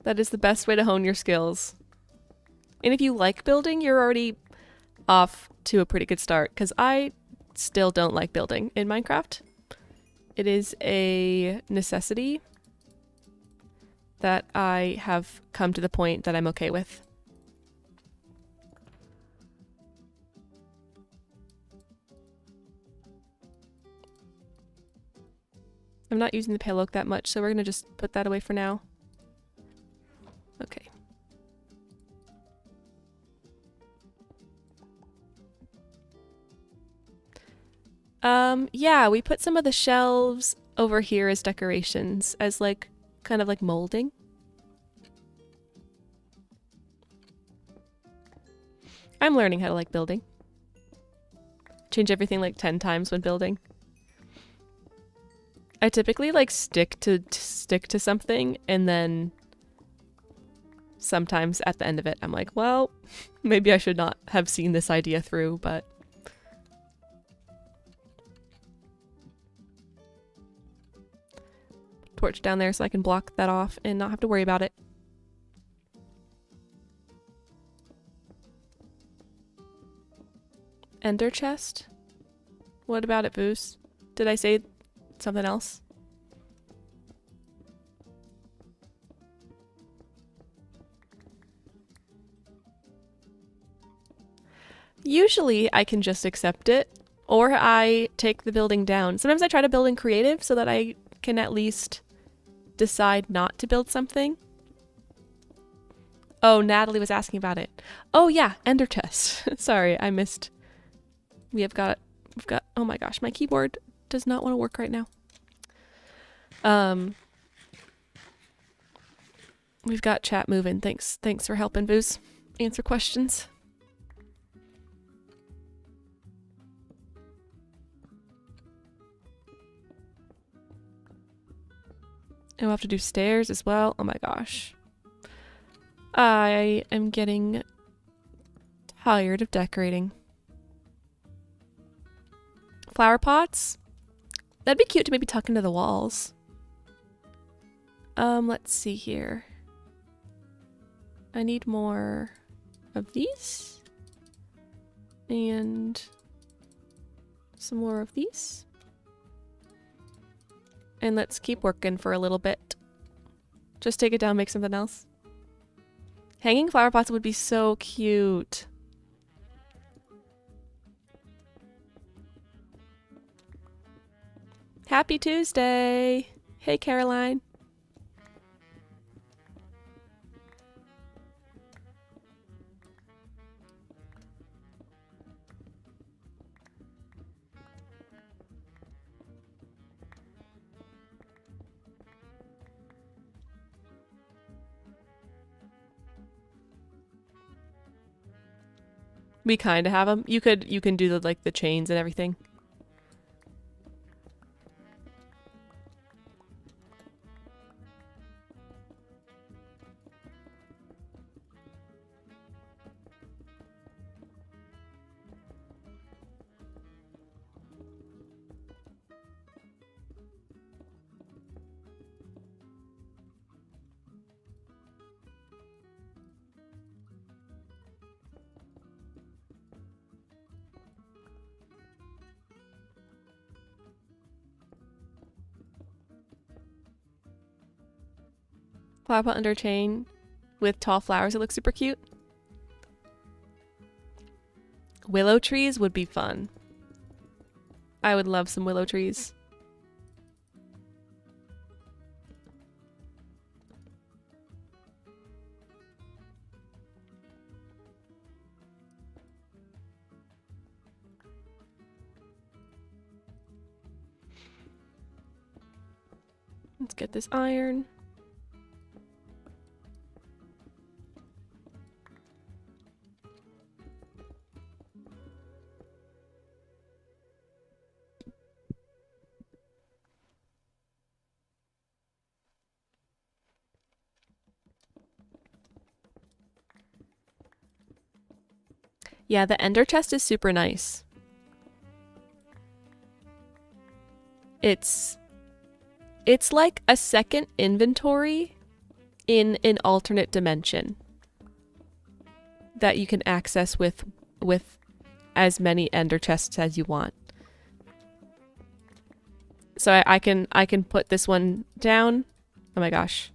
That is the best way to hone your skills. And if you like building, you're already off to a pretty good start, because I still don't like building in Minecraft. It is a necessity that I have come to the point that I'm okay with. I'm not using the pale oak that much, so we're gonna just put that away for now. Okay. Yeah, we put some of the shelves over here as decorations, as like, kind of like molding. I'm learning how to like building. Change everything like 10 times when building. I typically like stick to something, and then sometimes at the end of it I'm like, well, maybe I should not have seen this idea through, but torch down there so I can block that off and not have to worry about it. Ender chest? What about it, Boos? Did I say something else? Usually I can just accept it, or I take the building down. Sometimes I try to build in creative so that I can at least decide not to build something. Oh, Natalie was asking about it. Oh yeah, ender chest. Sorry, I missed. We've got, oh my gosh, my keyboard does not want to work right now. We've got chat moving. Thanks for helping, Booze. Answer questions. And we'll have to do stairs as well. Oh my gosh. I am getting tired of decorating. Flower pots? That'd be cute to maybe tuck into the walls. Let's see here. I need more of these. And some more of these. And let's keep working for a little bit. Just take it down, make something else. Hanging flower pots would be so cute. Happy Tuesday! Hey, Caroline. We kind of have them. You can do the chains and everything. Flower pot under chain with tall flowers. It looks super cute. Willow trees would be fun. I would love some willow trees. Let's get this iron. Yeah, the ender chest is super nice. It's like a second inventory in an alternate dimension that you can access with as many ender chests as you want. So I can put this one down. Oh my gosh.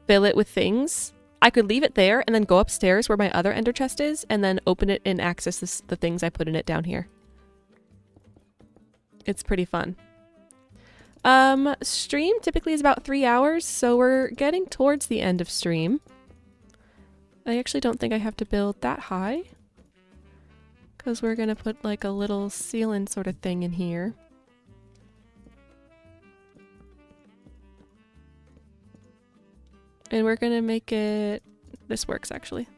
Fill it with things. I could leave it there and then go upstairs where my other ender chest is and then open it and access the things I put in it down here. It's pretty fun. Stream typically is about 3 hours, so we're getting towards the end of stream. I actually don't think I have to build that high, because we're gonna put like a little ceiling sort of thing in here. And we're gonna make it... This works actually.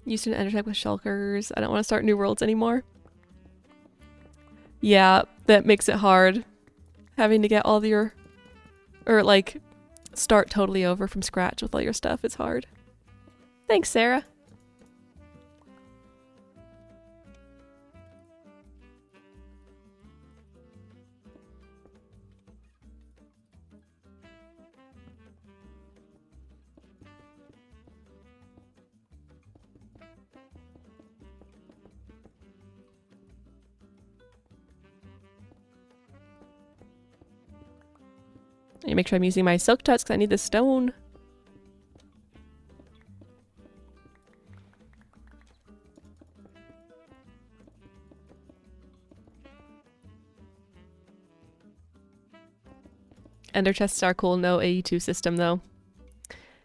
Used an ender type with shulkers. I don't want to start new worlds anymore. Yeah, that makes it hard. Having to get all your... Or like, start totally over from scratch with all your stuff is hard. Thanks, Sarah. I need to make sure I'm using my silk touch because I need the stone. Ender chests are cool, no AE2 system though.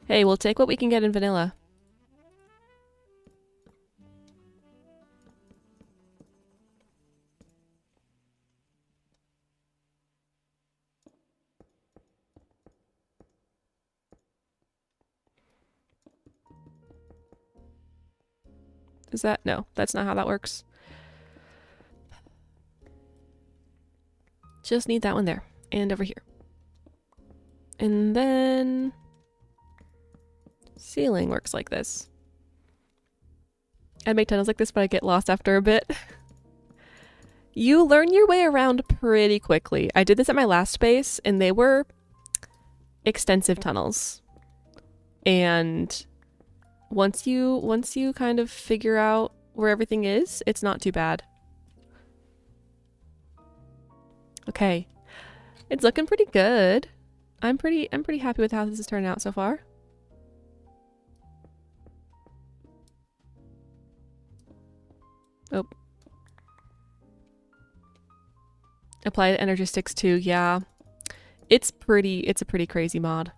Hey, we'll take what we can get in vanilla. Is that? No, that's not how that works. Just need that one there and over here. And then ceiling works like this. I'd make tunnels like this, but I get lost after a bit. You learn your way around pretty quickly. I did this at my last base, and they were extensive tunnels. And once you kind of figure out where everything is, it's not too bad. Okay. It's looking pretty good. I'm pretty happy with how this is turning out so far. Oh. Apply the energy sticks too. Yeah. It's a pretty crazy mod.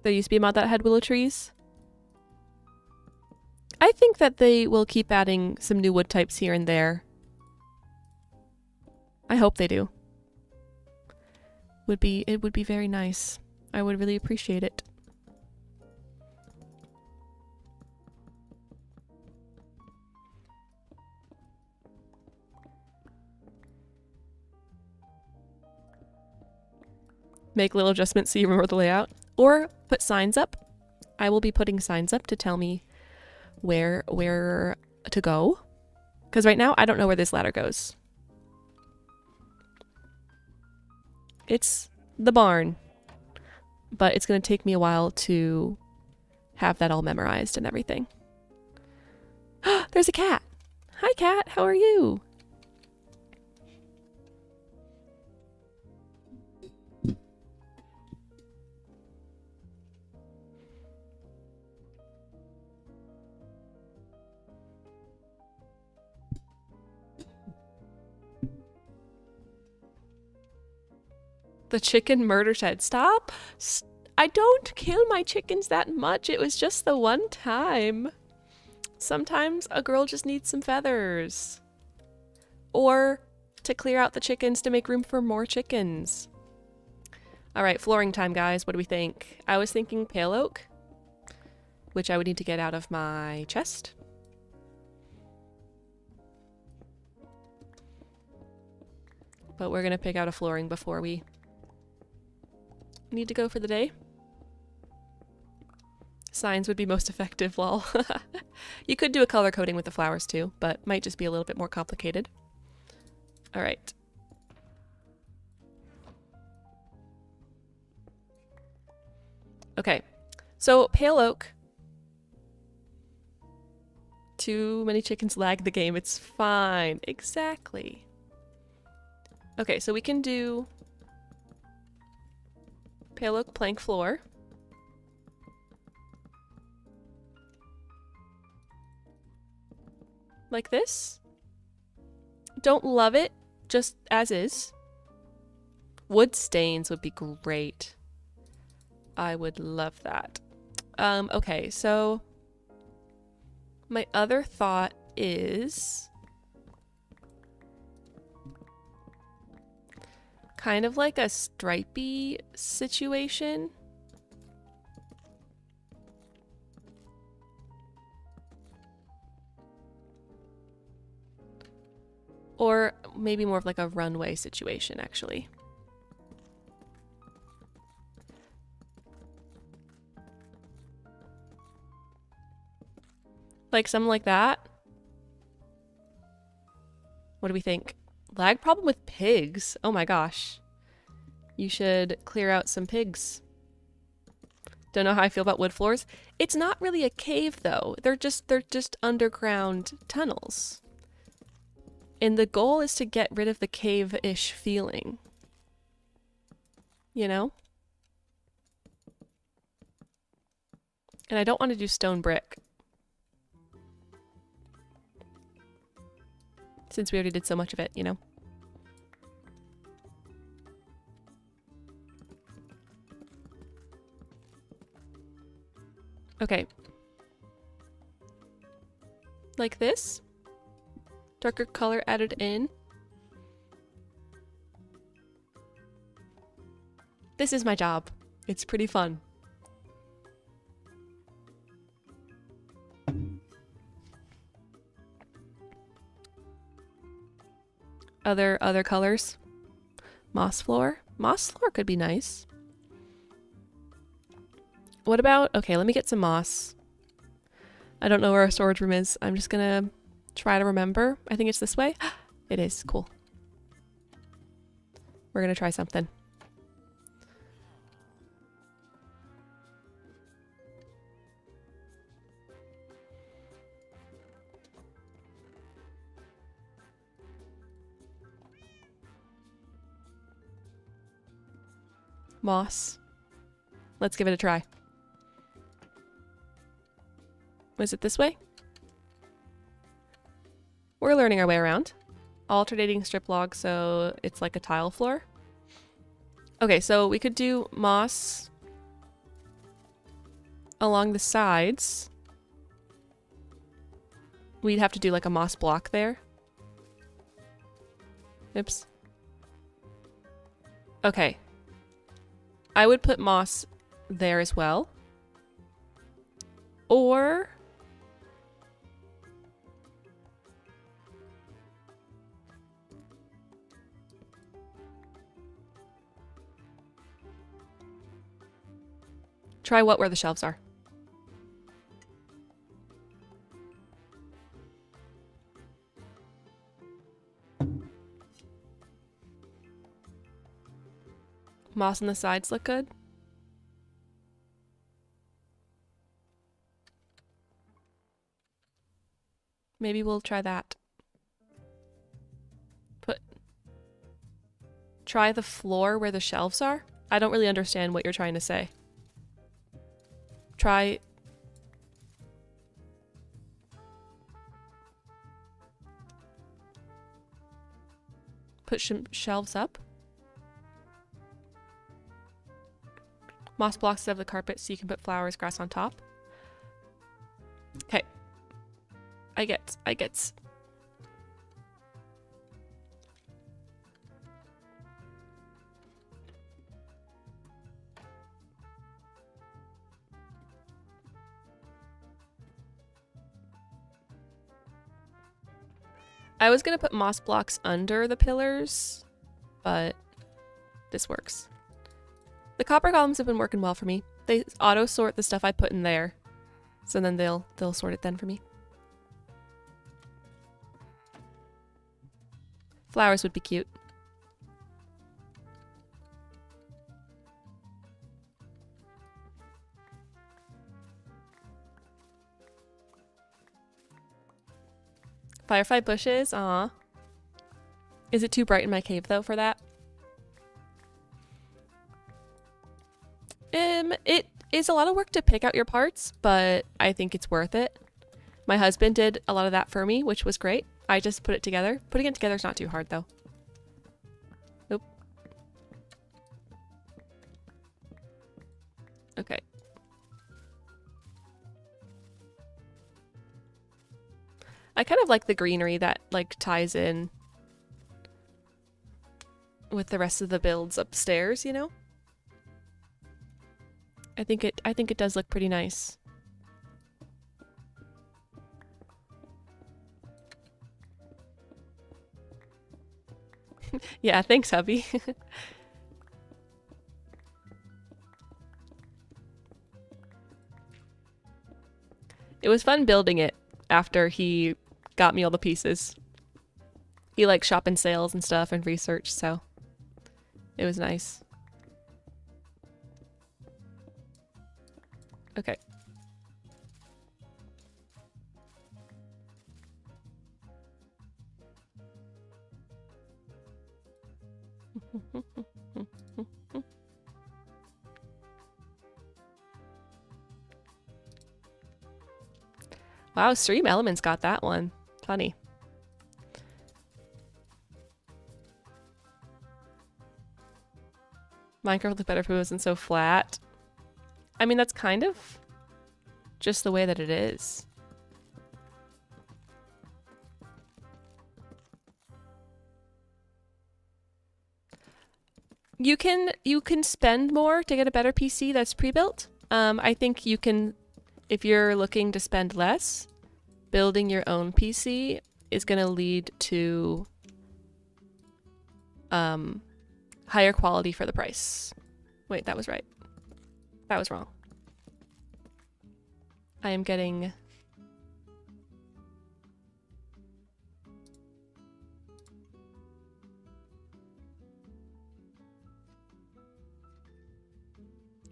There used to be a mod that had willow trees. I think that they will keep adding some new wood types here and there. I hope they do. It would be very nice. I would really appreciate it. Make little adjustments so you remember the layout. Or put signs up. I will be putting signs up to tell me where to go. Because right now I don't know where this ladder goes. It's the barn. But it's going to take me a while to have that all memorized and everything. There's a cat. Hi cat, how are you? The chicken murder shed. Stop. I don't kill my chickens that much. It was just the one time. Sometimes a girl just needs some feathers. Or to clear out the chickens to make room for more chickens. All right, flooring time, guys. What do we think? I was thinking pale oak, which I would need to get out of my chest. But we're going to pick out a flooring before we need to go for the day. Signs would be most effective, lol. You could do a color coding with the flowers too, but might just be a little bit more complicated. All right. Okay, so pale oak. Too many chickens lag the game. It's fine. Exactly. Okay, so we can do pale oak plank floor. Like this. Don't love it, just as is. Wood stains would be great. I would love that. Okay, so my other thought is kind of like a stripey situation. Or maybe more of like a runway situation, actually. Like something like that. What do we think? Lag problem with pigs. Oh my gosh. You should clear out some pigs. Don't know how I feel about wood floors. It's not really a cave though. They're just underground tunnels. And the goal is to get rid of the cave-ish feeling. You know? And I don't want to do stone brick. since we already did so much of it, you know? Okay. Like this. Darker color added in. This is my job. It's pretty fun. Other colors. Moss floor. Moss floor could be nice. What about, okay, let me get some moss. I don't know where our storage room is. I'm just gonna try to remember. I think it's this way. It is, cool. We're gonna try something. Moss. Let's give it a try. Was it this way? We're learning our way around. Alternating strip log, so it's like a tile floor. Okay, so we could do moss along the sides. We'd have to do like a moss block there. Oops. Okay. I would put moss there as well. Or try what where the shelves are. Moss on the sides look good. Maybe we'll try that. Try the floor where the shelves are. I don't really understand what you're trying to say. Try... Put shelves up. Moss blocks instead of the carpet so you can put flowers, grass on top. Okay. I get. I was gonna put moss blocks under the pillars, but this works. The copper columns have been working well for me. They auto sort the stuff I put in there, so then they'll sort it then for me. Flowers would be cute. Firefly bushes, aw. Is it too bright in my cave though for that? It is a lot of work to pick out your parts, but I think it's worth it. My husband did a lot of that for me, which was great. I just put it together. Putting it together is not too hard though. Nope. Okay. I kind of like the greenery that like ties in with the rest of the builds upstairs, you know? I think it does look pretty nice. Yeah, thanks, hubby. It was fun building it after he got me all the pieces. He likes shopping sales and stuff and research, so it was nice. Okay. Wow, Stream Elements got that one. Funny. Minecraft would look better if it wasn't so flat. I mean, that's kind of just the way that it is. You can spend more to get a better PC that's pre-built. I think you can, if you're looking to spend less, building your own PC is going to lead to higher quality for the price. Wait, that was right. That was wrong. I am getting...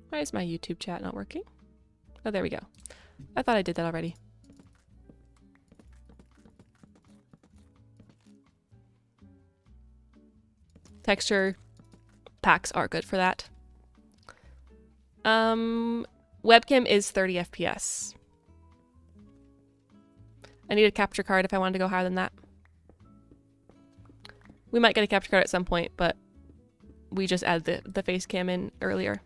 Why is my YouTube chat not working? Oh, there we go. I thought I did that already. Texture packs are good for that. Webcam is 30 FPS. I need a capture card if I wanted to go higher than that. We might get a capture card at some point, but we just added the face cam in earlier.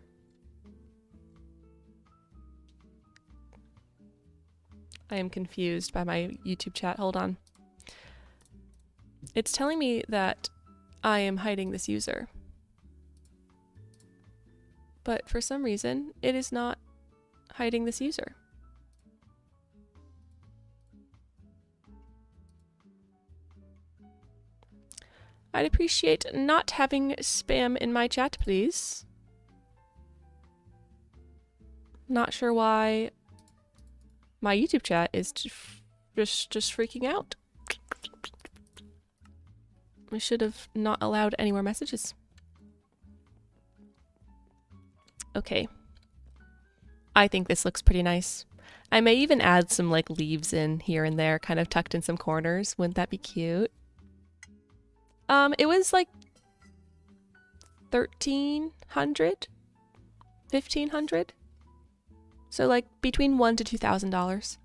I am confused by my YouTube chat. Hold on. It's telling me that I am hiding this user. But for some reason, it is not hiding this user. I'd appreciate not having spam in my chat, please. Not sure why my YouTube chat is just freaking out. I should have not allowed any more messages. Okay. I think this looks pretty nice. I may even add some like leaves in here and there, kind of tucked in some corners. Wouldn't that be cute? It was like 1,300, 1,500. So like between $1,000 to $2,000.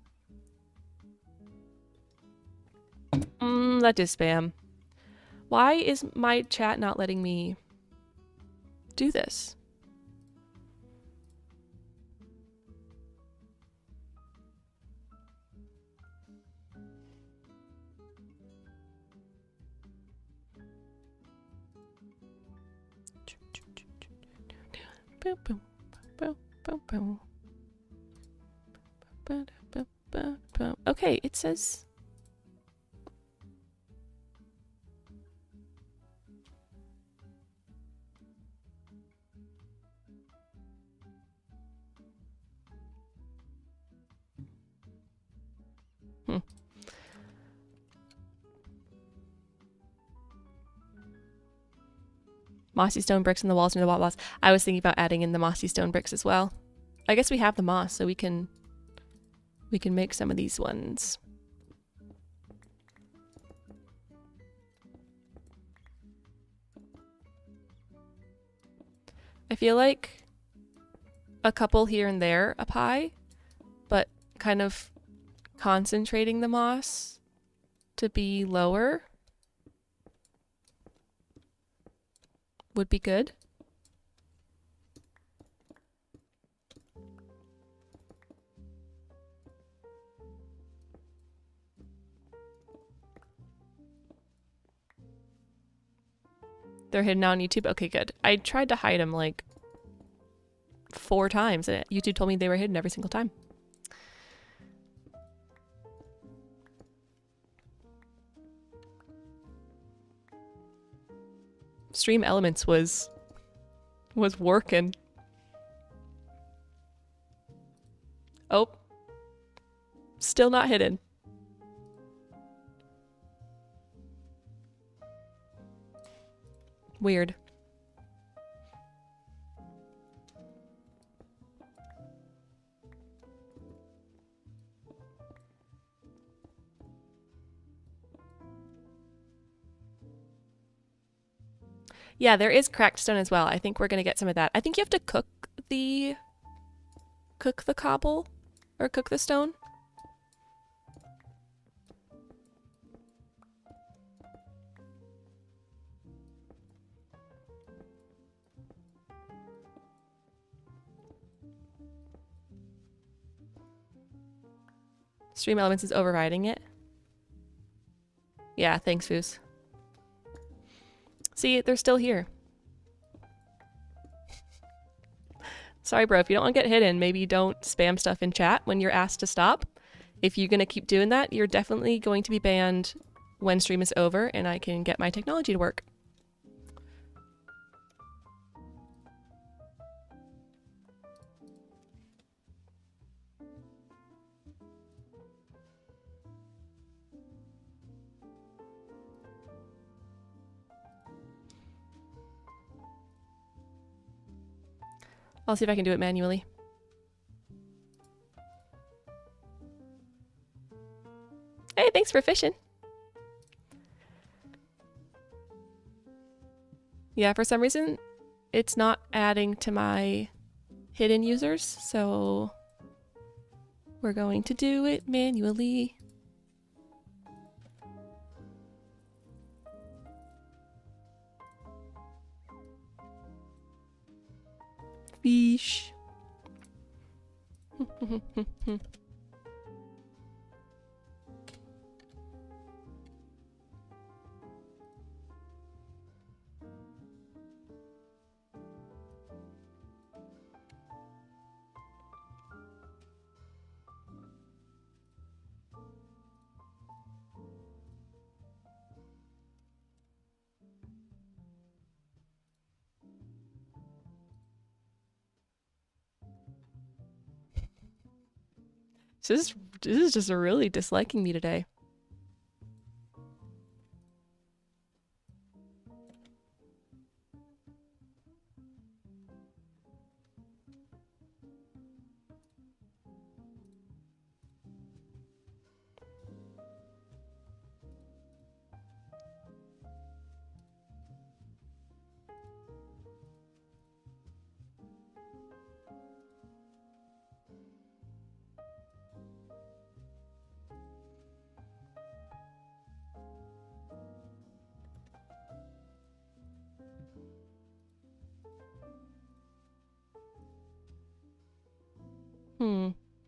That is spam. Why is my chat not letting me do this? Boom, boom, boom, boom, boom. Okay, it says... Mossy stone bricks in the walls near the walls. I was thinking about adding in the mossy stone bricks as well. I guess we have the moss, so we can make some of these ones. I feel like a couple here and there up high, but kind of concentrating the moss to be lower would be good. They're hidden now on YouTube? Okay, good. I tried to hide them like 4 times and YouTube told me they were hidden every single time. Stream Elements was working. Oh. Still not hidden. Weird. Yeah, there is cracked stone as well. I think we're gonna get some of that. I think you have to cook the cobble or cook the stone. Stream Elements is overriding it. Yeah, thanks, Foos. See, they're still here. Sorry, bro, if you don't want to get hidden, maybe don't spam stuff in chat when you're asked to stop. If you're going to keep doing that, you're definitely going to be banned when stream is over and I can get my technology to work. I'll see if I can do it manually. Hey, thanks for fishing. Yeah, for some reason, it's not adding to my hidden users, so we're going to do it manually. Fish. This is just really disliking me today.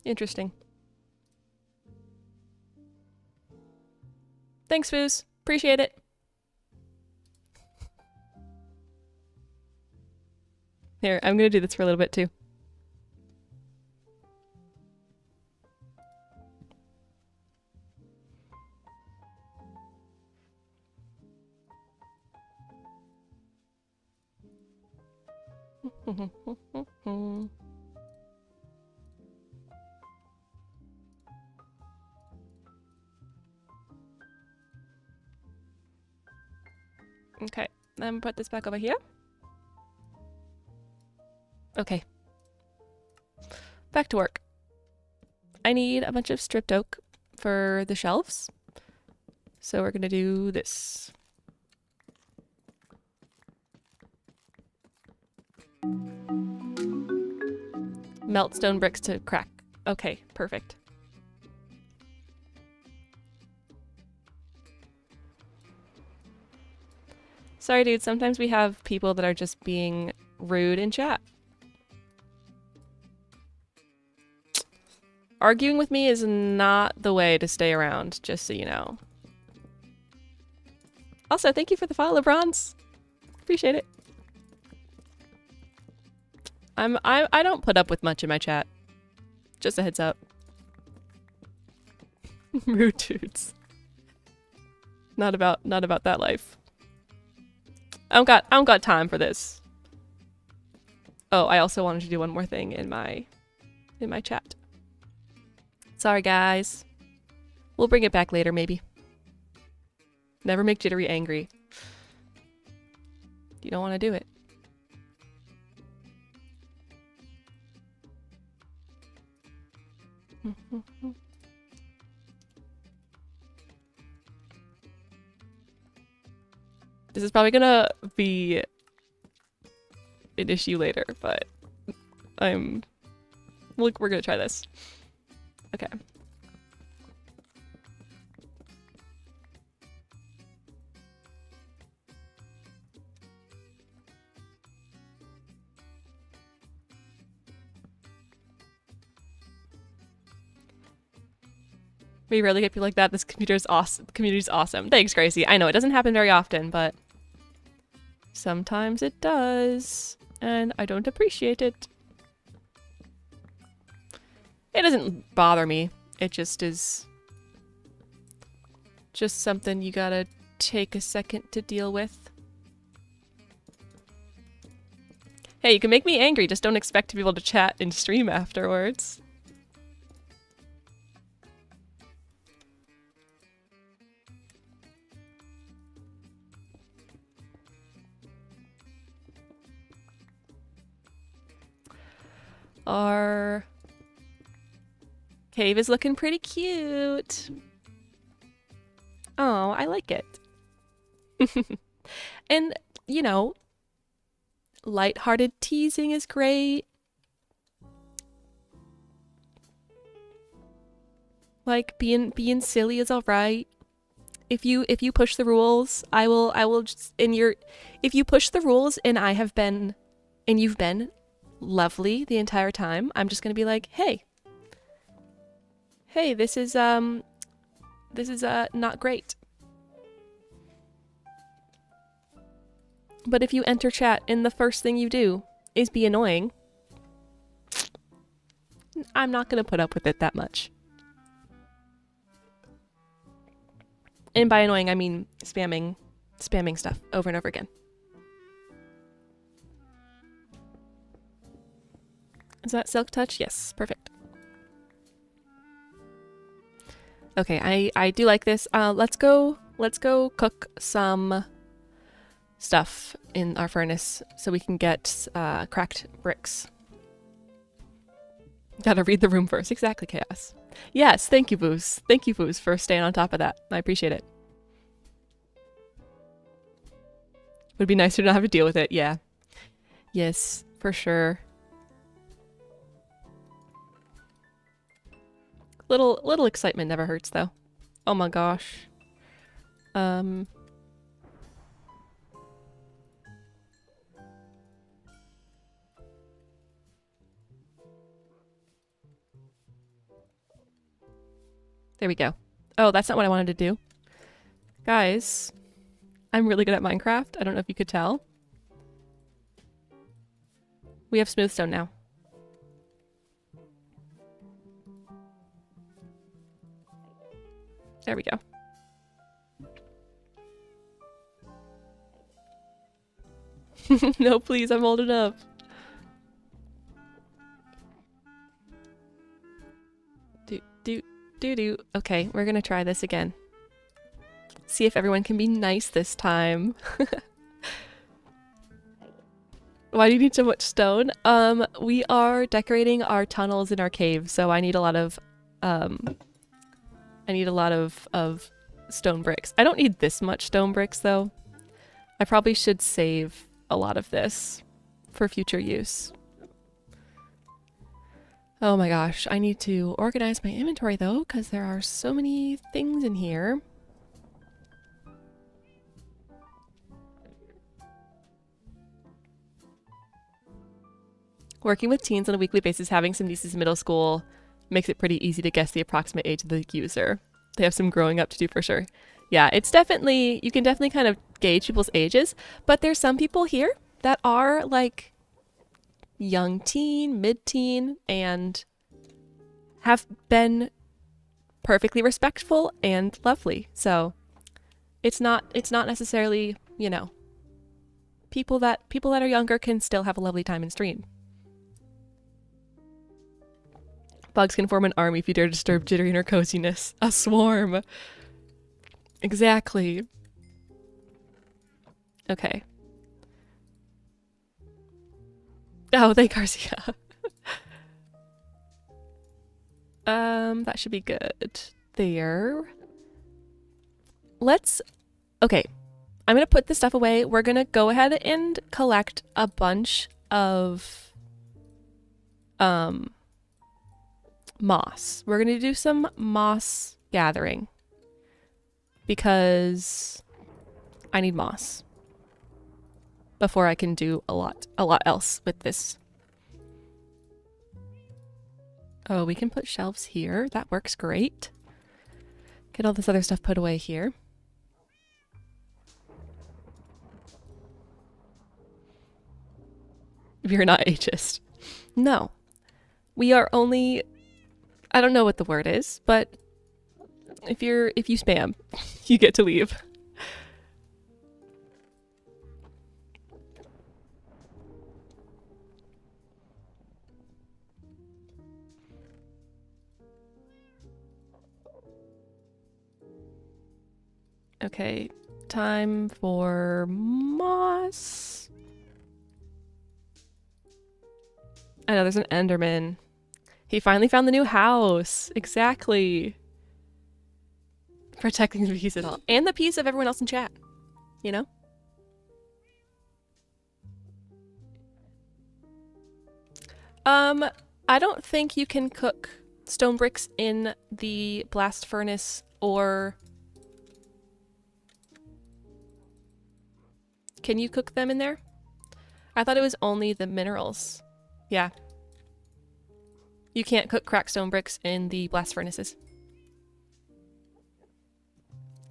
Interesting. Thanks, Foos. Appreciate it. Here, I'm gonna do this for a little bit too. Okay, then put this back over here. Okay. Back to work. I need a bunch of stripped oak for the shelves. So we're gonna do this. Melt stone bricks to crack. Okay, perfect. Sorry, dude. Sometimes we have people that are just being rude in chat. Arguing with me is not the way to stay around, just so you know. Also, thank you for the follow, Bronze. Appreciate it. I don't put up with much in my chat. Just a heads up. Rude dudes. Not about that life. I don't got time for this. Oh, I also wanted to do one more thing in my chat. Sorry, guys. We'll bring it back later, maybe. Never make Jittery angry. You don't want to do it. This is probably gonna be an issue later, but we're gonna try this. Okay. We rarely get people like that. This computer's awesome. Community's awesome. Thanks, Gracie. I know it doesn't happen very often, but sometimes it does, and I don't appreciate it. It doesn't bother me. It just is just something you gotta take a second to deal with. Hey, you can make me angry, just don't expect to be able to chat and stream afterwards. Our cave is looking pretty cute. Oh, I like it. And, you know, lighthearted teasing is great. Like being silly is all right. If you push the rules, I will just if you push the rules and you've been lovely the entire time, I'm just gonna be like, hey, this is not great. But if you enter chat and the first thing you do is be annoying, I'm not gonna put up with it that much. And by annoying, I mean spamming stuff over and over again. Is that Silk Touch? Yes, perfect. Okay, I do like this. Let's go cook some stuff in our furnace so we can get cracked bricks. Gotta read the room first. Exactly, Chaos. Yes, thank you, Boos. Thank you, Boos, for staying on top of that. I appreciate it. Would be nicer to not have to deal with it, yeah. Yes, for sure. Little excitement never hurts, though. Oh my gosh. There we go. Oh, that's not what I wanted to do. Guys, I'm really good at Minecraft. I don't know if you could tell. We have smooth stone now. There we go. No, please, I'm old enough. Do. Okay, we're gonna try this again. See if everyone can be nice this time. Why do you need so much stone? We are decorating our tunnels in our cave, so I need a lot of stone bricks. I don't need this much stone bricks though. I probably should save a lot of this for future use. Oh my gosh, I need to organize my inventory though, because there are so many things in here. Working with teens on a weekly basis, having some nieces in middle school makes it pretty easy to guess the approximate age of the user. They have some growing up to do for sure. Yeah, it's definitely, you can definitely kind of gauge people's ages, but there's some people here that are like young teen, mid-teen, and have been perfectly respectful and lovely. So it's not necessarily, you know, people that are younger can still have a lovely time in stream. Bugs can form an army if you dare disturb Jittery in her coziness. A swarm. Exactly. Okay. Oh, thank Garcia. That should be good. There. Okay. I'm gonna put this stuff away. We're gonna go ahead and collect a bunch of, moss. We're gonna do some moss gathering because I need moss before I can do a lot else with this. Oh, we can put shelves here. That works great. Get all this other stuff put away here. We're not ageist. No. We are only... I don't know what the word is, but if you spam, you get to leave. Okay, time for moss. I know there's an Enderman. He finally found the new house. Exactly. Protecting the peace at all. And the peace of everyone else in chat. You know? I don't think you can cook stone bricks in the blast furnace or... Can you cook them in there? I thought it was only the minerals. Yeah. You can't cook cracked stone bricks in the blast furnaces.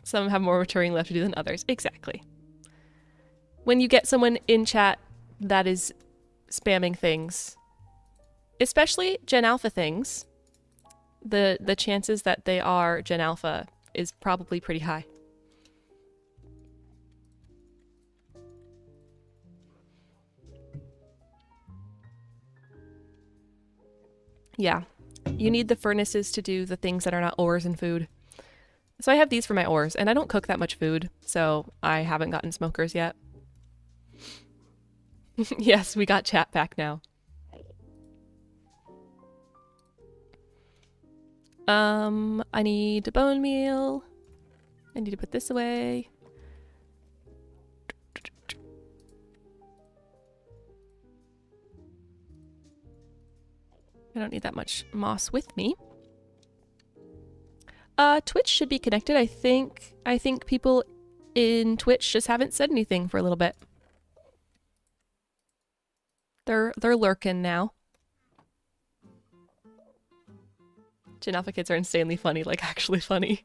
Some have more maturing left to do than others. Exactly. When you get someone in chat that is spamming things, especially Gen Alpha things, the chances that they are Gen Alpha is probably pretty high. Yeah, you need the furnaces to do the things that are not ores and food. So I have these for my ores, and I don't cook that much food, so I haven't gotten smokers yet. Yes, we got chat back now. I need bone meal. I need to put this away. I don't need that much moss with me. Twitch should be connected. I think people in Twitch just haven't said anything for a little bit. They're lurking now. Gen Alpha kids are insanely funny, like actually funny.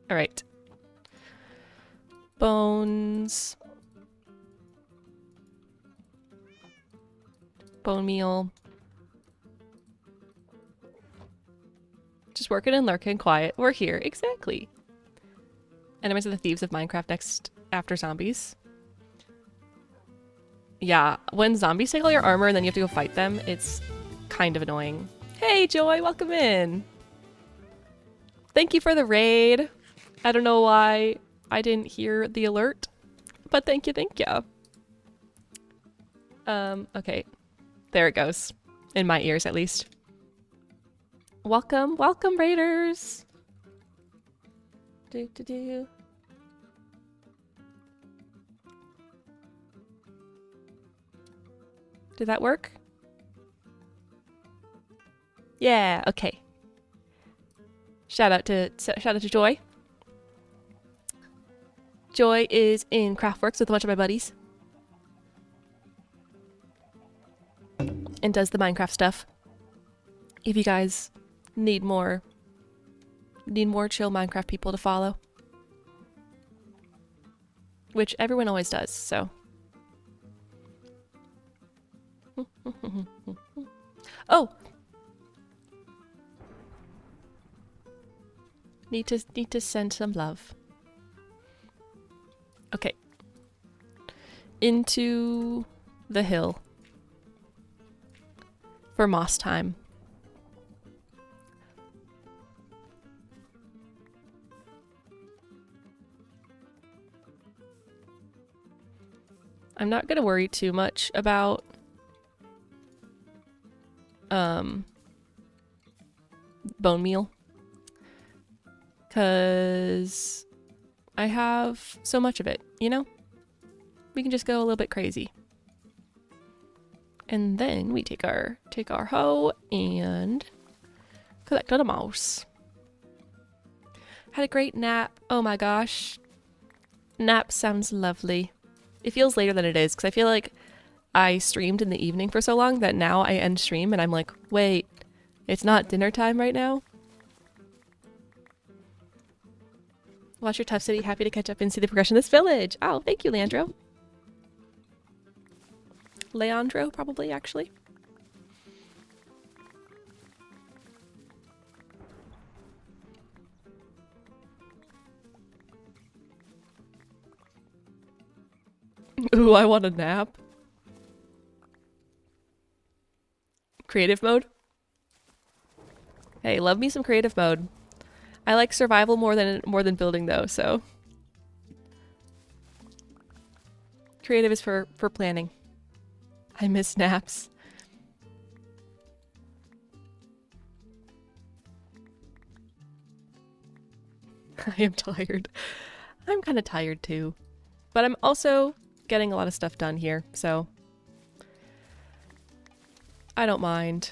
All right. Bones. Bone meal. Just working and lurking quiet. We're here. Exactly. Enemies are the thieves of Minecraft next after zombies. Yeah, when zombies take all your armor and then you have to go fight them, it's kind of annoying. Hey, Joy, welcome in. Thank you for the raid. I don't know why I didn't hear the alert, but thank you, thank you. Okay. There it goes. In my ears, at least. Welcome, welcome, raiders. Did that work? Yeah, okay. Shout out to Joy. Joy is in Craftworks with a bunch of my buddies. And does the Minecraft stuff. If you guys need more chill Minecraft people to follow. Which everyone always does, so. Oh! Need to send some love. Okay. Into the hill. For moss time. I'm not gonna worry too much about bone meal, because I have so much of it, you know? We can just go a little bit crazy. And then we take our hoe and collect on a mouse. Had a great nap. Oh my gosh. Nap sounds lovely. It feels later than it is because I feel like I streamed in the evening for so long that now I end stream and I'm like, wait, it's not dinner time right now? Watch your Tough City. Happy to catch up and see the progression of this village. Oh, thank you, Leandro. Leandro, probably, actually. Ooh, I want a nap. Creative mode? Hey, love me some creative mode. I like survival more than building though, so creative is for planning. I miss naps. I am tired. I'm kind of tired too. But I'm also getting a lot of stuff done here, so I don't mind.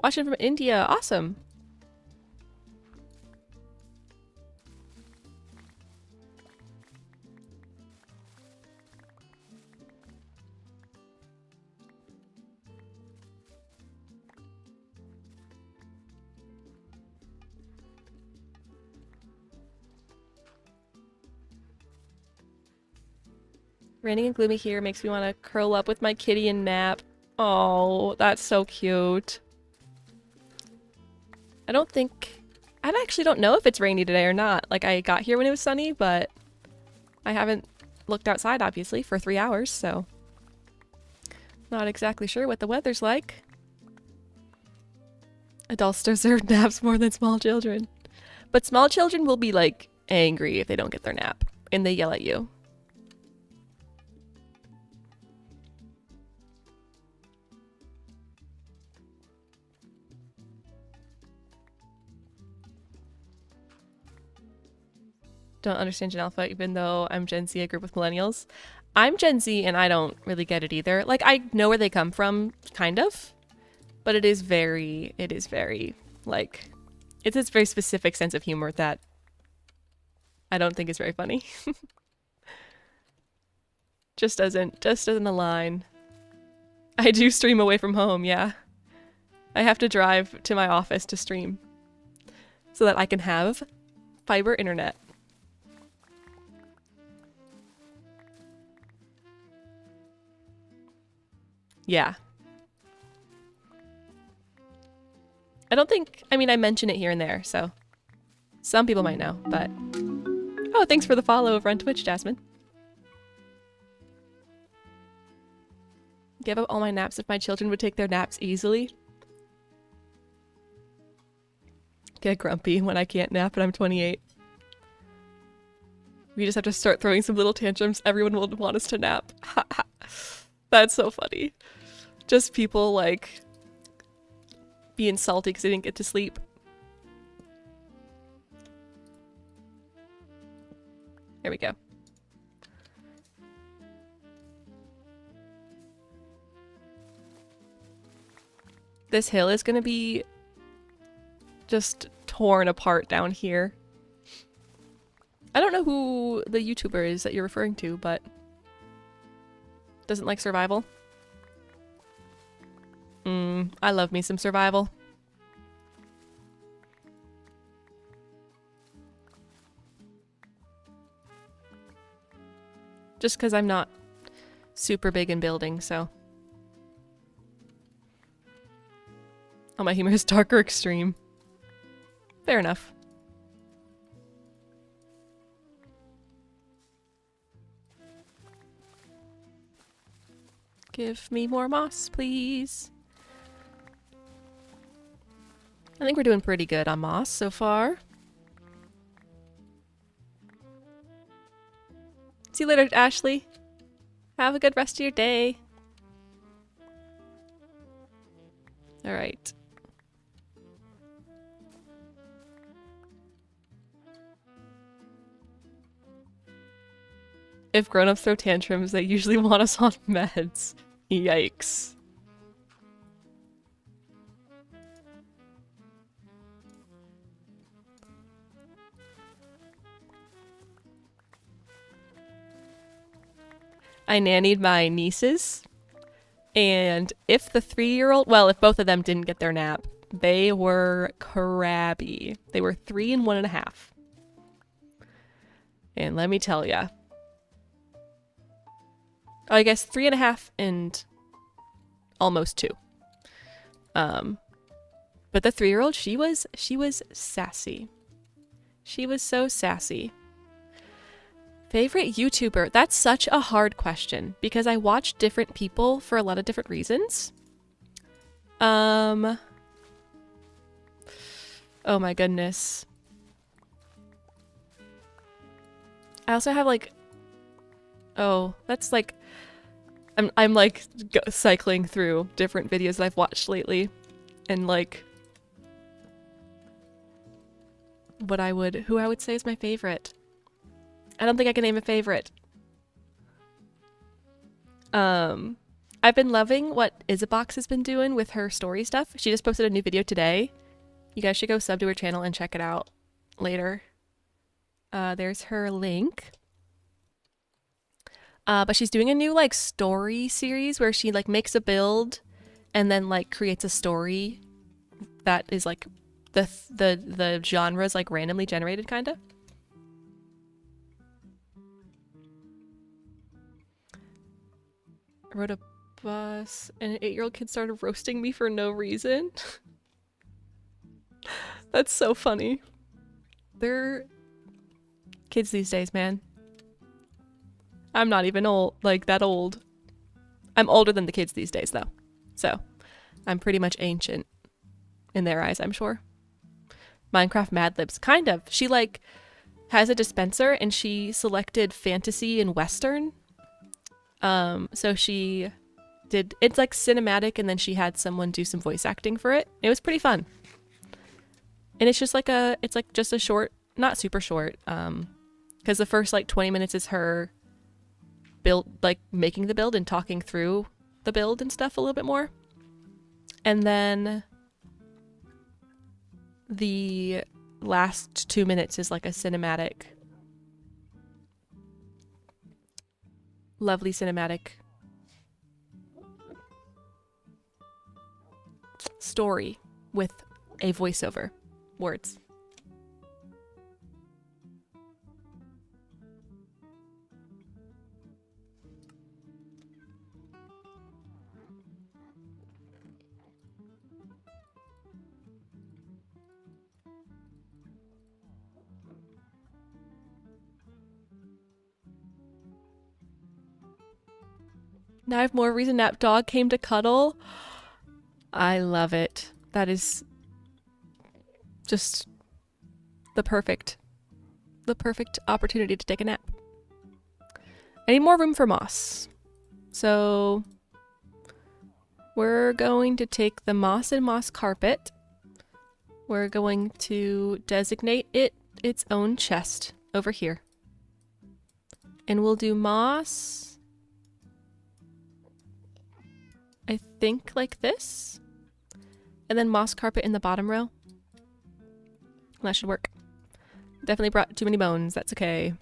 Watching from India, awesome. Raining and gloomy here makes me want to curl up with my kitty and nap. Oh, that's so cute. I actually don't know if it's rainy today or not. Like, I got here when it was sunny, but I haven't looked outside, obviously, for 3 hours, so not exactly sure what the weather's like. Adults deserve naps more than small children. But small children will be, like, angry if they don't get their nap, and they yell at you. Don't understand Gen Alpha, even though I'm Gen Z, a group with millennials. I'm Gen Z, and I don't really get it either. Like, I know where they come from, kind of, but it is very, like, it's this very specific sense of humor that I don't think is very funny. just doesn't align. I do stream away from home, yeah. I have to drive to my office to stream so that I can have fiber internet. Yeah. I mean, I mention it here and there, so some people might know, but... Oh, thanks for the follow over on Twitch, Jasmine. Give up all my naps if my children would take their naps easily. Get grumpy when I can't nap and I'm 28. We just have to start throwing some little tantrums. Everyone will want us to nap. That's so funny. Just people, like, being salty because they didn't get to sleep. There we go. This hill is gonna be just torn apart down here. I don't know who the YouTuber is that you're referring to, but doesn't like survival. I love me some survival. Just because I'm not super big in building, so. Oh, my humor is dark or extreme. Fair enough. Give me more moss, please. I think we're doing pretty good on moss so far. See you later, Ashley. Have a good rest of your day. All right. If grown-ups throw tantrums, they usually want us on meds. Yikes. I nannied my nieces, and if the 3-year-old, well, if both of them didn't get their nap, they were crabby. They were 3 and 1.5. And let me tell ya, I guess 3.5 and almost 2. But the 3-year-old, she was sassy. She was so sassy. Favorite YouTuber? That's such a hard question because I watch different people for a lot of different reasons. Oh my goodness. I also have like, oh, that's like, I'm like cycling through different videos that I've watched lately, and like who I would say is my favorite. I don't think I can name a favorite. I've been loving what Isabox has been doing with her story stuff. She just posted a new video today. You guys should go sub to her channel and check it out later. There's her link. But she's doing a new like story series where she like makes a build and then like creates a story that is like the genre is like randomly generated kind of. I rode a bus and an 8-year-old kid started roasting me for no reason. That's so funny. They're kids these days, man. I'm not even old, like that old. I'm older than the kids these days though. So I'm pretty much ancient in their eyes, I'm sure. Minecraft Mad Libs, kind of. She like has a dispenser and she selected fantasy and western. So she did, it's like cinematic, and then she had someone do some voice acting for it. It was pretty fun. And it's just like it's like just a short, not super short, because the first like 20 minutes is her build, like making the build and talking through the build and stuff a little bit more. And then the last 2 minutes is like a cinematic, lovely cinematic story with a voiceover, words. Now I have more reason that dog came to cuddle. I love it. That is just the perfect opportunity to take a nap. I need more room for moss. So we're going to take the moss and moss carpet. We're going to designate it its own chest over here. And we'll do moss, I think like this. And then moss carpet in the bottom row. That should work. Definitely brought too many bones. That's okay.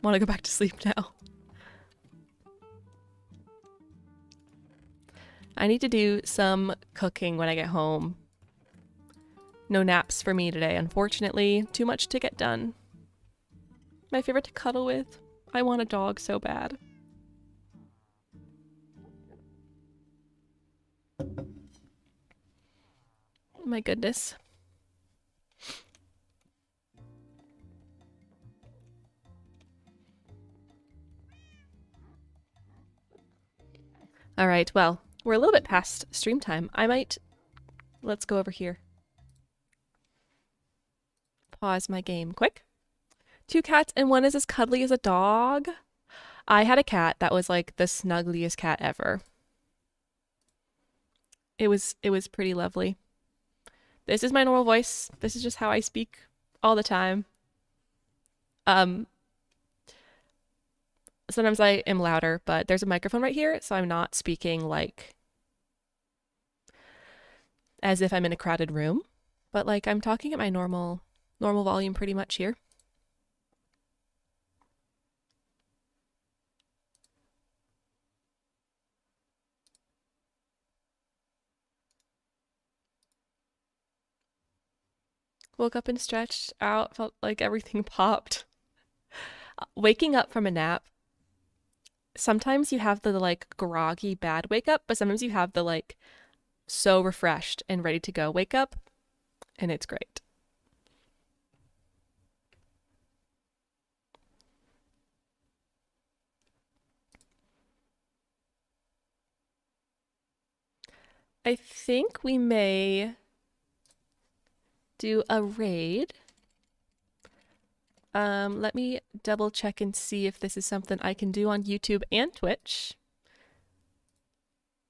Want to go back to sleep now. I need to do some cooking when I get home. No naps for me today, unfortunately. Too much to get done. My favorite to cuddle with. I want a dog so bad. My goodness. All right, well, we're a little bit past stream time. Let's go over here. Pause my game quick. 2 cats and one is as cuddly as a dog. I had a cat that was like the snuggliest cat ever. It was pretty lovely. This is my normal voice. This is just how I speak all the time. Sometimes I am louder, but there's a microphone right here, so I'm not speaking like as if I'm in a crowded room, but like I'm talking at my normal volume pretty much here. Woke up and stretched out, felt like everything popped. Waking up from a nap, sometimes you have the like groggy bad wake up, but sometimes you have the like so refreshed and ready to go wake up, and it's great. I think we may do a raid. Let me double check and see if this is something I can do on YouTube and Twitch.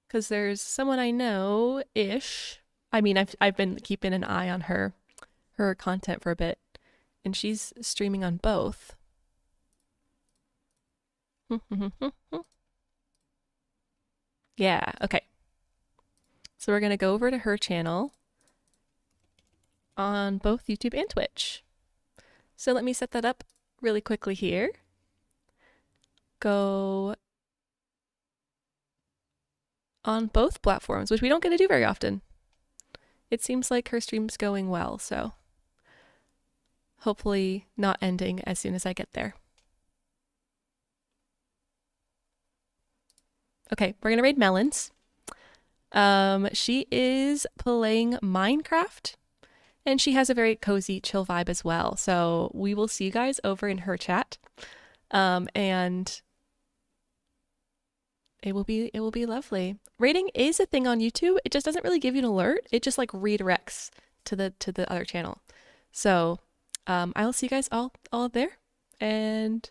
Because there's someone I know-ish. I mean, I've been keeping an eye on her content for a bit, and she's streaming on both. Yeah, okay. So we're gonna go over to her channel on both YouTube and Twitch. So let me set that up really quickly here. Go on both platforms, which we don't get to do very often. It seems like her stream's going well, so hopefully not ending as soon as I get there. Okay, we're gonna raid Melons. She is playing Minecraft, and she has a very cozy, chill vibe as well. So we will see you guys over in her chat, and it will be lovely. Rating is a thing on YouTube. It just doesn't really give you an alert. It just like redirects to the other channel. So I'll see you guys all there, and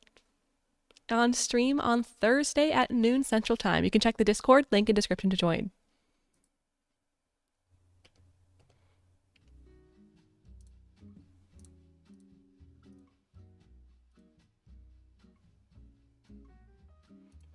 on stream on Thursday at noon Central Time. You can check the Discord link in description to join.